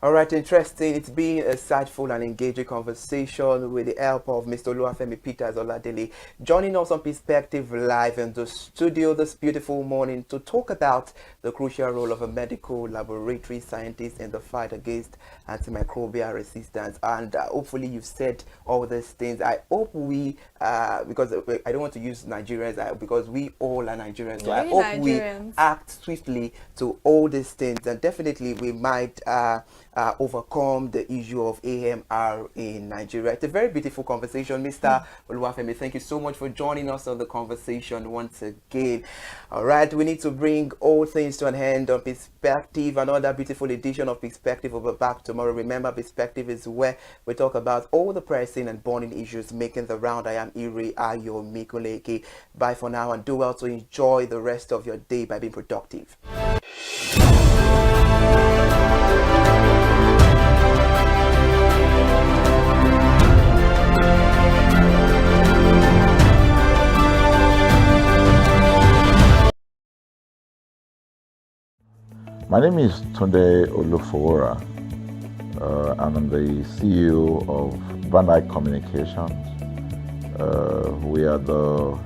All right, interesting. It's been a insightful and engaging conversation with the help of Mr. Oluwafemi Peters Oladele, joining us on Perspective Live in the studio this beautiful morning to talk about the crucial role of a medical laboratory scientist in the fight against antimicrobial resistance. And hopefully you've said all these things. I hope we, because I don't want to use Nigerians, because we all are Nigerians. So I hope we act swiftly to all these things, and definitely we might overcome the issue of AMR in Nigeria. It's a very beautiful conversation. Mr. Oluwafemi, thank you so much for joining us on the conversation once again. All right, we need to bring all things to an end on Perspective, another beautiful edition of Perspective. Will be back tomorrow. Remember, Perspective is where we talk about all the pressing and burning issues making the round. I am Iri Ayo Mikuleke. Bye for now, and do well to enjoy the rest of your day by being productive. My name is Tunde Olufowora, and I'm the CEO of Bandai Communications. We are the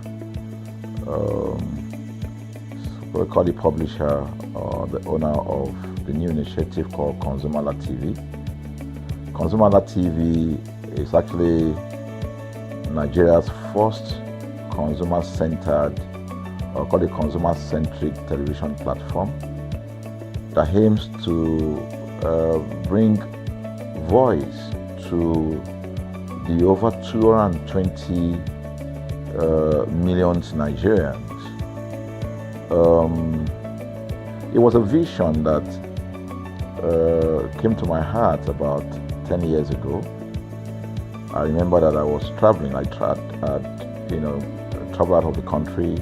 we call the publisher or the owner of the new initiative called ConsumerHallaTV. ConsumerHallaTV is actually Nigeria's first consumer-centered, or call it consumer-centric television platform that aims to bring voice to the over 220 million Nigerians. It was a vision that came to my heart about 10 years ago. I remember that I was traveling. I traveled out of the country,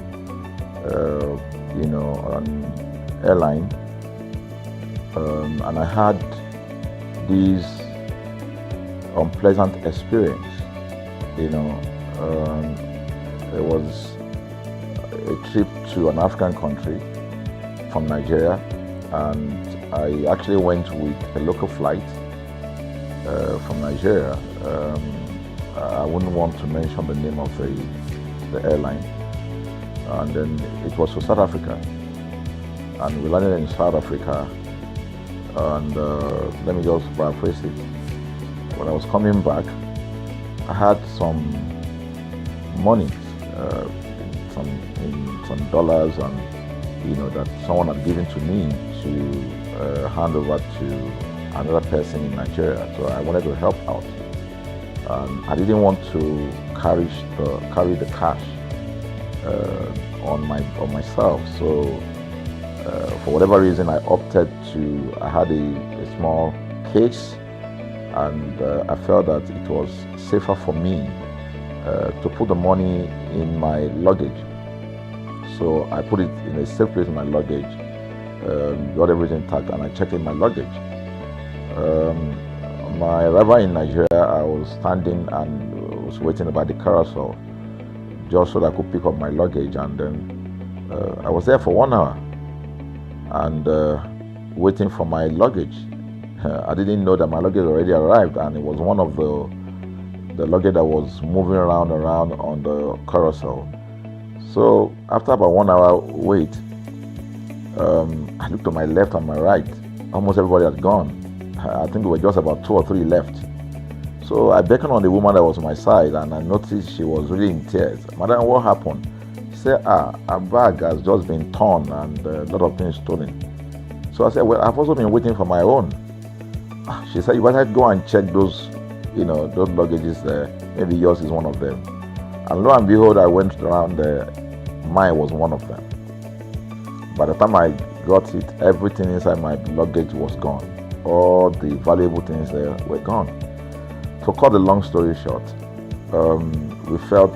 on airline. And I had this unpleasant experience. It was a trip to an African country from Nigeria, and I actually went with a local flight from Nigeria. I wouldn't want to mention the name of the airline. And then it was to South Africa, and we landed in South Africa. And let me just paraphrase it. When I was coming back, I had some money, some dollars, and that someone had given to me to hand over to another person in Nigeria. So I wanted to help out. I didn't want to carry the cash on myself. So. For whatever reason, I had a small case, and I felt that it was safer for me to put the money in my luggage. So I put it in a safe place in my luggage, got everything intact, and I checked in my luggage. My arrival in Nigeria, I was standing and was waiting by the carousel just so that I could pick up my luggage, and then I was there for 1 hour. And waiting for my luggage. I didn't know that my luggage already arrived, and it was one of the luggage that was moving around on the carousel. So after about 1 hour wait, I looked to my left and my right. Almost everybody had gone. I think there were just about 2 or 3 left. So I beckoned on the woman that was on my side, and I noticed she was really in tears. Madam, what happened? She said, her bag has just been torn and a lot of things stolen. So I said, well, I've also been waiting for my own. She said, you better go and check those luggages there. Maybe yours is one of them. And lo and behold, I went around there. Mine was one of them. By the time I got it. Everything inside my luggage was gone. All the valuable things there were gone. To cut the long story short, we felt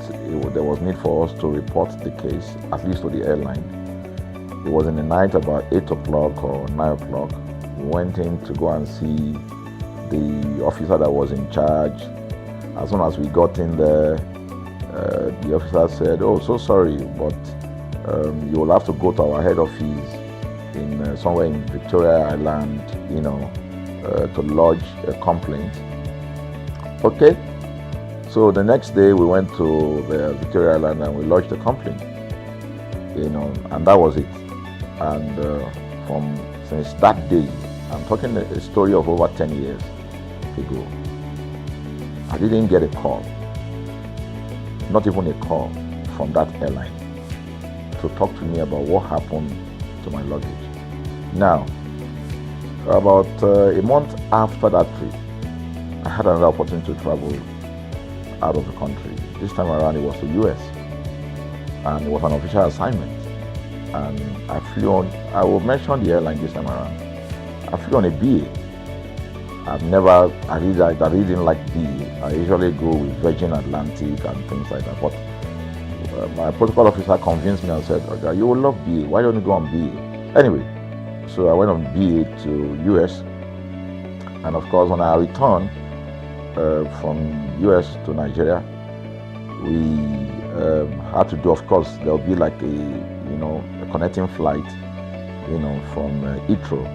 there was need for us to report the case, at least to the airline. It was in the night, about 8 o'clock or 9 o'clock. We went in to go and see the officer that was in charge. As soon as we got in there, the officer said, "Oh, so sorry, but you will have to go to our head office in somewhere in Victoria Island, to lodge a complaint." Okay. So the next day we went to the Victoria Island and we lodged a complaint, and that was it. And since that day, I'm talking a story of over 10 years ago, I didn't get a call, not even a call from that airline to talk to me about what happened to my luggage. Now, about a month after that trip, I had another opportunity to travel out of the country. This time around it was to US, and it was an official assignment. And I flew on, I will mention the airline this time around. I flew on a BA. I really didn't like BA. I usually go with Virgin Atlantic and things like that. But my protocol officer convinced me and said, "Okay, you will love BA. Why don't you go on BA?" Anyway, so I went on BA to US. And of course, when I returned from US to Nigeria, we had to do, of course, there'll be like a connecting flight, from Heathrow.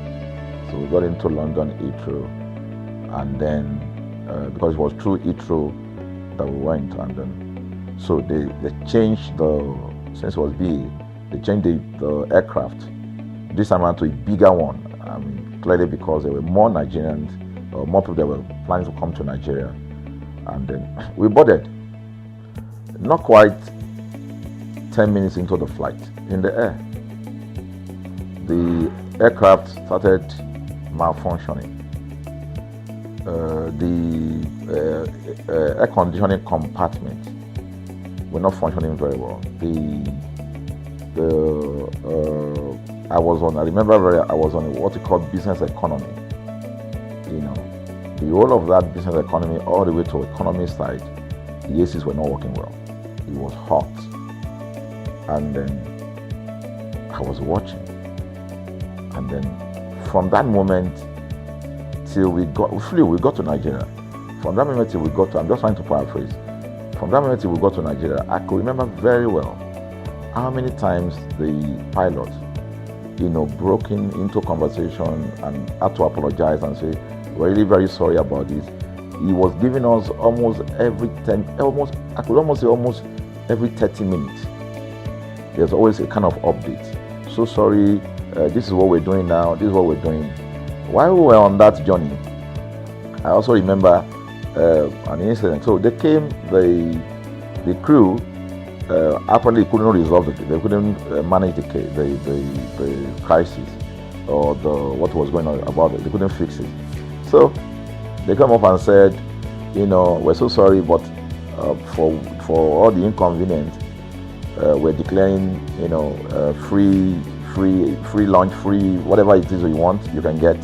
So we got into London Heathrow, and then because it was through Heathrow that we went, and then so they changed since it was BA, they changed the aircraft this time around to a bigger one. I mean, clearly because there were more Nigerians, or more people that were planning to come to Nigeria, and then we boarded. Not quite 10 minutes into the flight, in the air, the aircraft started malfunctioning. The air conditioning compartment were not functioning very well. I was on what you call business economy. The whole of that business economy, all the way to economy side, the ACs were not working well. It was hot. And then I was watching. And then from that moment till we got to Nigeria. From that moment till we got to, I'm just trying to paraphrase. From that moment till we got to Nigeria, I could remember very well how many times the pilot, broke into conversation and had to apologize and say, "We're really very sorry about this." He was giving us almost every 30 minutes. There's always a kind of update. "So sorry, this is what we're doing now, this is what we're doing." While we were on that journey, I also remember an incident. So they came, the crew apparently couldn't resolve they couldn't manage the crisis or what was going on about it. They couldn't fix it. So they came up and said, "We're so sorry, but for all the inconvenience, we're declaring, free lunch, free whatever it is you want, you can get."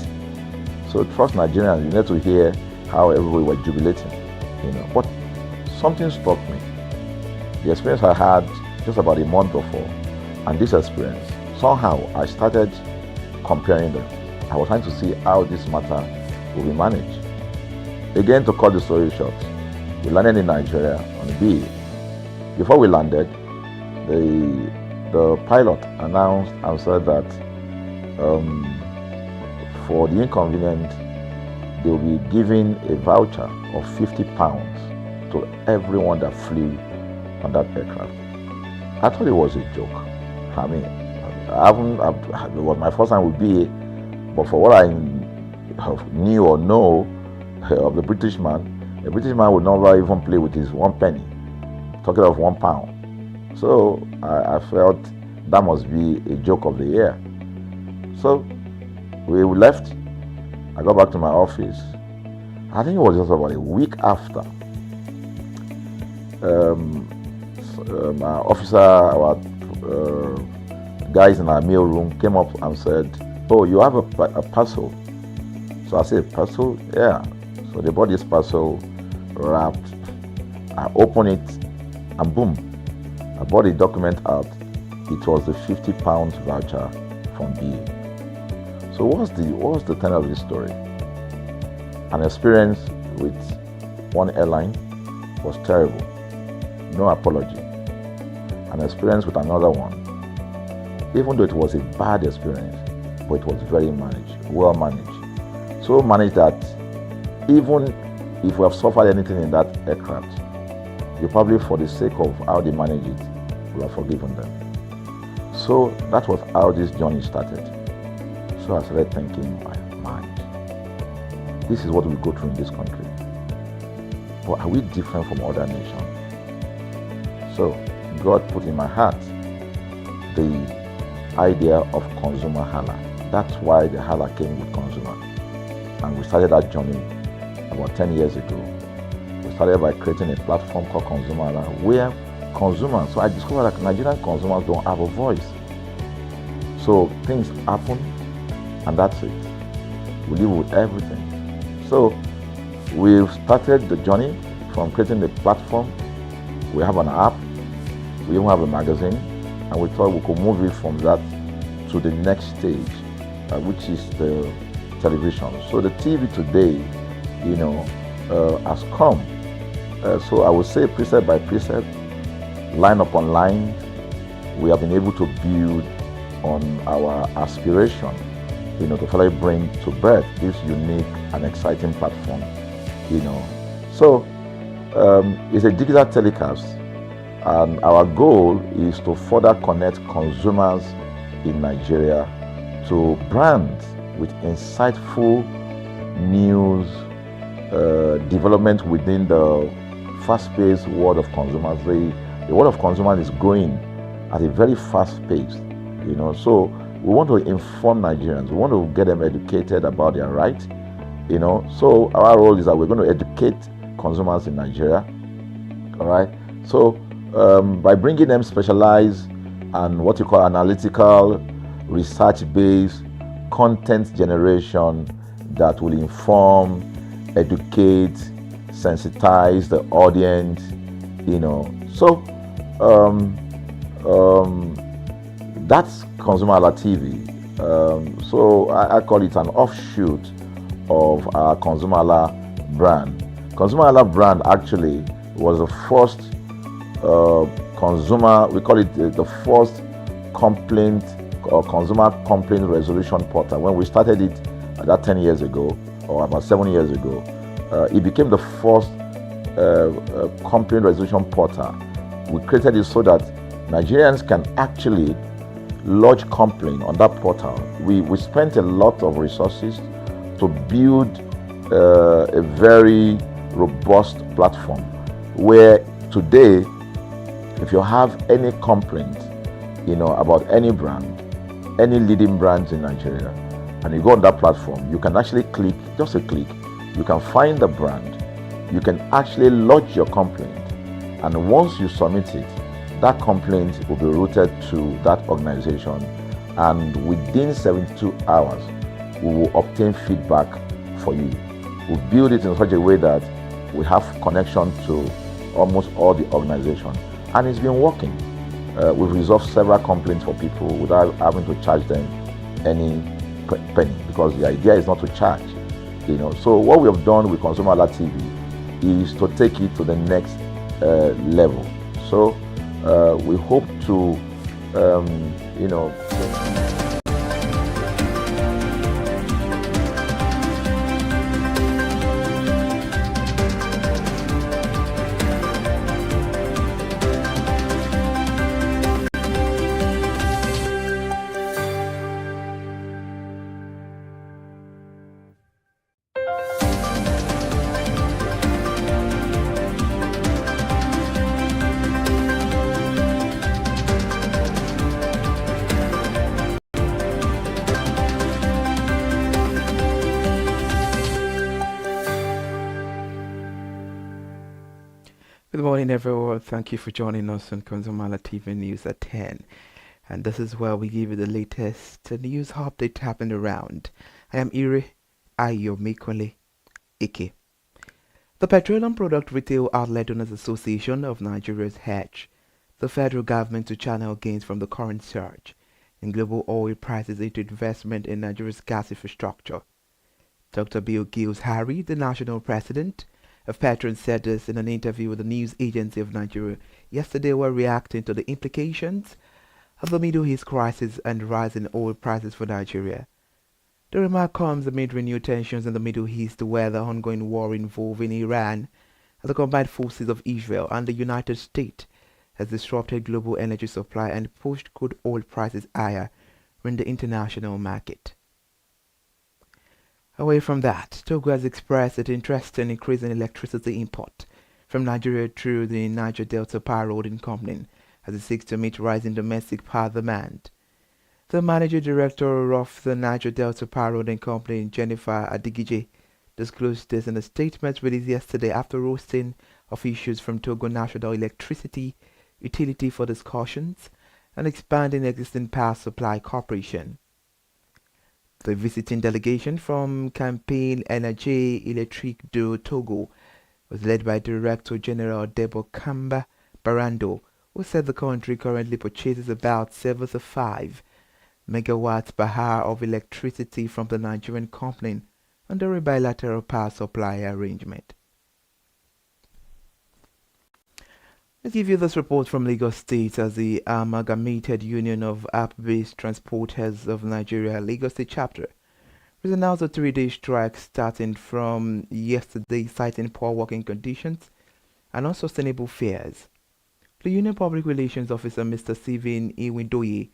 So trust Nigerians, you need to hear how everybody were jubilating, But something struck me. The experience I had just about a month before, and this experience, somehow I started comparing them. I was trying to see how this matter will be managed. Again, to cut the story short, we landed in Nigeria on the BA. Before we landed, the pilot announced and said that for the inconvenient, they will be giving a voucher of £50 to everyone that flew on that aircraft. I thought it was a joke. I mean, it was my first time with BA, but for what I knew or know of the British man would never even play with his 1 penny, talking of £1. So I felt that must be a joke of the year. So we left. I got back to my office. I think it was just about a week after. My officer, our guys in our mail room came up and said, "Oh, you have a parcel." So I said, "Parcel? Yeah." So they bought this parcel, wrapped. I opened it, and boom, I bought the document out. It was the £50 voucher from BA. So what's the tenor of this story? An experience with one airline was terrible, no apology. An experience with another one, even though it was a bad experience, but it was very managed, well managed. So managed that even if we have suffered anything in that aircraft, you probably, for the sake of how they manage it, we have forgiven them. So that was how this journey started. So I started thinking, my mind, this is what we go through in this country. But are we different from other nations? So God put in my heart the idea of ConsumerHalla. That's why the Hala came with consumer. And we started that journey about 10 years ago. We started by creating a platform called ConsumerHalla, where consumers, so I discovered that Nigerian consumers don't have a voice. So things happen, and that's it. We live with everything. So we've started the journey from creating the platform. We have an app, we even have a magazine, and we thought we could move it from that to the next stage, which is the television. So the TV today, has come. So I would say precept by precept, line upon line, we have been able to build on our aspiration, to finally bring to birth this unique and exciting platform, So it's a digital telecast, and our goal is to further connect consumers in Nigeria to brands with insightful news, development within the fast-paced world of consumers. The world of consumers is growing at a very fast pace, So we want to inform Nigerians. We want to get them educated about their rights, So our role is that we're going to educate consumers in Nigeria, all right? So by bringing them specialized and what you call analytical, research-based content generation that will inform, educate, sensitize the audience, So that's ConsumerHallaTV. So I call it an offshoot of our ConsumerHalla brand. ConsumerHalla brand actually was the first we call it the first complaint or consumer complaint resolution portal. When we started it about 10 years ago, or about 7 years ago, it became the first complaint resolution portal. We created it so that Nigerians can actually lodge complaint on that portal. We spent a lot of resources to build a very robust platform where today, if you have any complaint, about any brand, any leading brands in Nigeria, and you go on that platform, you can actually click, just a click, you can find the brand, you can actually lodge your complaint, and once you submit it, that complaint will be routed to that organization, and within 72 hours, we will obtain feedback for you. We build it in such a way that we have connection to almost all the organizations, and it's been working. We've resolved several complaints for people without having to charge them any penny, because the idea is not to charge. So what we have done with ConsumerHallaTV is to take it to the next level. So we hope to, Good morning, everyone. Thank you for joining us on ConsumerHallaTV News at 10. And this is where we give you the latest news update happening around. I am Ire Ayomikwale Ike. The Petroleum Product Retail Outlet Owners Association of Nigeria's urged the federal government to channel gains from the current surge in global oil prices into investment in Nigeria's gas infrastructure. Dr. Bill Giles Harry, the national president of Petron, said this in an interview with the news agency of Nigeria yesterday while reacting to the implications of the Middle East crisis and rise in oil prices for Nigeria. The remark comes amid renewed tensions in the Middle East, where the ongoing war involving Iran and the combined forces of Israel and the United States has disrupted global energy supply and pushed crude oil prices higher in the international market. Away from that, Togo has expressed its interest in increasing electricity import from Nigeria through the Niger Delta Power Holding Company as it seeks to meet rising domestic power demand. The managing director of the Niger Delta Power Holding Company, Jennifer Adigije, disclosed this in a statement released yesterday after hosting officials from Togo National Electricity Utility for discussions and expanding existing power supply cooperation. The visiting delegation from Campaign Energy Electrique de Togo was led by Director General Debo Kamba Barando, who said the country currently purchases about 75 megawatts per hour of electricity from the Nigerian company under a bilateral power supply arrangement. Let's give you this report from Lagos State as the Amalgamated Union of App-Based Transporters of Nigeria, Lagos State Chapter, has announced a 3-day strike starting from yesterday, citing poor working conditions and unsustainable fares. The Union Public Relations Officer, Mr. Stephen Iwindoye,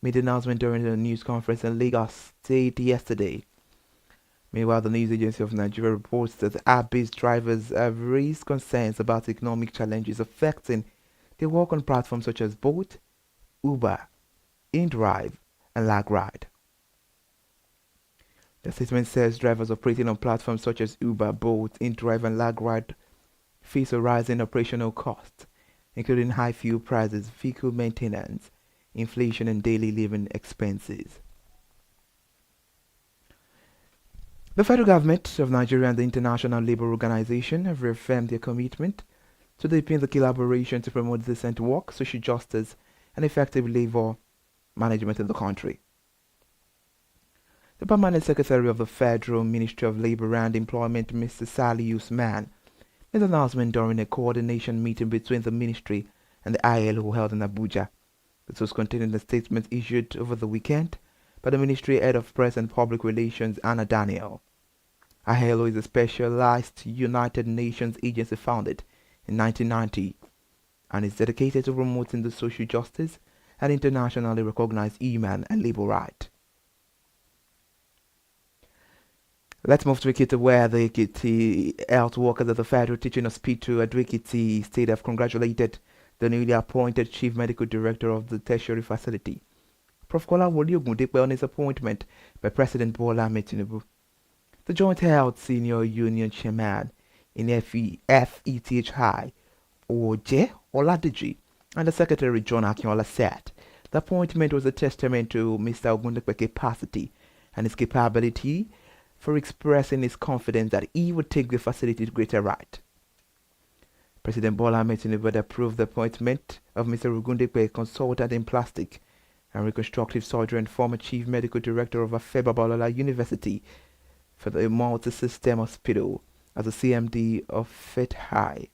made the announcement during a news conference in Lagos State yesterday. Meanwhile, the news agency of Nigeria reports that app-based drivers have raised concerns about economic challenges affecting their work on platforms such as Bolt, Uber, InDrive, and LagRide. The statement says drivers operating on platforms such as Uber, Bolt, InDrive, and LagRide face a rise in operational costs, including high fuel prices, vehicle maintenance, inflation, and daily living expenses. The federal government of Nigeria and the International Labour Organization have reaffirmed their commitment to deepen the collaboration to promote decent work, social justice, and effective labour management in the country. The Permanent Secretary of the Federal Ministry of Labour and Employment, Mr. Sali Usman, made an announcement during a coordination meeting between the ministry and the ILO held in Abuja. This was contained in a statement issued over the weekend by the Ministry Head of Press and Public Relations, Anna Daniel. ILO is a specialized United Nations agency founded in 1990 and is dedicated to promoting the social justice and internationally recognized human and labor rights. Let's move to Ekiti, where the Ekiti health workers at the Federal Teaching Hospital at Ekiti State have congratulated the newly appointed Chief Medical Director of the tertiary facility, Prof. Kolawole Ogundepe, on his appointment by President Bola Ahmed Tinubu. The Joint Health Senior Union Chairman in FETHI, Oje Oladiji, and the Secretary John Akinola said the appointment was a testament to Mr. Ogundepe's capacity and his capability for expressing his confidence that he would take the facility to greater height. President Bola Ahmed Tinubu had approved the appointment of Mr. Ogundepe, consultant in plastic and reconstructive surgery and former Chief Medical Director of Afeba Balola University for the multi-system hospital, as the CMD of FETHI.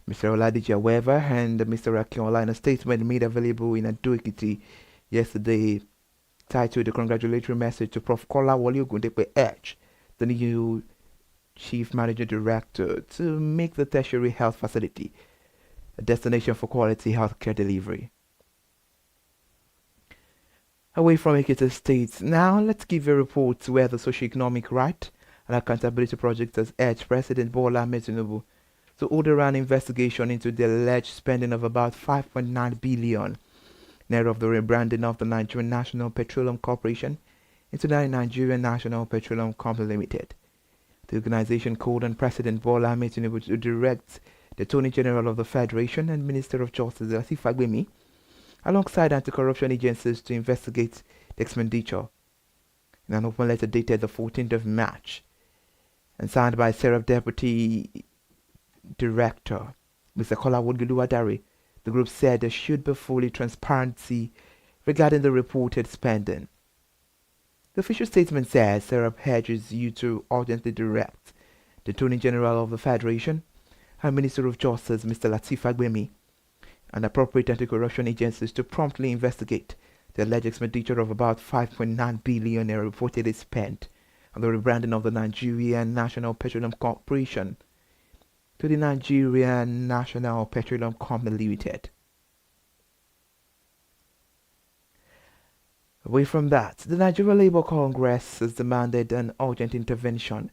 Mr. Oladiji, however, and Mr. Akinola, in a statement made available in Ado-Ekiti yesterday, titled "The Congratulatory Message to Prof. Kolawole Ogundepe," urged the new Chief Managing Director to make the tertiary health facility a destination for quality healthcare delivery. Away from Ekiti State, now let's give a report where the Socio-Economic Right and Accountability Project has urged President Bola Ahmed Tinubu to order an investigation into the alleged spending of about 5.9 billion naira of the rebranding of the Nigerian National Petroleum Corporation into the Nigerian National Petroleum Company Limited. The organization called on President Bola Ahmed Tinubu to direct the Attorney General of the Federation and Minister of Justice, Lateef Fagbemi, alongside anti-corruption agencies to investigate the expenditure. In an open letter dated the 14th of March and signed by Serap Deputy Director Mr. Kolawole Oluwadare, the group said there should be full transparency regarding the reported spending. The official statement says Serap urges you to urgently direct the Attorney General of the Federation and Minister of Justice Mr. Lateef Fagbemi and appropriate anti-corruption agencies to promptly investigate the alleged expenditure of about 5.9 billion naira reportedly spent on the rebranding of the Nigerian National Petroleum Corporation to the Nigerian National Petroleum Company Limited. Away from that, the Nigeria Labour Congress has demanded an urgent intervention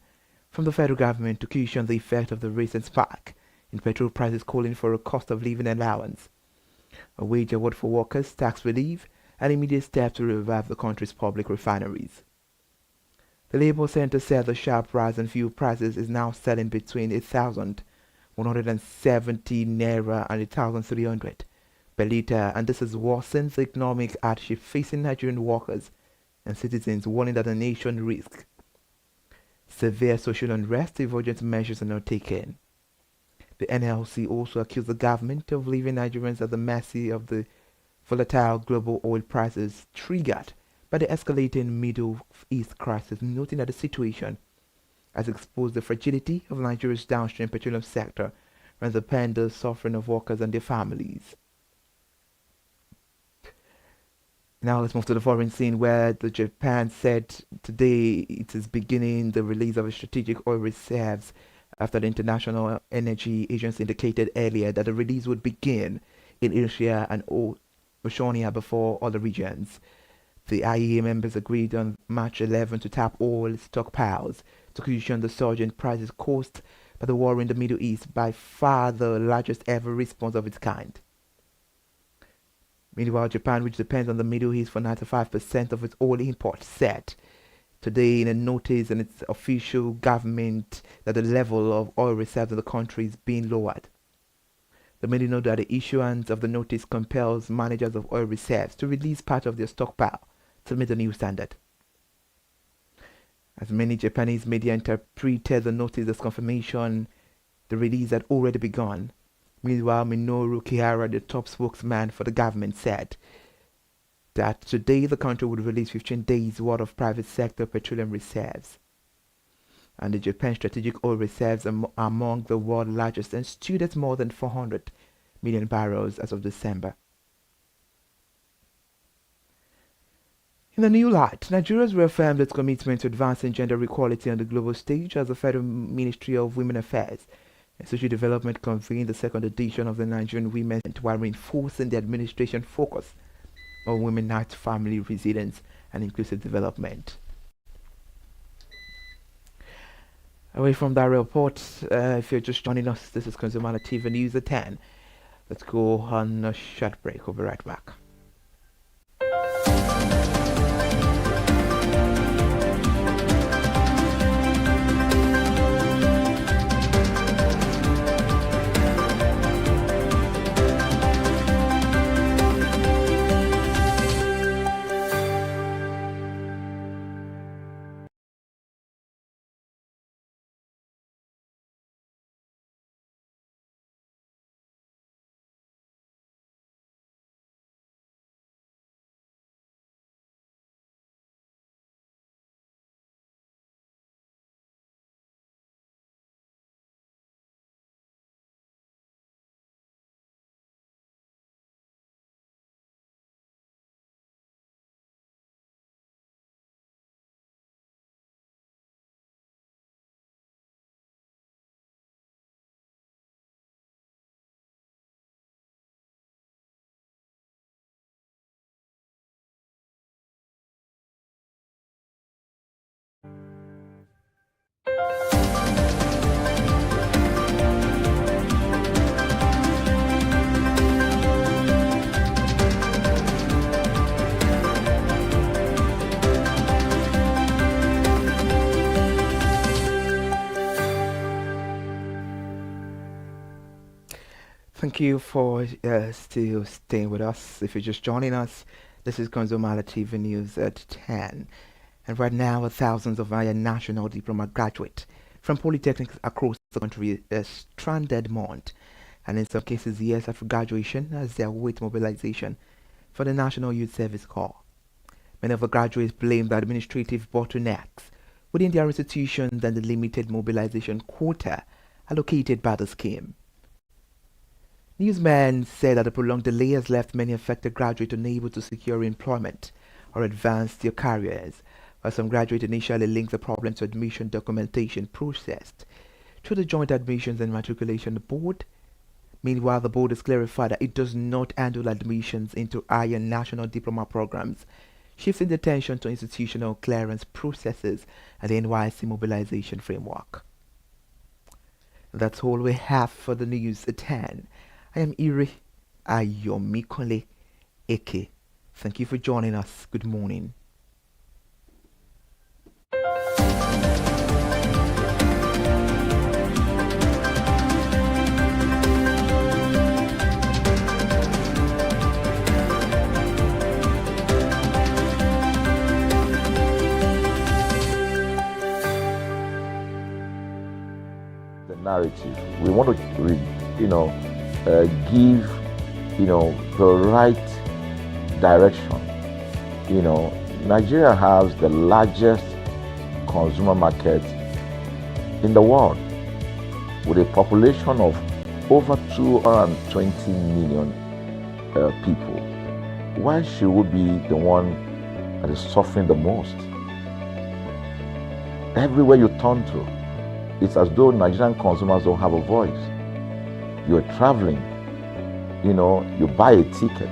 from the federal government to cushion the effect of the recent spike in petrol prices, calling for a cost of living allowance, a wage award for workers, tax relief, and immediate steps to revive the country's public refineries. The Labour Centre said the sharp rise in fuel prices is now selling between 8,170 naira and 8,300 per litre, and this has worsened the economic hardship facing Nigerian workers and citizens, warning that the nation risks severe social unrest if urgent measures are not taken. The NLC also accused the government of leaving Nigerians at the mercy of the volatile global oil prices triggered by the escalating Middle East crisis, noting that the situation has exposed the fragility of Nigeria's downstream petroleum sector and the pending suffering of workers and their families. Now let's move to the foreign scene, where Japan said today it is beginning the release of its strategic oil reserves after the International Energy Agency indicated earlier that the release would begin in Asia and Oceania before other regions. The IEA members agreed on March 11 to tap oil stockpiles to cushion the surge in prices caused by the war in the Middle East, by far the largest ever response of its kind. Meanwhile, Japan, which depends on the Middle East for 95% of its oil imports, said today in a notice in its official government that the level of oil reserves in the country is being lowered. The media note that the issuance of the notice compels managers of oil reserves to release part of their stockpile to meet the new standard. As many Japanese media interpreted the notice as confirmation, the release had already begun. Meanwhile, Minoru Kihara, the top spokesman for the government, said that today the country would release 15 days worth of private sector petroleum reserves. And the Japan strategic oil reserves are among the world's largest and stood at more than 400 million barrels as of December. In the new light, Nigeria has reaffirmed its commitment to advancing gender equality on the global stage as the Federal Ministry of Women Affairs and Social Development convened the second edition of the Nigerian Women's Event, while reinforcing the administration focus on women rights, family resilience, and inclusive development. Away from that report, if you're just joining us, this is ConsumerHallaTV News at 10. Let's go on a short break. We'll be right back. Thank you for still staying with us. If you're just joining us, this is ConsumerHallaTV News at 10. And right now, thousands of our national diploma graduates from polytechnics across the country are stranded months, and in some cases years after graduation, as they await mobilization for the National Youth Service Corps. Many of the graduates blame the administrative bottlenecks within their institutions and the limited mobilization quota allocated by the scheme. Newsmen said that the prolonged delay has left many affected graduates unable to secure employment or advance their careers, while some graduates initially linked the problem to admission documentation processed through the Joint Admissions and Matriculation Board. Meanwhile, the board has clarified that it does not handle admissions into higher national diploma programs, shifting the attention to institutional clearance processes and the NYC mobilization framework. That's all we have for the news at 10. I am Iri Ayomikole Eke. Thank you for joining us. Good morning. The narrative. We want to give, the right direction. Nigeria has the largest consumer market in the world with a population of over 220 million people. Why should we be the one that is suffering the most? Everywhere you turn to, it's as though Nigerian consumers don't have a voice. You're traveling, you buy a ticket.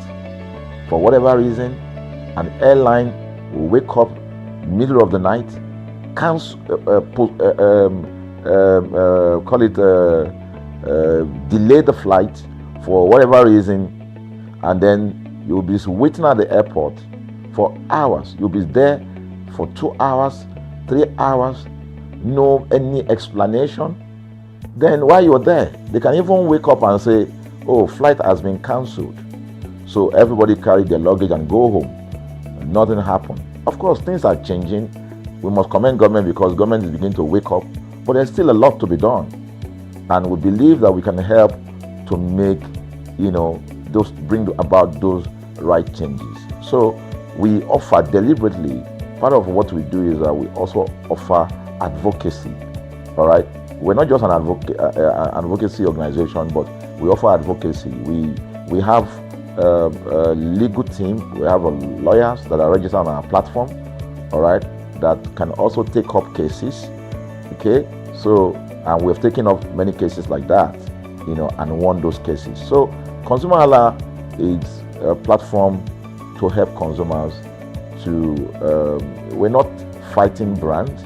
For whatever reason, an airline will wake up middle of the night, delay the flight for whatever reason, and then you'll be waiting at the airport for hours. You'll be there for 2 hours, 3 hours, no any explanation. Then while you're there, they can even wake up and say, oh, flight has been cancelled. So everybody carry their luggage and go home. Nothing happened. Of course, things are changing. We must commend government because government is beginning to wake up, but there's still a lot to be done. And we believe that we can help to make, bring about those right changes. So we offer deliberately, part of what we do is that we also offer advocacy, all right? We're not just an advocacy organization, but we offer advocacy. We have a legal team. We have lawyers that are registered on our platform, all right, that can also take up cases, okay? So, and we've taken up many cases like that, and won those cases. So, ConsumerHalla is a platform to help consumers to, we're not fighting brands,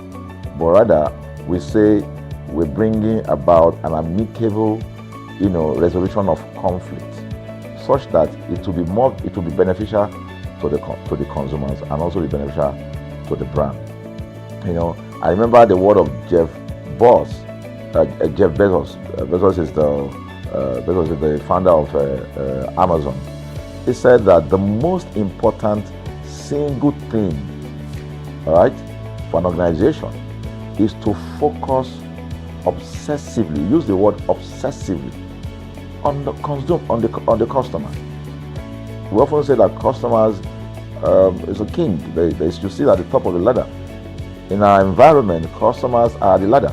but rather we say we're bringing about an amicable, resolution of conflict, such that it will be beneficial to the consumers and also be beneficial to the brand. I remember the word of Jeff Bezos. Bezos is the founder of Amazon. He said that the most important single thing, all right, for an organization is to focus obsessively, use the word obsessively, on the customer. We often say that customers is a king. They should sit at the top of the ladder. In our environment, customers are the ladder.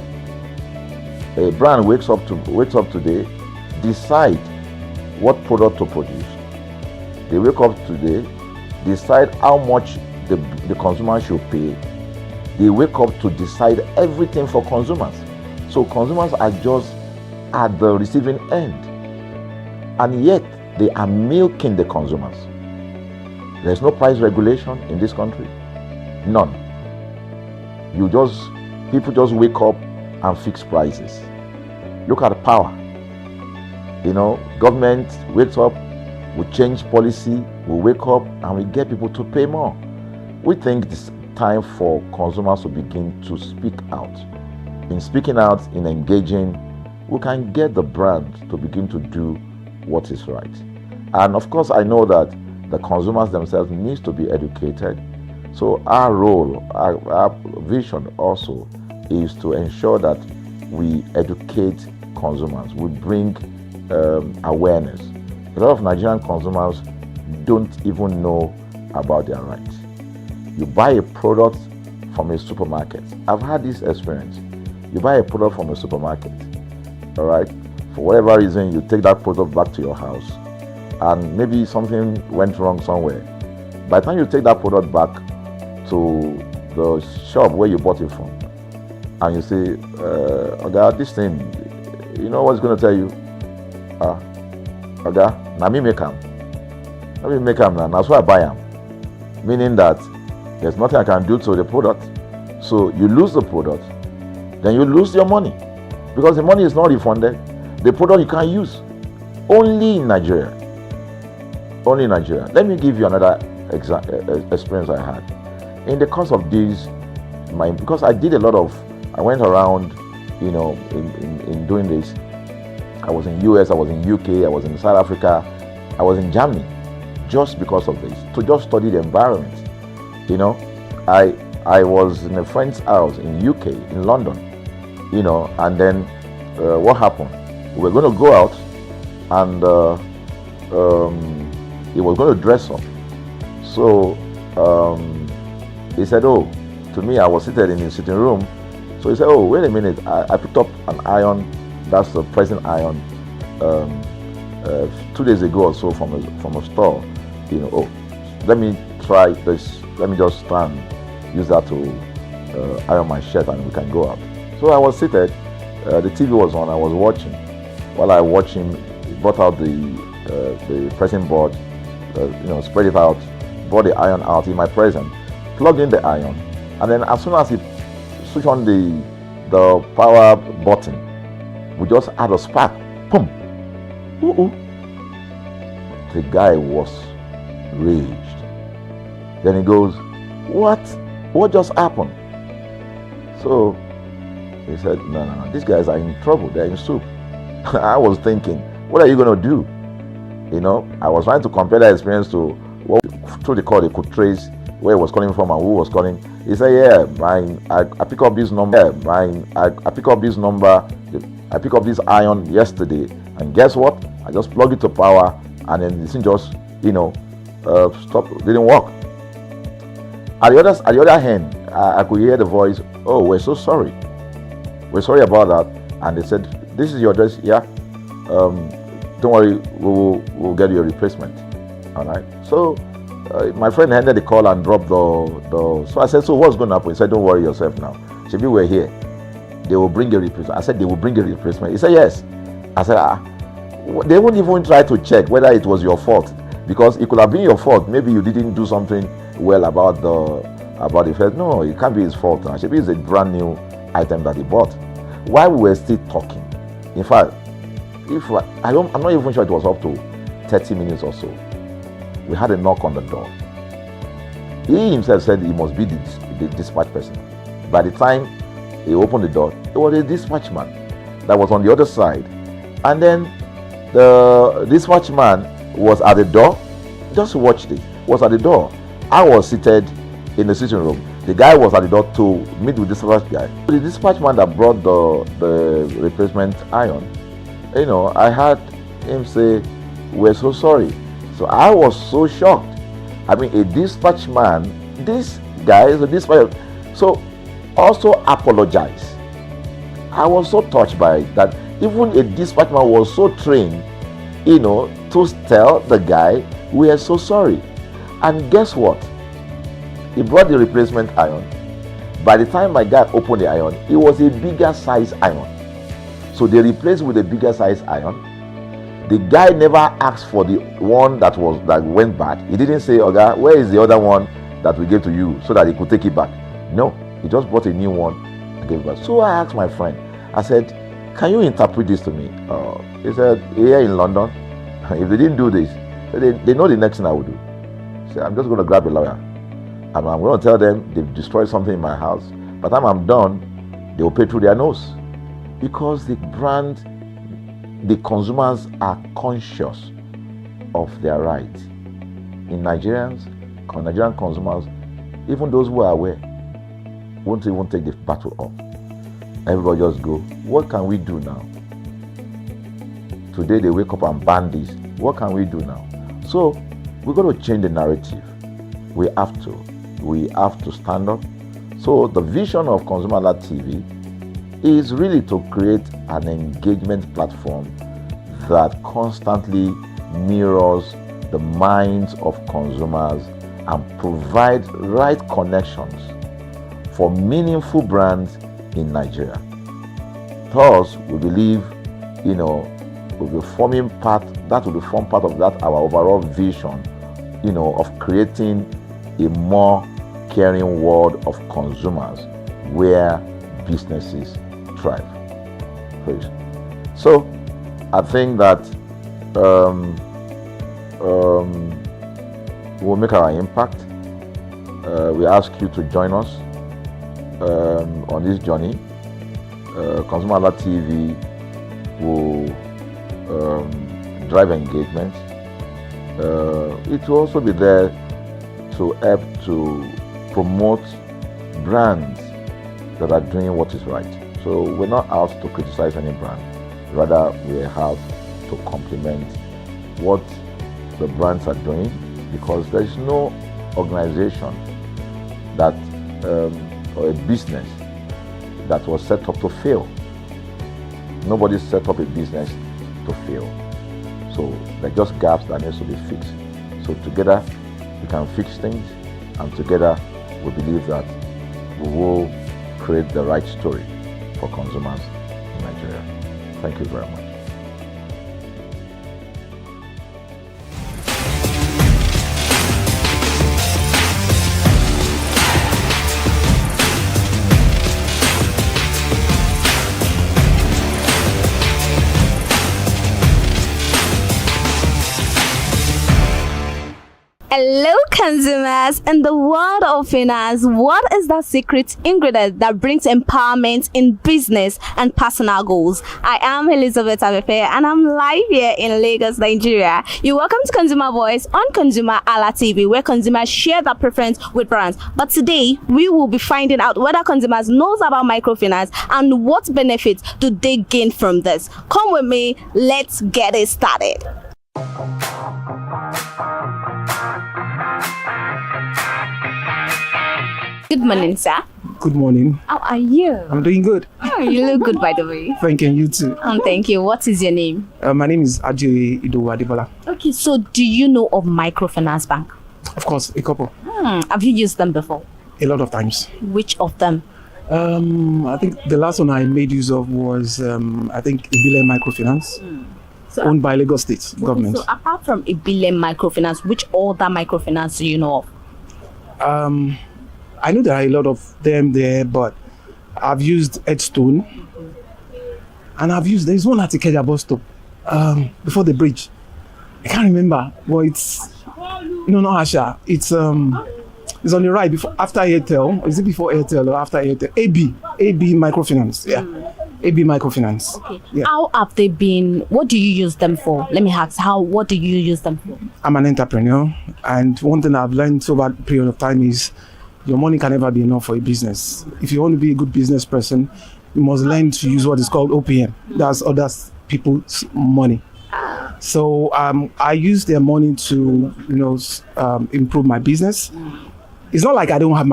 A brand wakes up today, decide what product to produce. They wake up today, decide how much the consumer should pay. They wake up to decide everything for consumers. So consumers are just at the receiving end, and yet they are milking the consumers. There's no price regulation in this country, none. People just wake up and fix prices. Look at the power. Government wakes up, we change policy, we wake up and we get people to pay more. We think it's time for consumers to begin to speak out. In speaking out, in engaging, we can get the brand to begin to do what is right. And of course, I know that the consumers themselves need to be educated. So our role, our vision also is to ensure that we educate consumers, we bring awareness. A lot of Nigerian consumers don't even know about their rights. You buy a product from a supermarket. I've had this experience. You buy a product from a supermarket, all right? For whatever reason, you take that product back to your house, and maybe something went wrong somewhere. By the time you take that product back to the shop where you bought it from, and you say, Oga, this thing, you know what's going to tell you? Oga, na me make am. Na me make am, and that's why I buy am. Meaning that there's nothing I can do to the product. So you lose the product, then you lose your money, because the money is not refunded. The product you can't use. Only in Nigeria. Only in Nigeria. Let me give you another experience I had. In the course of this, because I did a lot of, I went around, you know, in doing this. I was in US, I was in UK, I was in South Africa, I was in Germany, just because of this, to just study the environment. You know, I was in a friend's house in UK, in London, you know, and then what happened? We were going to go out, and he was going to dress up. So he said, oh, to me, I was seated in his sitting room. So he said, oh, wait a minute, I picked up an iron, that's the pressing iron, 2 days ago or so from a store. You know, oh, let me try this, let me just stand, use that to iron my shirt, and we can go out. So I was seated, the TV was on, I was watching. While I watched him, he brought out the pressing board, you know, spread it out, brought the iron out in my presence, plugged in the iron, and then as soon as he switched on the power button, we just had a spark. Boom! Ooh. The guy was raged. Then he goes, what just happened? So he said, no, these guys are in trouble, they're in soup. I was thinking, what are you going to do? You know, I was trying to compare that experience to what through the call they could trace where he was calling from and who was calling. He said, yeah, I pick up this number, I pick up this number, I pick up this iron yesterday, and guess what? I just plugged it to power, and then this thing just, you know, stopped, didn't work. At the other hand, I could hear the voice, oh, we're so sorry. We're sorry about that. And they said, this is your address, yeah? Don't worry, we'll get you a replacement. All right. So my friend handed the call and dropped the. So I said, so what's going to happen? He said, don't worry yourself now. Shebi, we're here. They will bring a replacement. I said, they will bring a replacement. He said, yes. I said, they won't even try to check whether it was your fault, because it could have been your fault. Maybe you didn't do something well about the first. No, it can't be his fault now. Shebi, it's a brand new item that he bought. While we were still talking, in fact, I'm not even sure it was up to 30 minutes or so, we had a knock on the door. He himself said he must be the dispatch person. By the time he opened the door, it was a dispatch man that was on the other side. And then the dispatch man was at the door. Just watch this. Was at the door. I was seated in the sitting room. The guy was at the door to meet with the dispatch guy. The dispatch man that brought the replacement iron, you know, I heard him say, we're so sorry. So I was so shocked. I mean, a dispatch man, this guy is a dispatch, so also apologize. I was so touched by that. Even a dispatch man was so trained, you know, to tell the guy, we are so sorry. And guess what? He brought the replacement iron. By the time my guy opened the iron, it was a bigger size iron. So they replaced with a bigger size iron. The guy never asked for the one that went bad. He didn't say, okay, where is the other one that we gave to you, so that he could take it back? No, he just bought a new one and gave it back. So I asked my friend, I said, can you interpret this to me? He said, here in London, if they didn't do this, they know the next thing I will do. He said, I'm just going to grab a lawyer, and I'm going to tell them they've destroyed something in my house. By the time I'm done, they will pay through their nose, because the brand the consumers are conscious of their rights. In Nigerian consumers, even those who are aware, won't even take the battle up. Everybody just go, what can we do now? Today they wake up and ban this. What can we do now? So we're going to change the narrative. We have to stand up. So the vision of ConsumerHalla TV is really to create an engagement platform that constantly mirrors the minds of consumers and provide right connections for meaningful brands in Nigeria. Thus, we believe, will be forming part of that our overall vision, of creating a more caring world of consumers where businesses thrive. So, I think that we'll make our impact. We ask you to join us on this journey. ConsumerHalla TV will drive engagement. It will also be there to help to promote brands that are doing what is right. So we're not out to criticize any brand. Rather, we have to complement what the brands are doing, because there is no organization that or a business that was set up to fail. Nobody set up a business to fail. So there are just gaps that need to be fixed. So together we can fix things, and together we believe that we will create the right story for consumers in Nigeria. Thank you very much. Hello consumers, in the world of finance, what is the secret ingredient that brings empowerment in business and personal goals? I am Elizabeth Abefe and I'm live here in Lagos, Nigeria. You're welcome to Consumer Voice on ConsumerHalla TV, where consumers share their preference with brands. But today, we will be finding out whether consumers knows about microfinance and what benefits do they gain from this. Come with me, let's get it started. Good morning, sir. Good morning. How are you? I'm doing good. Oh, you look good, by the way. Thank you, you too. Thank you. What is your name? My name is Ajoy Idowu Adebola. Okay, so do you know of microfinance bank? Of course, a couple. Have you used them before? A lot of times. Which of them? I think the last one I made use of was, I think, Ibile Microfinance, owned by Lagos State government. So apart from Ibile Microfinance, which other microfinance do you know of? I know there are a lot of them there, but I've used Headstone, and there's one at Ikeja bus stop, before the bridge. I can't remember, but it's, not Asha. It's on the right, after Airtel. Is it before Airtel or after Airtel? AB Microfinance, yeah. AB Microfinance. Okay. Yeah. How have they been? What do you use them for? Let me ask, what do you use them for? I'm an entrepreneur, and one thing I've learned over a period of time is your money can never be enough for a business. If you want to be a good business person, you must learn to use what is called OPM. That's other people's money. So I use their money to, improve my business. It's not like I don't have my